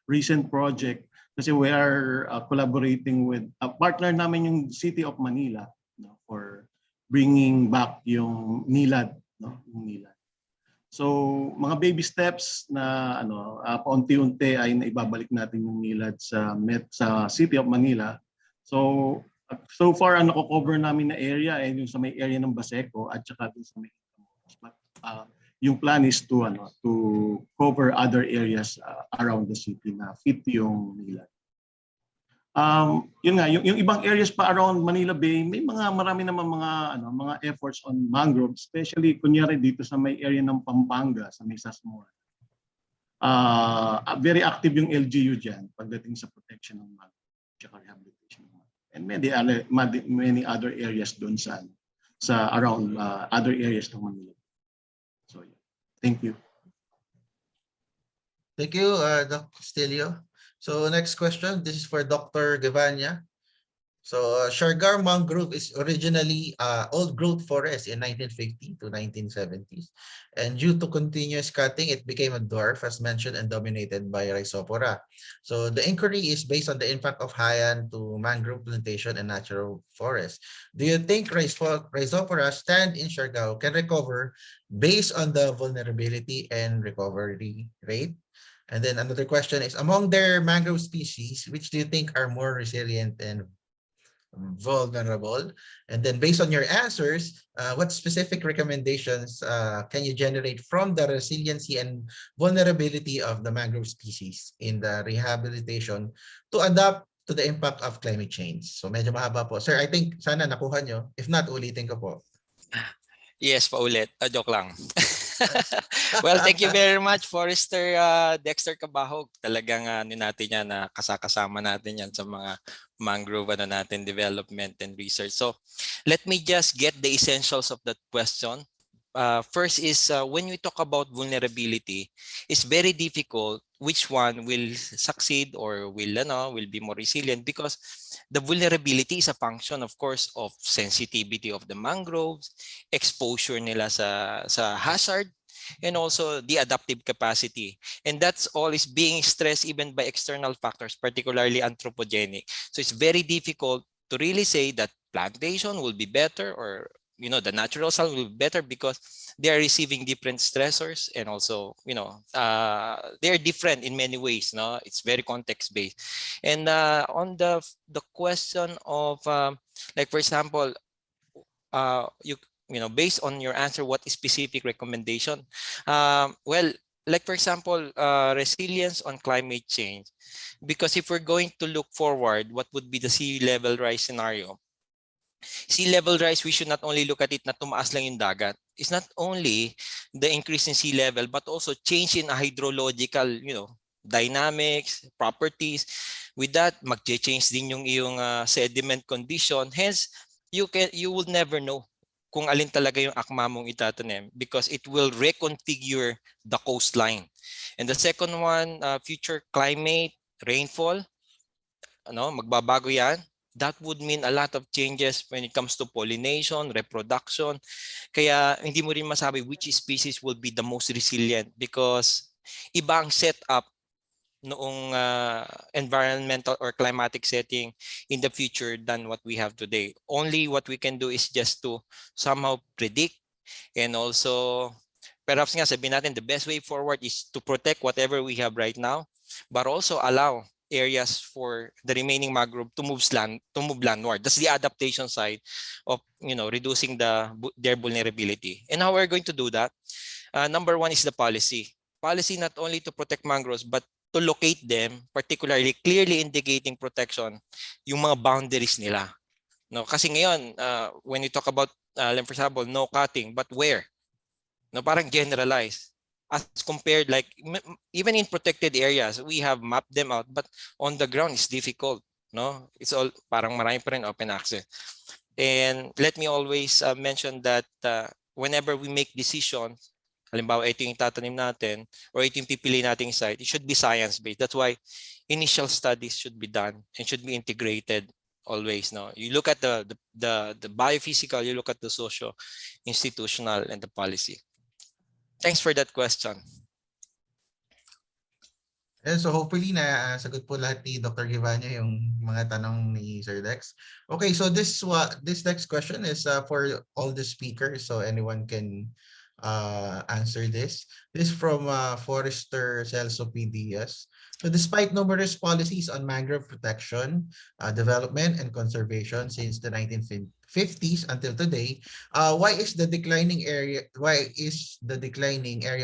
recent project Kasi we are collaborating with a partner namin yung City of Manila, no, for bringing back yung nilad, no, yung nilad. So mga baby steps na paunti-unti ay naibabalik natin yung nilad sa City of Manila. So far ang nako-cover namin na area ay yung sa may area ng Baseco at saka dun sa may yung plan is to cover other areas around the city na fit yung nilad. Yun nga, yung ibang areas pa around Manila Bay, marami naman mga efforts on mangrove, especially kunyari dito sa may area ng Pampanga, sa may Sasmuan. Very active yung LGU diyan pagdating sa protection ng mangrove at rehabilitation. And many other areas doon sa around other areas ng Manila. So, yeah. Thank you. Thank you, Dr. Castillo. So next question, this is for Dr. Gevaña. So Siargao Mangrove is originally old growth forest in 1950 to 1970s. And due to continuous cutting, it became a dwarf, as mentioned, and dominated by Rhizopora. So the inquiry is based on the impact of Haiyan to mangrove plantation and natural forest. Do you think Rhizopora stand in Siargao can recover based on the vulnerability and recovery rate? And then another question is, among their mangrove species, which do you think are more resilient and vulnerable? And then based on your answers, what specific recommendations can you generate from the resiliency and vulnerability of the mangrove species in the rehabilitation to adapt to the impact of climate change? So medyo mahaba po. Sir, I think sana nakuha nyo. If not, ulitin ko po. Yes, paulit. Joke lang. Well, thank you very much, Forester Dexter Cabahog. Talagang natin yan, kasama natin yan sa mga mangrove natin development and research. So let me just get the essentials of that question. First is when we talk about vulnerability, it's very difficult which one will succeed or will be more resilient, because the vulnerability is a function, of course, of sensitivity of the mangroves, exposure nila sa hazard, and also the adaptive capacity. And that's all is being stressed even by external factors, particularly anthropogenic. So it's very difficult to really say that plantation will be better, or the natural soil will be better, because they are receiving different stressors, and also they are different in many ways. No, it's very context based. And on the question of like, for example, based on your answer, what is specific recommendation? Well, like for example, resilience on climate change, because if we're going to look forward, what would be the sea level rise scenario? Sea level rise, we should not only look at it na tumaas lang yung dagat. It's not only the increase in sea level, but also change in hydrological, dynamics, properties. With that, mag-change din yung iyong sediment condition. Hence, you will never know kung alin talaga yung akma mong itatanim, because it will reconfigure the coastline. And the second one, future climate, rainfall, magbabago yan. That would mean a lot of changes when it comes to pollination, reproduction. Kaya hindi mo rin masabi which species will be the most resilient, because iba ang setup noong environmental or climatic setting in the future than what we have today. Only what we can do is just to somehow predict, and also perhaps nga sabihin natin the best way forward is to protect whatever we have right now, but also allow areas for the remaining mangrove to move landward. That's the adaptation side of reducing their vulnerability. And how we're going to do that? Number one is the policy. Policy not only to protect mangroves, but to locate them, particularly clearly indicating protection, yung mga boundaries nila. No, kasi ngayon, when you talk about, for example, no cutting, but where? No, parang generalized. As compared, like even in protected areas, we have mapped them out, but on the ground it's difficult. No, it's all parang marami pa rin open access. And let me always mention that whenever we make decisions, halimbawa ito yung tatanim natin or ito yung pipili nating site, it should be science-based. That's why initial studies should be done and should be integrated always. No, you look at the biophysical, you look at the socio-institutional and the policy. Thanks for that question. And so hopefully na sagot po lahat ni Dr. Gevaña yung mga tanong ni Sir Dex. Okay, so this next question is for all the speakers, so anyone can answer this. This is from Forester Celso PDS. So despite numerous policies on mangrove protection, development, and conservation since the 1950s until today, why is the declining area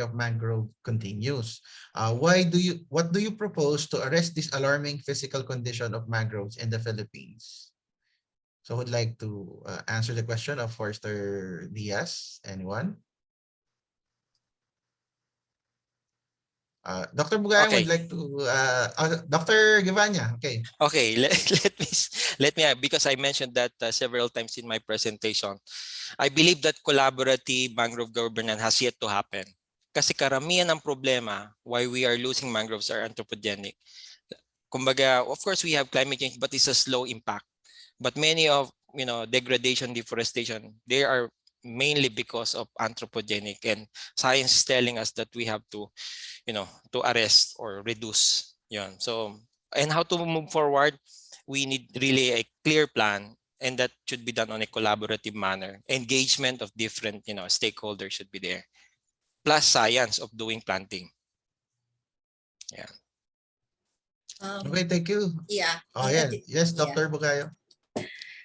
of mangrove continues? What do you propose to arrest this alarming physical condition of mangroves in the Philippines? So would like to answer the question of Forster Diaz. Anyone? Dr. Bugayong Okay. would like to, Dr. Gevaña, okay. Okay, let me because I mentioned that several times in my presentation. I believe that collaborative mangrove governance has yet to happen. Kasi karamihan ng problema why we are losing mangroves are anthropogenic. Kumbaga, of course we have climate change, but it's a slow impact. But many of, degradation, deforestation, they are mainly because of anthropogenic, and science is telling us that we have to, to arrest or reduce. So, and how to move forward, we need really a clear plan, and that should be done on a collaborative manner. Engagement of different, stakeholders should be there, plus science of doing planting. Yeah. Okay, thank you. Yeah. Oh, yeah. Yes, Dr. Bugayong.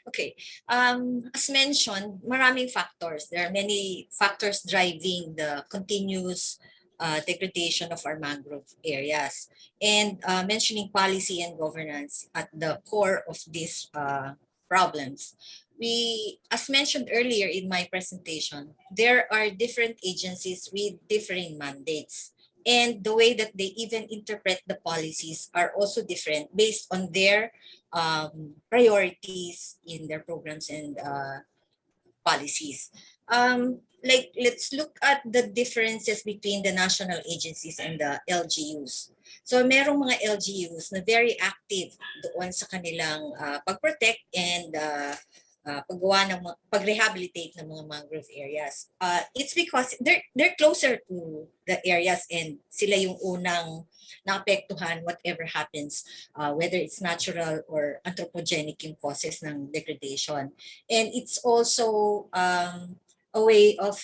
Okay. As mentioned, maraming factors. There are many factors driving the continuous degradation of our mangrove areas. And mentioning policy and governance at the core of these problems. As mentioned earlier in my presentation, there are different agencies with differing mandates. And the way that they even interpret the policies are also different based on their priorities in their programs and policies. Let's look at the differences between the national agencies and the LGUs. So merong mga LGUs na very active doon sa kanilang pag-protect and paggawa ng pag-rehabilitate ng mga mangrove areas. It's because they're closer to the areas and sila yung unang naapektuhan whatever happens, whether it's natural or anthropogenic yung causes ng degradation. And it's also a way of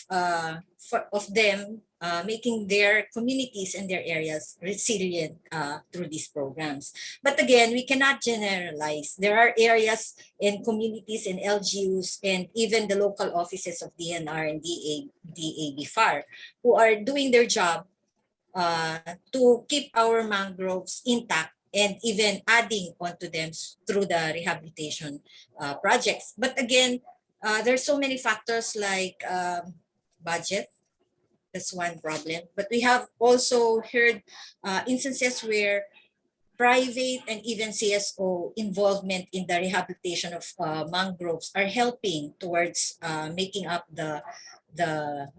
them making their communities and their areas resilient through these programs. But again, we cannot generalize. There are areas and communities and LGUs and even the local offices of DNR and DABFAR who are doing their job to keep our mangroves intact and even adding onto them through the rehabilitation projects. But again, there's so many factors like budget. That's one problem. But we have also heard instances where private and even CSO involvement in the rehabilitation of mangroves are helping towards making up the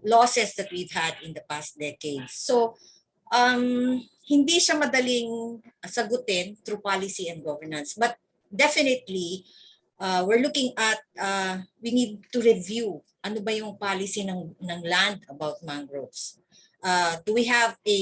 losses that we've had in the past decades. So hindi siya madaling sagutin through policy and governance, but definitely we're looking at we need to review ano ba yung policy ng land about mangroves. Do we have a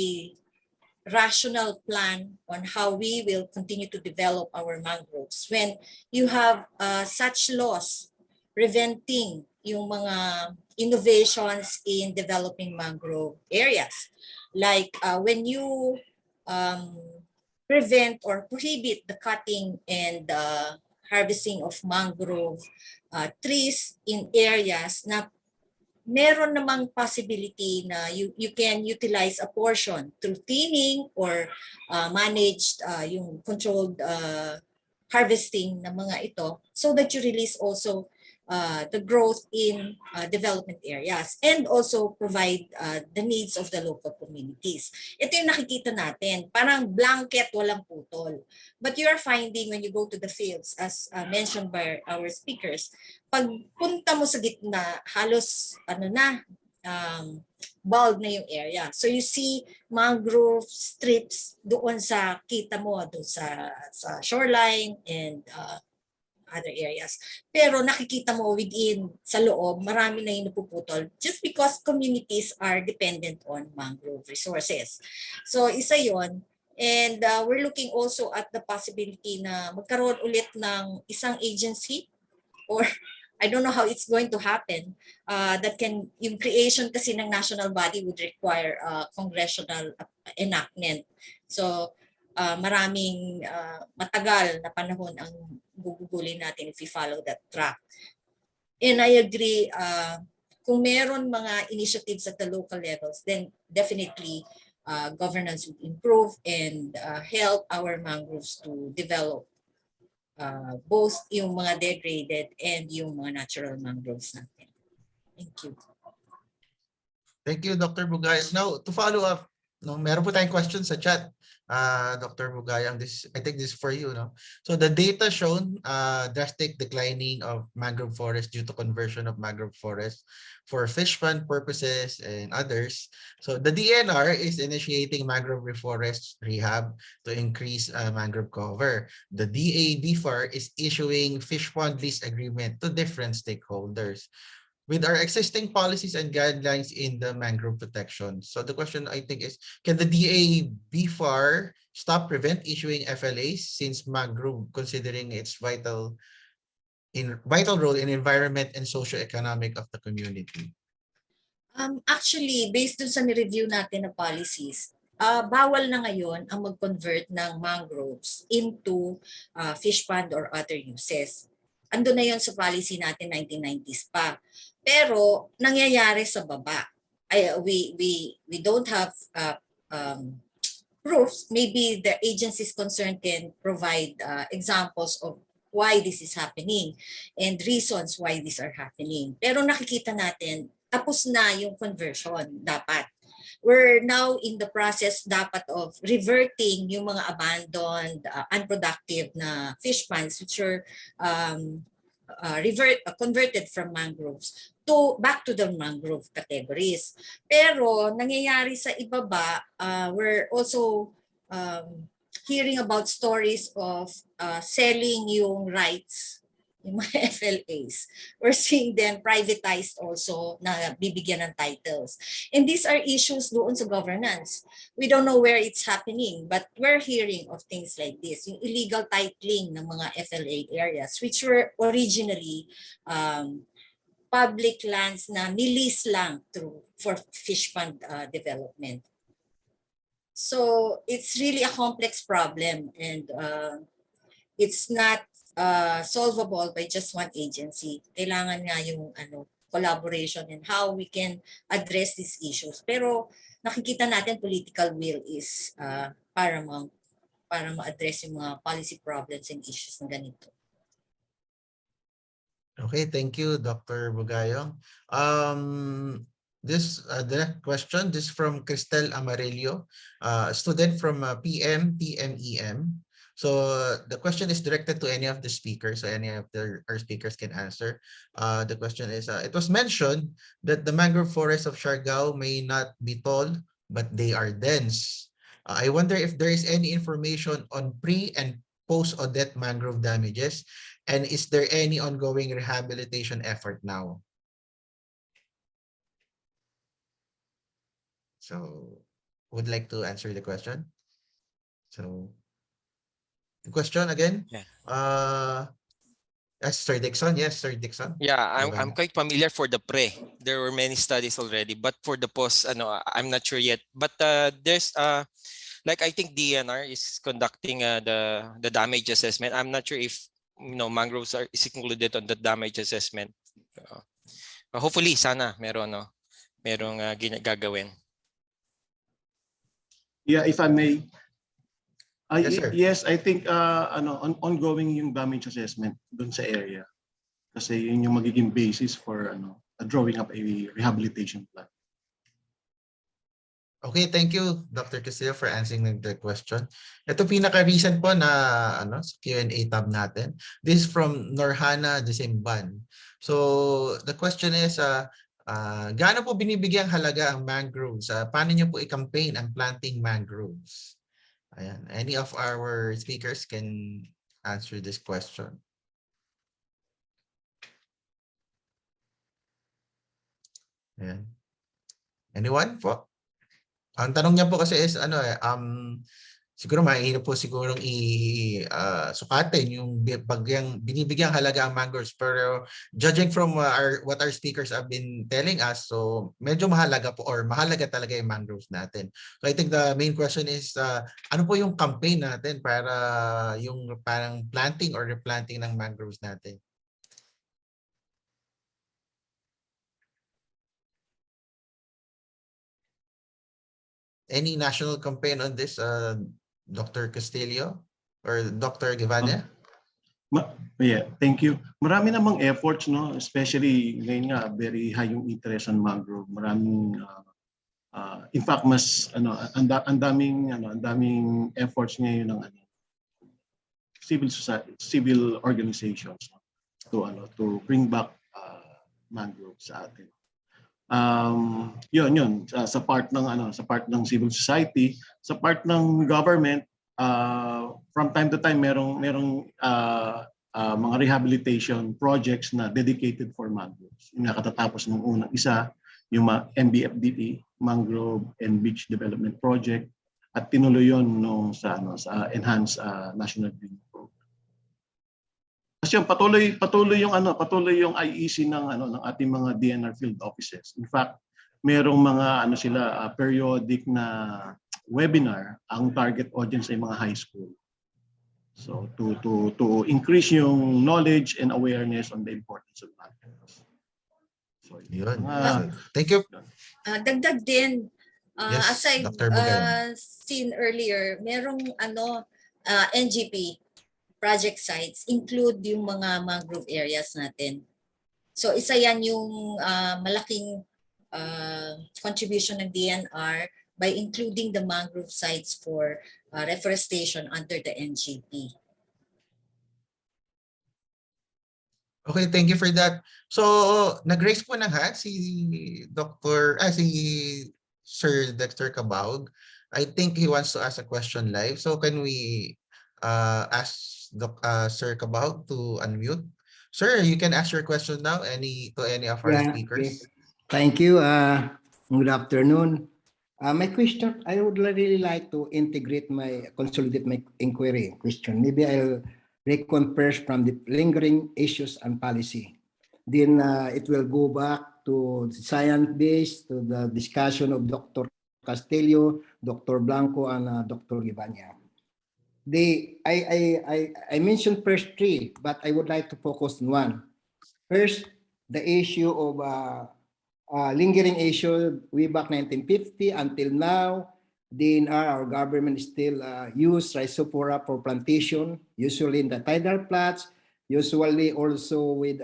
rational plan on how we will continue to develop our mangroves when you have such laws preventing yung mga innovations in developing mangrove areas? Like when you prevent or prohibit the cutting and harvesting of mangrove trees in areas na meron namang possibility na you can utilize a portion through thinning or managed yung controlled harvesting ng mga ito so that you release also the growth in development areas and also provide the needs of the local communities. Ito yung nakikita natin, parang blanket, walang putol. But you are finding when you go to the fields, as mentioned by our speakers, pag punta mo sa gitna, halos bald na yung area. So you see mangrove strips doon sa kita mo, doon sa shoreline and other areas. Pero nakikita mo within sa loob, marami na yung napuputol just because communities are dependent on mangrove resources. So isa yon. And we're looking also at the possibility na magkaroon ulit ng isang agency, or I don't know how it's going to happen, that can, yung creation kasi ng national body would require congressional enactment. So maraming matagal na panahon ang gugugulin natin if we follow that track. And I agree, kung meron mga initiatives at the local levels, then definitely governance would improve and help our mangroves to develop both yung mga degraded and yung mga natural mangroves natin. Thank you. Thank you, Dr. Bugayong. Now, to follow up, no, meron po tayong questions sa chat. Dr. Bugayong, I think this is for you. No? So the data shown drastic declining of mangrove forest due to conversion of mangrove forest for fish fund purposes and others. So the DNR is initiating mangrove reforest rehab to increase mangrove cover. The DABFAR is issuing fish pond lease agreement to different stakeholders with our existing policies and guidelines in the mangrove protection. So the question, I think, is, can the DABFAR prevent issuing FLAs since mangrove, considering its vital role in environment and socio-economic of the community? Actually, based dun sa ni-review natin na policies, bawal na ngayon ang mag-convert ng mangroves into fish pond or other uses. Ando na yon sa policy natin 1990s pa. Pero nangyayari sa baba. We don't have proofs. Maybe the agencies concerned can provide examples of why this is happening and reasons why these are happening. Pero nakikita natin, tapos na yung conversion dapat. We're now in the process dapat of reverting yung mga abandoned, unproductive na fish ponds which are converted from mangroves to back to the mangrove categories. Pero nangyayari sa ibaba, we're also hearing about stories of selling yung rights, yung mga FLAs. We're seeing them privatized also na bibigyan ng titles. And these are issues doon sa governance. We don't know where it's happening, but we're hearing of things like this. Yung illegal titling ng mga FLA areas, which were originally public lands na nilease lang for fish pond development. So it's really a complex problem, and it's not solvable by just one agency. Kailangan nga yung collaboration and how we can address these issues. Pero nakikita natin political will is paramount para ma-address yung mga policy problems and issues na ganito. Okay, thank you, Dr. Bugayong. The next question, this is from Cristel Amarillo, a student from PMEM. So the question is directed to any of the speakers, so any of our speakers can answer. The question is, it was mentioned that the mangrove forests of Siargao may not be tall, but they are dense. I wonder if there is any information on pre- and post-Odette mangrove damages, and is there any ongoing rehabilitation effort now? So, would like to answer the question? So, the question again? Yeah. Sir Dixon, yes, Sir Dixon. Yeah, I'm quite familiar for the pre. There were many studies already, but for the post, I'm not sure yet. But there's like I think DNR is conducting the damage assessment. I'm not sure if mangroves is included on the damage assessment. Hopefully, sana merong gagawin. Yeah, if I may. Yes, sir. Yes, I think ongoing yung damage assessment dun sa area. Kasi yun yung magiging basis for drawing up a rehabilitation plan. Okay, thank you, Dr. Castillo, for answering the question. Ito pinaka-recent po na sa Q&A tab natin. This is from Norhana Desimban. So the question is, gaano po binibigyang halaga ang mangroves? Paano niyo po i-campaign ang planting mangroves? Ayan. Any of our speakers can answer this question. Ayan. Anyone po? Ang tanong niya po kasi is siguro mahirap po sigurong sukatin yung binibigyang halaga ang mangroves. Pero judging from what our speakers have been telling us, so medyo mahalaga po or mahalaga talaga yung mangroves natin. So I think the main question is, ano po yung campaign natin para yung parang planting or replanting ng mangroves natin? Any national campaign on this, Dr. Castillo or Dr. Gevaña? Yeah, thank you. Marami namang efforts, no? Especially ngayon nga, very high yung interest on mangrove. Maraming, in fact, mas ang daming efforts ngayon ng civil society, civil organizations, no? To bring back mangrove sa atin. Yun sa part ng civil society, sa part ng government, from time to time merong mga rehabilitation projects na dedicated for mangroves. Yung katatapos ng unang isa, yung MBFDP, Mangrove and Beach Development Project, at tinuloy yon sa Enhanced National Green Program. Kasi patuloy yung IEC ng ating mga DNR field offices. In fact, merong mga periodic na webinar ang target audience ay mga high school. So to increase yung knowledge and awareness on the importance of mangroves. So yun. Thank you. Dagdag din, Yes, as I've Dr. Bugayong. seen earlier, merong NGP project sites include yung mga mangrove areas natin. So isa yan yung malaking contribution ng DNR by including the mangrove sites for reforestation under the NGP. Okay, thank you for that. So, nag-raise po ng hand si Sir Dexter Cabag. I think he wants to ask a question live. So, can we ask Sir Cabag to unmute? Sir, you can ask your question now to any of our speakers. Okay. Thank you. Good afternoon. My question, I would really like to consolidate my inquiry question. Maybe I'll recon first from the lingering issues and policy. Then it will go back to the science-based, to the discussion of Dr. Castillo, Dr. Blanco, and Dr. Gevaña. I mentioned first three, but I would like to focus on one. First, the issue of lingering issue way back 1950 until now. DNR, our government still use rhizophora for plantation, usually in the tidal flats, usually also with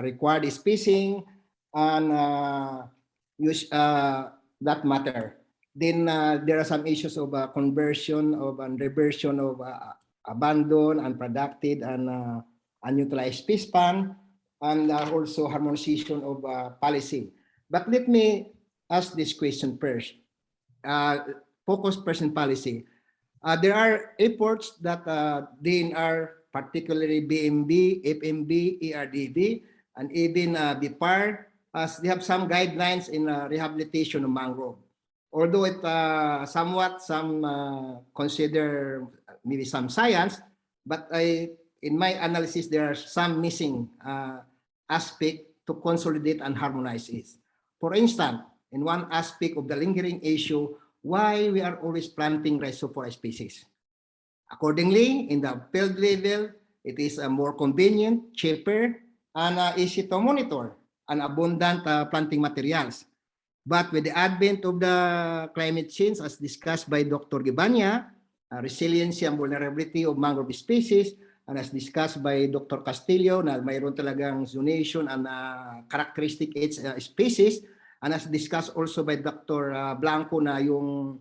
required spacing and that matter. Then there are some issues of conversion of and reversion of abandoned, unproductive, and unutilized space span, and also harmonization of policy. But let me ask this question first. Focus person policy. There are efforts that DNR, particularly BMB, FMB, ERDB, and even BPAR, as they have some guidelines in rehabilitation of mangrove. Although it some consider maybe some science, but in my analysis, there are some missing aspect to consolidate and harmonize it. For instance, in one aspect of the lingering issue, why we are always planting rhizophora species. Accordingly, in the field level, it is more convenient, cheaper, and easy to monitor, and abundant planting materials. But with the advent of the climate change, as discussed by Dr. Gevaña, resiliency and vulnerability of mangrove species, and as discussed by Dr. Castillo, na mayroon talagang zonation and characteristic its species, and as discussed also by Dr. Blanco na yung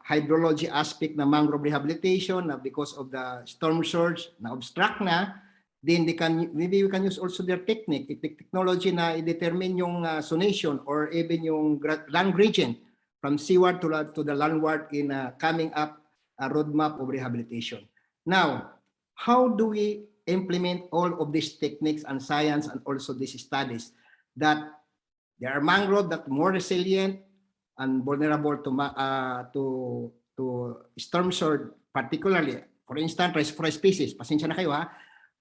hydrology aspect na mangrove rehabilitation na because of the storm surge na obstruct na, then maybe we can use also their technology na i-determine yung zonation or even yung land gradient from seaward to the landward in coming up a roadmap of rehabilitation. Now, how do we implement all of these techniques and science and also these studies that there are mangrove that are more resilient and vulnerable to to storm surge, particularly, for instance, forest species. Pasensya na kayo ha.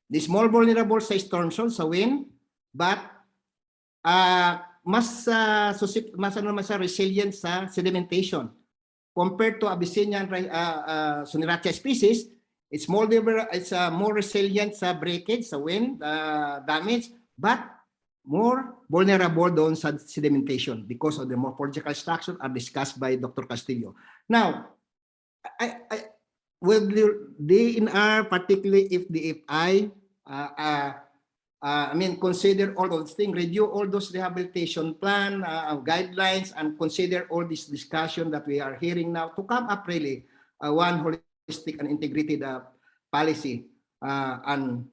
The small vulnerable sa storm surge, sa wind, but mas resilient sa sedimentation. Compared to Abyssinian Suniracha species, it's more resilient sa breakage, sa wind damage, but more vulnerable doon sa sedimentation because of the morphological structure are discussed by Dr. Castillo. Now, will the DNR, particularly if the FI, consider all those things, review all those rehabilitation plan, guidelines, and consider all this discussion that we are hearing now to come up really one holistic and integrated policy and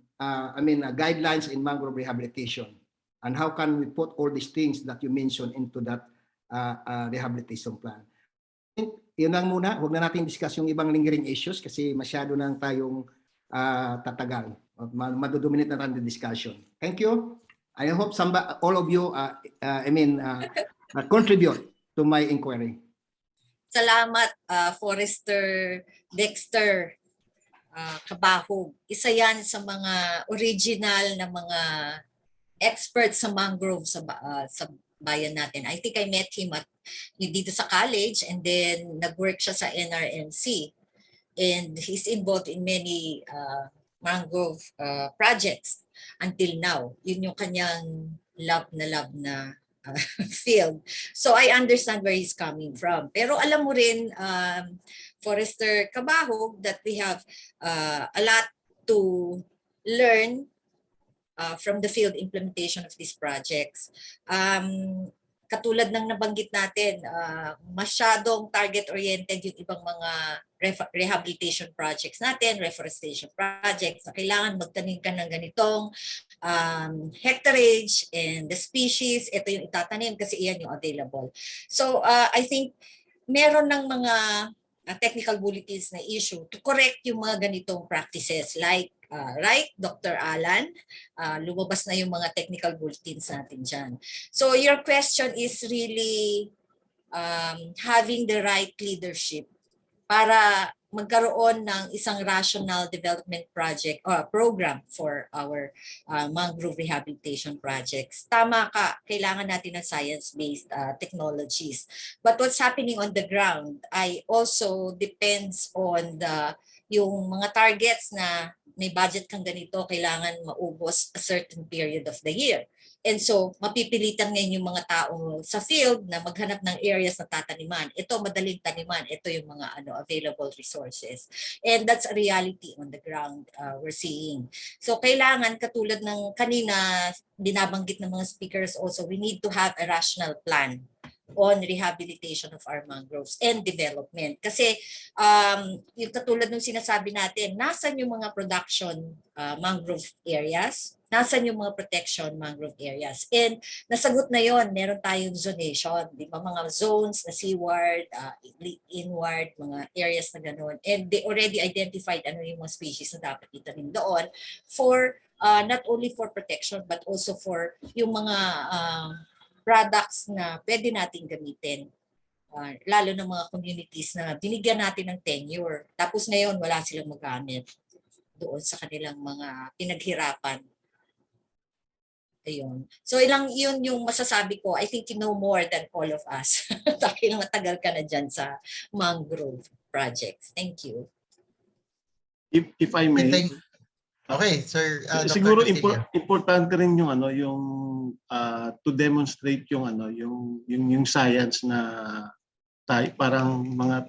guidelines in mangrove rehabilitation. And how can we put all these things that you mentioned into that rehabilitation plan? Yun lang muna. Huwag na natin discuss yung ibang lingering issues kasi masyado nang tayong tatagal. Madodominate na tayo the discussion. Thank you. I hope all of you contribute to my inquiry. Salamat, Forester Dexter Kabahog. Isa yan sa mga original na mga experts sa mangrove sa bayan natin. I think I met him dito sa college and then nag-work siya sa NRMC. And he's involved in many mangrove projects until now. Yun yung kanyang love na field. So I understand where he's coming from. Pero alam mo rin, Forester Kabahog, that we have a lot to learn from the field implementation of these projects. Katulad ng nabanggit natin, masyadong target-oriented yung ibang mga rehabilitation projects natin, reforestation projects, na kailangan magtanim ka ng ganitong hectareage and the species, ito yung itatanim kasi iyan yung available. So I think meron ng mga technical bulletins na issue to correct yung mga ganitong practices like right, Dr. Alan? Lumabas na yung mga technical bulletins natin dyan. So your question is really having the right leadership para magkaroon ng isang rational development project or program for our mangrove rehabilitation projects. Tama ka, kailangan natin ng science-based technologies. But what's happening on the ground ay also depends on yung mga targets na may budget kang ganito, kailangan maubos a certain period of the year. And so, mapipilitan ngayon yung mga tao sa field na maghanap ng areas na tataniman. Ito, madaling taniman. Ito yung mga available resources. And that's a reality on the ground we're seeing. So, kailangan, katulad ng kanina, binabanggit ng mga speakers also, we need to have a rational plan on rehabilitation of our mangroves and development. Kasi yung katulad ng sinasabi natin, nasan yung mga production mangrove areas, nasan yung mga protection mangrove areas. And nasagot na yon, meron tayong zonation, di ba? Mga zones na seaward, inward, mga areas na gano'n. And they already identified ano yung mga species na dapat itanim doon for not only for protection but also for yung mga products na pwede nating gamitin. Lalo ng mga communities na binigyan natin ng tenure. Tapos ngayon, wala silang magamit doon sa kanilang mga pinaghirapan. Ayun. So yun yung masasabi ko. I think you know more than all of us. Dahil matagal ka na dyan sa mangrove projects. Thank you. If I may. Okay, sir. Siguro importante rin yung yung to demonstrate yung science na parang mga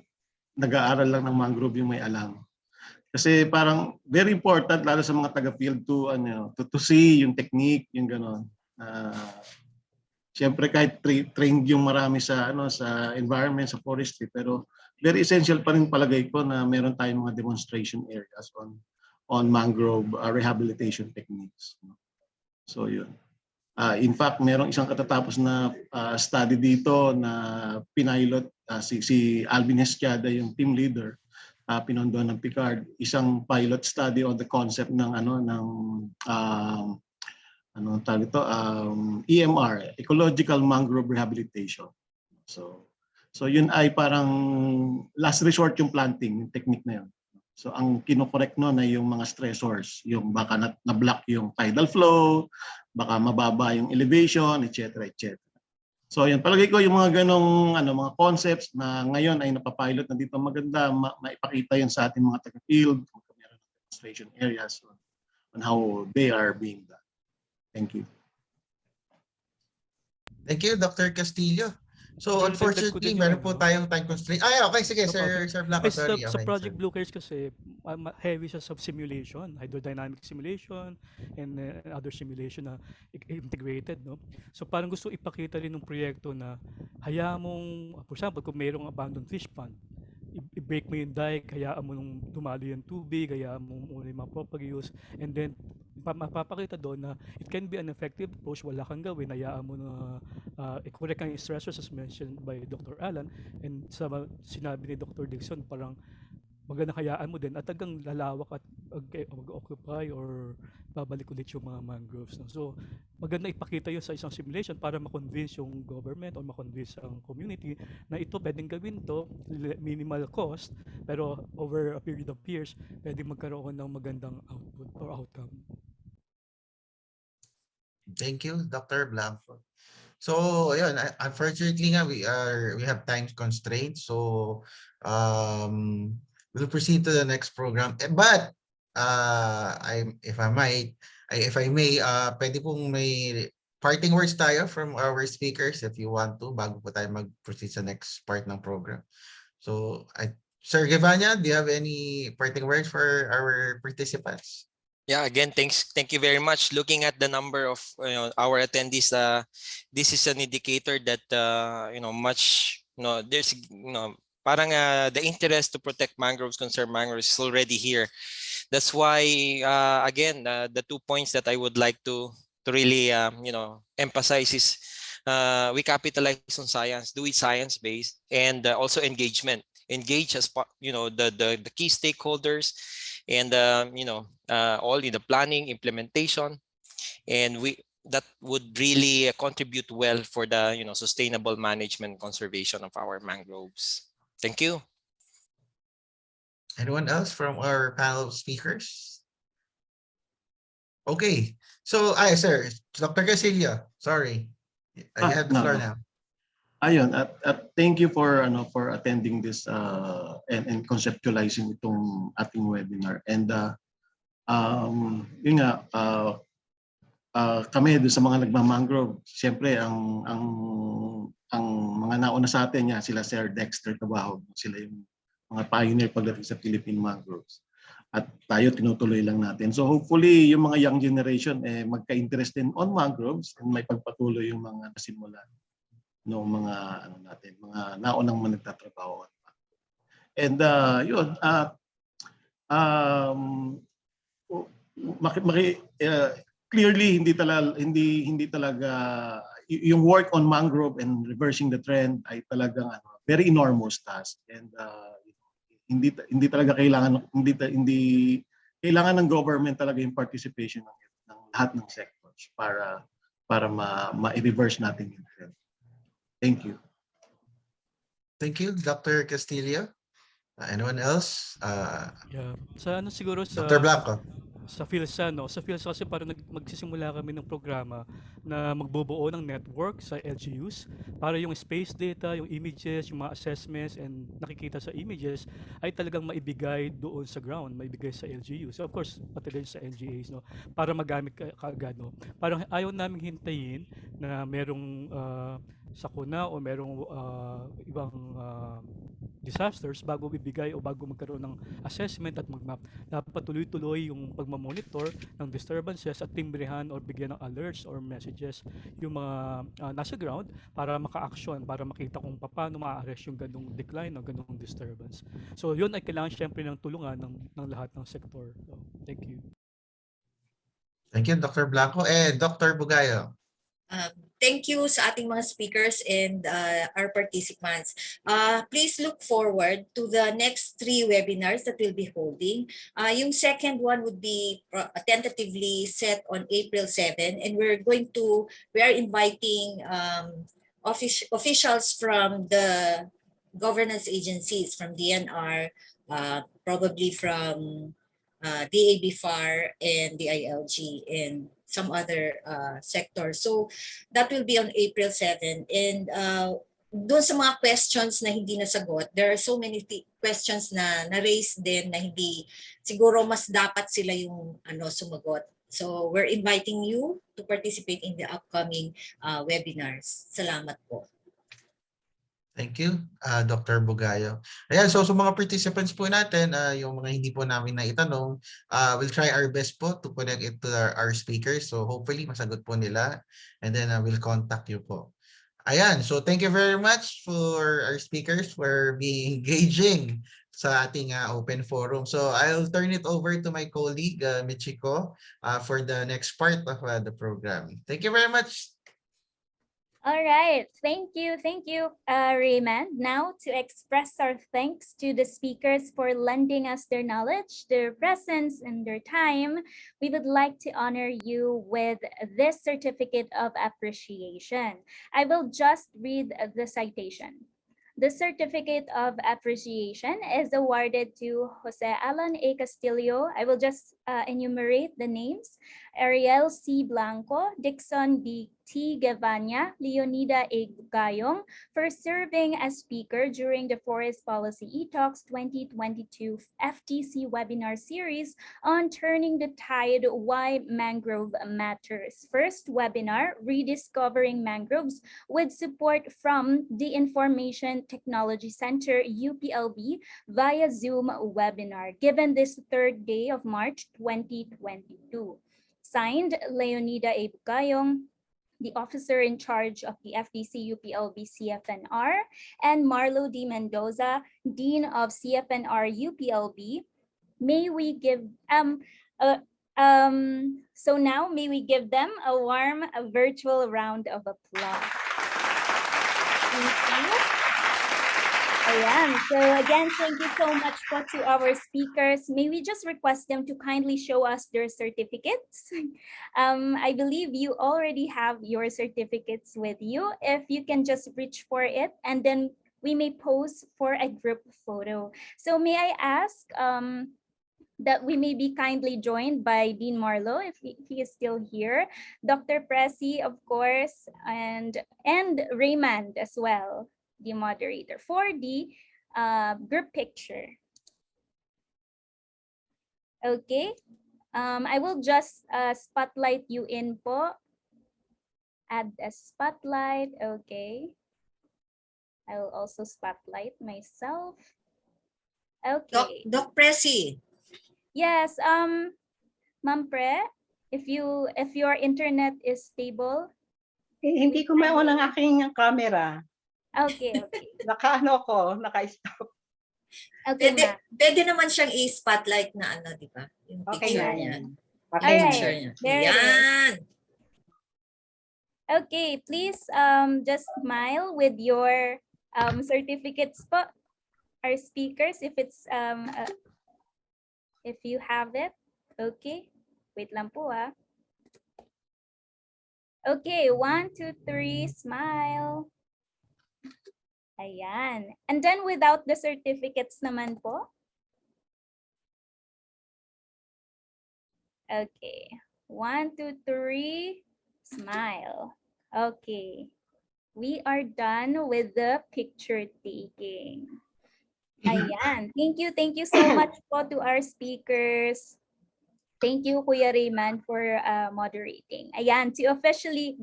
nag-aaral lang ng mangrove yung may alam. Kasi parang very important lalo sa mga taga-field to see yung technique, yung gano'n. Siyempre kahit trained yung marami sa sa environment, sa forestry, pero very essential pa rin palagay ko na meron tayong mga demonstration areas on mangrove rehabilitation techniques. So yun. In fact, merong isang katatapos na study dito na pinilot si Alvin Esquiada, yung team leader, pinondohan ng Picard, isang pilot study on the concept ng EMR, ecological mangrove rehabilitation. So So yun ay parang last resort yung planting, yung technique na yun. So ang kinokorek nun ay yung mga stressors, yung baka na-block yung tidal flow, baka mababa yung elevation, etc. etc. So yan, palagay ko yung mga ganong mga concepts na ngayon ay napapilot na dito, maganda maipakita yun sa ating mga taga-field, kung meron ng demonstration areas on how they are being done. Thank you. Thank you, Dr. Castillo. So Pero dagdag ko unfortunately, din yung meron po tayong time constraint. Ay, okay, sige, Sir Blanco, Ay, sorry. sa Okay, Project sorry. Blue Cares kasi, heavy siya sa simulation, hydrodynamic simulation, and other simulation na integrated, no? So parang gusto ipakita rin ng proyekto na hayaan mong, for example, kung mayroong abandoned fish pond, i-break mo yung dike, hayaan mo nung dumalo yung tubig, hayaan mo muna yung mga proper use, and then mapapakita doon na it can be an effective approach, wala kang gawin, hayaan mo na i-correct ang stressors as mentioned by Dr. Alan, and sa sinabi ni Dr. Dixon, parang magandang hayaan mo din at hanggang lalawak at mag-occupy or babalik ulit yung mga mangroves. No? So maganda ipakita yun sa isang simulation para ma-convince yung government or ma-convince ang community na ito pwedeng gawin to, minimal cost, pero over a period of years, pwedeng magkaroon ng magandang output or outcome. Thank you, Dr. Blanco. So, ayun, unfortunately nga we have time constraints. So, we'll proceed to the next program. But if I may, pwede pong may parting words tayo from our speakers if you want to bago po tayo mag-proceed sa next part ng program. So, Sir Gevaña, do you have any parting words for our participants? Yeah, again, thank you very much. Looking at the number of our attendees, this is an indicator that there's parang the interest to protect mangroves, conserve mangroves is already here. That's why again, the 2 points that I would like to really emphasize is we capitalize on science, do it science-based, and also engagement. Engage as the key stakeholders, and all in the planning, implementation, and that would really contribute well for the sustainable management, conservation of our mangroves. Thank you. Anyone else from our panel of speakers? Okay, so sir, Dr. Castillo, sorry, I have the floor now. Ayun, at thank you for attending this and conceptualizing itong ating webinar. And yun nga, kami doon sa mga nagmamangrove, siyempre ang mga nauna sa atin sila Sir Dexter Tabaho, sila yung mga pioneer pagdating sa Philippine mangroves. At tayo tinutuloy lang natin. So hopefully yung mga young generation magka-interest din on mangroves and may pagpatuloy yung mga nasimulan ng mga mga naunang managtatrabaho. And yun, clearly hindi talaga yung work on mangrove and reversing the trend ay talagang very enormous task, and hindi talaga hindi kailangan ng government talaga yung participation ng lahat ng sectors para ma-reverse natin yung trend. Thank you. Thank you, Dr. Castillo. Anyone else? Yeah. Siguro sa Dr. Blanco. Sa PhilSA kasi parang magsisimula kami ng programa na magbubuo ng network sa LGUs para yung space data, yung images, yung mga assessments and nakikita sa images ay talagang maibigay doon sa ground, maibigay sa LGUs. So of course, pati din sa NGAs, para magamit kaagad, Parang ayaw naming hintayin na merong sakuna o merong ibang disasters bago bibigay o bago magkaroon ng assessment at mag-map. Dapat tuloy-tuloy yung pagmamonitor ng disturbances at timbrehan or bigyan ng alerts or messages yung mga nasa ground para maka-action, para makita kung paano ma-arrest yung ganung decline o ganung disturbance. So yun ay kailangan syempre ng tulungan ng lahat ng sektor. So, thank you. Thank you, Dr. Blanco. Dr. Bugayong. Thank you sa ating mga speakers and our participants. Please look forward to the next 3 webinars that we'll be holding. Yung second one would be tentatively set on April 7, and we are inviting officials from the governance agencies from DNR, probably from DABFAR and the ILG and some other sectors. So that will be on April 7. And doon sa mga questions na hindi nasagot, there are so many questions na na-raise din na hindi, siguro mas dapat sila yung sumagot. So we're inviting you to participate in the upcoming webinars. Salamat po. Thank you, Dr. Bugayong. Ayan, so sa mga participants po natin, yung mga hindi po namin naitanong, we'll try our best po to connect it to our speakers. So hopefully masagot po nila, and then we'll contact you po. Ayan, so thank you very much for our speakers for being engaging sa ating open forum. So I'll turn it over to my colleague, Michiko, for the next part of the program. Thank you very much. All right, thank you, Raymond. Now to express our thanks to the speakers for lending us their knowledge, their presence, and their time, we would like to honor you with this certificate of appreciation. I will just read the citation. The certificate of appreciation is awarded to Jose Alan A. Castillo. I will just enumerate the names. Ariel C. Blanco, Dixon D. T. Gevaña, Leonida A. Bugayong for serving as speaker during the Forest Policy ETalks 2022 FTC webinar series on Turning the Tide, Why Mangrove Matters. First webinar, Rediscovering Mangroves, with support from the Information Technology Center, UPLB, via Zoom webinar, given this 3rd day of March 2022. Signed, Leonida A. Bugayong, the officer in charge of the FDC UPLB CFNR, and Marlo D. Mendoza, Dean of CFNR UPLB. May we give so now may we give them a warm virtual round of applause. Thank you. Ayan. So again, thank you so much po to our speakers. May we just request them to kindly show us their certificates. I believe you already have your certificates with you. If you can just reach for it, and then we may pose for a group photo. So may I ask that we may be kindly joined by Dean Marlo, if he is still here, Dr. Presi, of course, and Raymond as well, the moderator, for the group picture. Okay, I will just spotlight you in po. Add a spotlight, okay. I will also spotlight myself. Okay. Doc Presi. Yes, Ma'am Pre, if your internet is stable. Hindi ko ma-on ang aking camera. Okay. Naka-stop. Okay, pwede naman siyang i-spotlight na di ba? Yung okay picture na niya. yan. Okay. Picture niya. Yan. Okay, please just smile with your certificates po, our speakers, if it's if you have it. Okay, wait lang po ah. Okay, 1, 2, 3, smile. Ayan. And then without the certificates naman po. Okay, 1, 2, 3, smile. Okay, we are done with the picture taking. Ayan. Thank you so much po to our speakers. Thank you, Kuya Raymond, for moderating. Ayan, to officially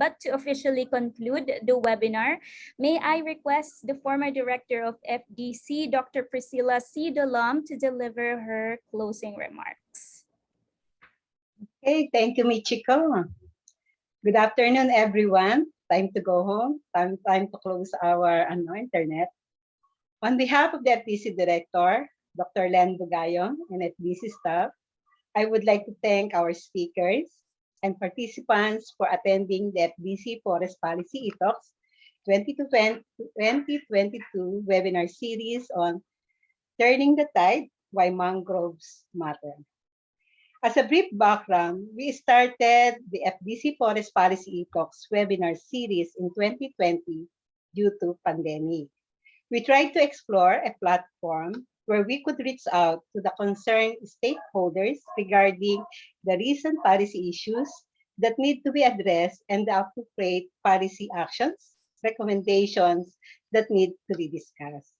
conclude the webinar, may I request the former director of FDC, Dr. Priscila C. Dolom, to deliver her closing remarks. Okay, thank you, Michiko. Good afternoon, everyone. Time to go home. Time to close our internet. On behalf of the FDC Director, Dr. Len Bugayong, and FDC staff, I would like to thank our speakers and participants for attending the FDC Forest Policy ETalks 2022 webinar series on Turning the Tide, Why Mangroves Matter. As a brief background, we started the FDC Forest Policy ETalks webinar series in 2020 due to pandemic. We tried to explore a platform where we could reach out to the concerned stakeholders regarding the recent policy issues that need to be addressed and the appropriate policy actions, recommendations that need to be discussed.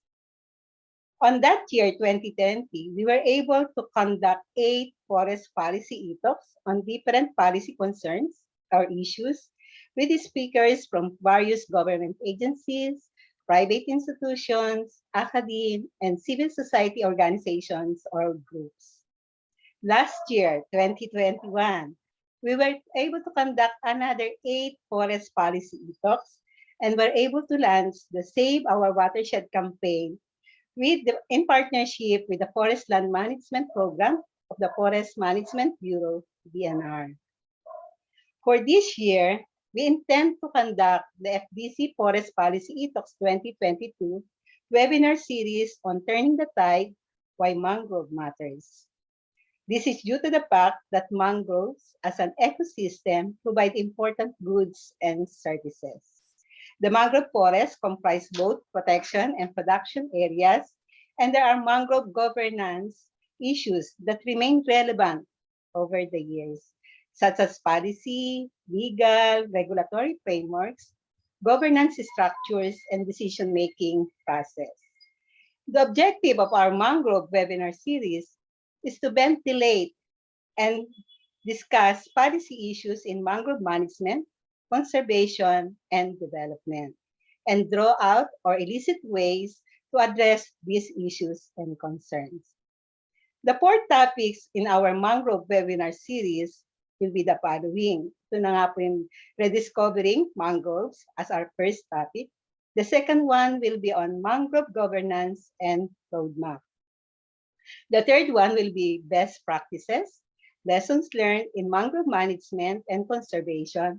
On that year, 2020, we were able to conduct 8 forest policy ETalks on different policy concerns or issues with the speakers from various government agencies, private institutions, academia, and civil society organizations or groups. Last year, 2021, we were able to conduct another 8 forest policy ETalks and were able to launch the Save Our Watershed campaign in partnership with the Forest Land Management Program of the Forest Management Bureau, DNR. For this year, we intend to conduct the FDC Forest Policy ETalks 2022 webinar series on turning the tide, why mangrove matters. This is due to the fact that mangroves as an ecosystem provide important goods and services. The mangrove forests comprise both protection and production areas, and there are mangrove governance issues that remain relevant over the years, such as policy, legal, regulatory frameworks, governance structures, and decision-making process. The objective of our mangrove webinar series is to ventilate and discuss policy issues in mangrove management, conservation, and development, and draw out or elicit ways to address these issues and concerns. The 4 topics in our mangrove webinar series will be the following. Ito na nga po yung Rediscovering Mangroves as our first topic. The second one will be on mangrove governance and roadmap. The third one will be best practices, lessons learned in mangrove management and conservation.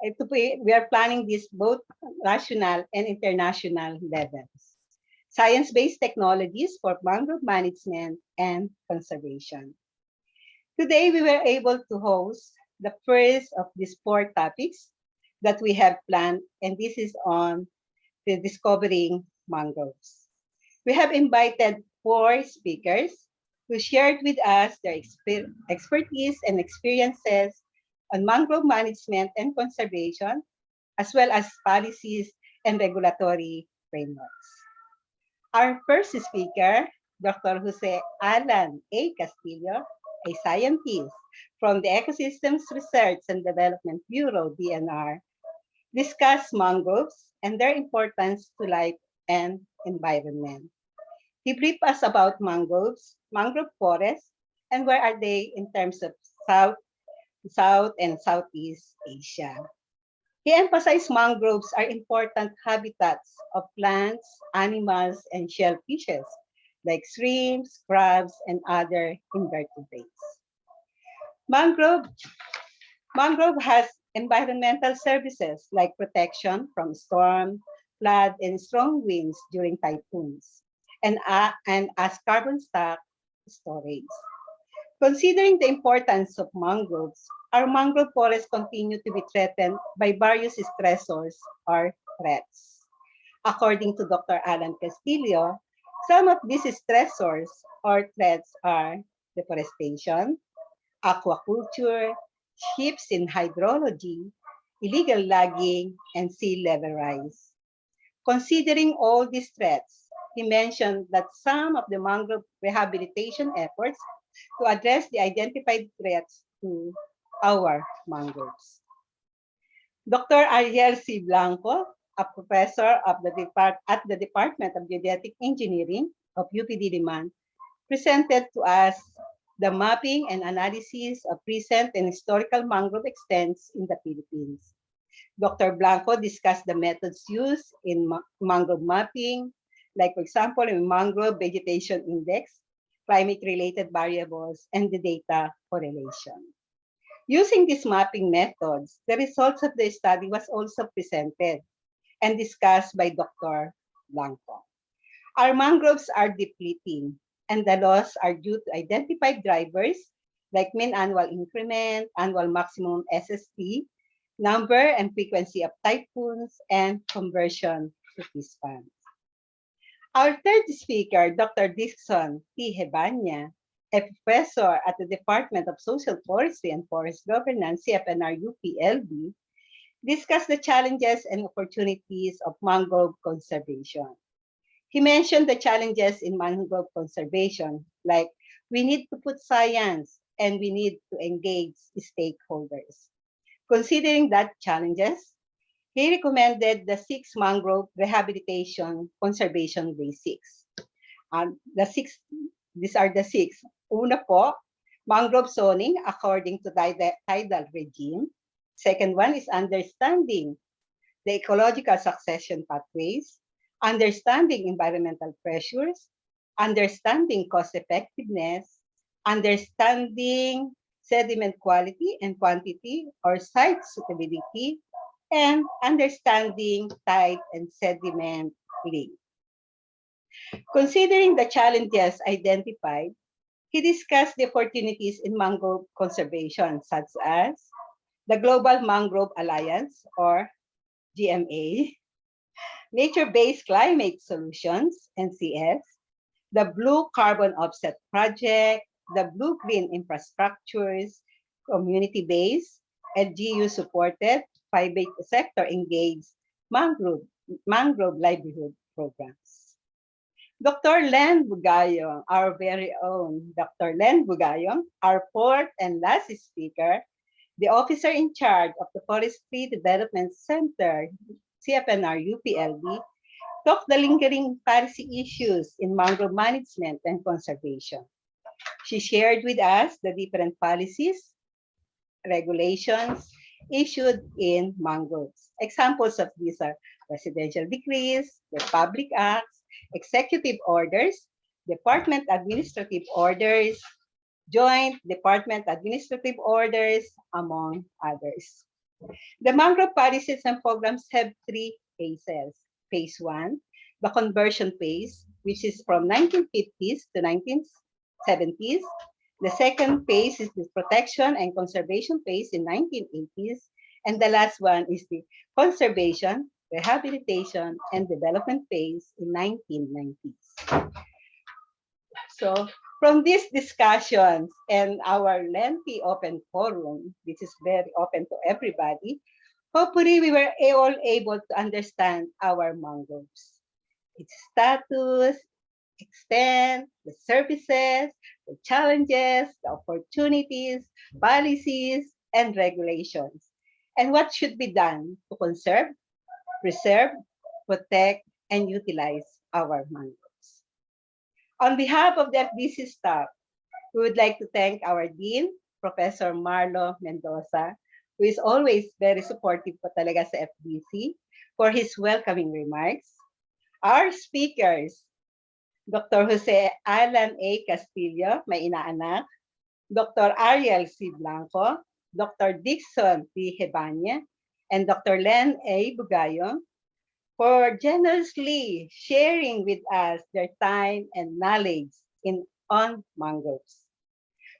We are planning this both national and international levels. Science-based technologies for mangrove management and conservation. Today, we were able to host the first of these 4 topics that we have planned, and this is on the Discovering Mangroves. We have invited 4 speakers who shared with us their expertise and experiences on mangrove management and conservation, as well as policies and regulatory frameworks. Our first speaker, Dr. Jose Alan A. Castillo, a scientist from the Ecosystems Research and Development Bureau, DNR, discussed mangroves and their importance to life and environment. He briefed us about mangroves, mangrove forests, and where are they in terms of South and Southeast Asia. He emphasized mangroves are important habitats of plants, animals, and shellfishes, like shrimps, crabs, and other invertebrates. Mangrove has environmental services like protection from storm, flood, and strong winds during typhoons, and as carbon stock storage. Considering the importance of mangroves, our mangrove forests continue to be threatened by various stressors or threats. According to Dr. Alan Castillo, some of these stressors or threats are deforestation, aquaculture, shifts in hydrology, illegal logging, and sea level rise. Considering all these threats, he mentioned that some of the mangrove rehabilitation efforts to address the identified threats to our mangroves. Dr. Ariel C. Blanco, a professor at the Department of Geodetic Engineering of UP Diliman, presented to us the mapping and analysis of recent and historical mangrove extents in the Philippines. Dr. Blanco discussed the methods used in mangrove mapping, like, for example, in mangrove vegetation index, climate-related variables, and the data correlation. Using these mapping methods, the results of the study was also presented and discussed by Dr. Blanco. Our mangroves are depleting, and the loss are due to identified drivers like mean annual increment, annual maximum SST, number and frequency of typhoons, and conversion to fish ponds. Our third speaker, Dr. Dixon T. Gevaña, a professor at the Department of Social Forestry and Forest Governance, CFNR UPLB, discussed the challenges and opportunities of mangrove conservation. He mentioned the challenges in mangrove conservation, like we need to put science and we need to engage stakeholders. Considering that challenges, he recommended the 6 mangrove rehabilitation conservation basics. These are the 6. Una po, mangrove zoning according to tidal regime. Second one is understanding the ecological succession pathways, understanding environmental pressures, understanding cost effectiveness, understanding sediment quality and quantity or site suitability, and understanding tide and sediment link. Considering the challenges identified, he discussed the opportunities in mangrove conservation, such as the Global Mangrove Alliance, or GMA, Nature-Based Climate Solutions, NCS, the Blue Carbon Offset Project, the Blue-Green Infrastructures, community-based, LGU-supported, private sector engaged mangrove livelihood programs. Dr. Len Bugayong, our very own Dr. Len Bugayong, our fourth and last speaker, the officer in charge of the Forestry Development Center, CFNR UPLB, talked the lingering policy issues in mangrove management and conservation. She shared with us the different policies, regulations issued in mangroves. Examples of these are presidential decrees, the public acts, executive orders, department administrative orders, joint department administrative orders, among others. The mangrove policies and programs have 3 phases. Phase 1, the conversion phase, which is from 1950s to 1970s. The second phase is the protection and conservation phase in 1980s. And the last one is the conservation, rehabilitation, and development phase in 1990s. So from these discussions and our lengthy open forum, which is very open to everybody, hopefully we were all able to understand our mangroves, its status, extent, the services, the challenges, the opportunities, policies, and regulations, and what should be done to conserve, preserve, protect, and utilize our mangroves. On behalf of the FDC staff, we would like to thank our Dean, Professor Marlo Mendoza, who is always very supportive po talaga sa FDC, for his welcoming remarks. Our speakers, Dr. Jose Alan A. Castillo, may inaanak, Dr. Ariel C. Blanco, Dr. Dixon T. Gevaña, and Dr. Len A. Bugayong, for generously sharing with us their time and knowledge on mangroves.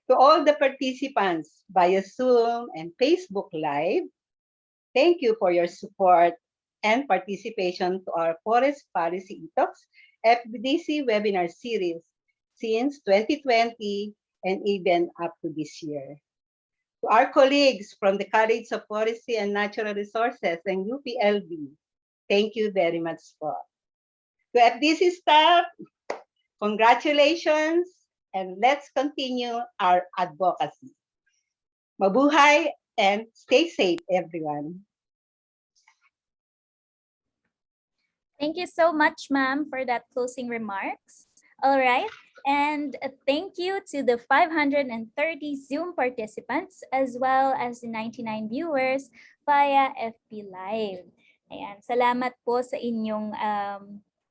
To all the participants via Zoom and Facebook Live, thank you for your support and participation to our Forest Policy ETalks FDC webinar series since 2020 and even up to this year. To our colleagues from the College of Forestry and Natural Resources and UPLB, thank you very much po. To FDC staff, congratulations, and let's continue our advocacy. Mabuhay and stay safe, everyone. Thank you so much, ma'am, for that closing remarks. All right. And thank you to the 530 Zoom participants as well as the 99 viewers via FB Live. Ayan, salamat po sa inyong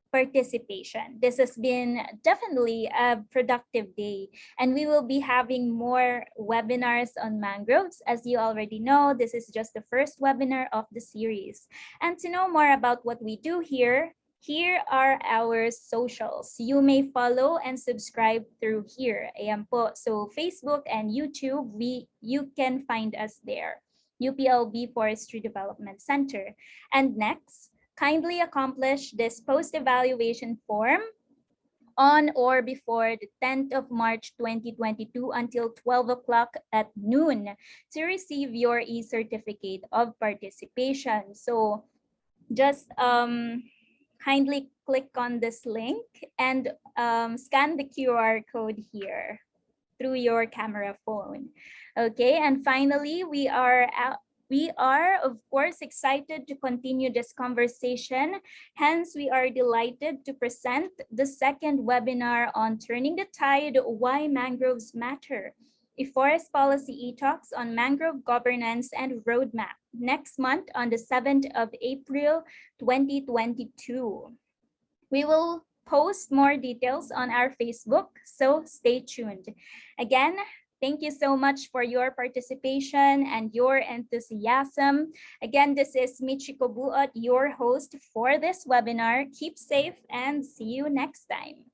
participation. This has been definitely a productive day, and we will be having more webinars on mangroves. As you already know, this is just the first webinar of the series. And to know more about what we do here are our socials. You may follow and subscribe through here. Ayan po. So Facebook and YouTube, you can find us there. UPLB Forestry Development Center. And next, kindly accomplish this post-evaluation form on or before the 10th of March 2022 until 12 o'clock at noon to receive your e-certificate of participation. So just kindly click on this link and scan the QR code here through your camera phone. Okay, and finally, we are of course excited to continue this conversation. Hence, we are delighted to present the second webinar on Turning the Tide, Why Mangroves Matter, a forest policy ETalks on mangrove governance and roadmap, next month on the 7th of April, 2022. We will post more details on our Facebook, so stay tuned. Again, thank you so much for your participation and your enthusiasm. Again, this is Michiko Buot, your host for this webinar. Keep safe and see you next time.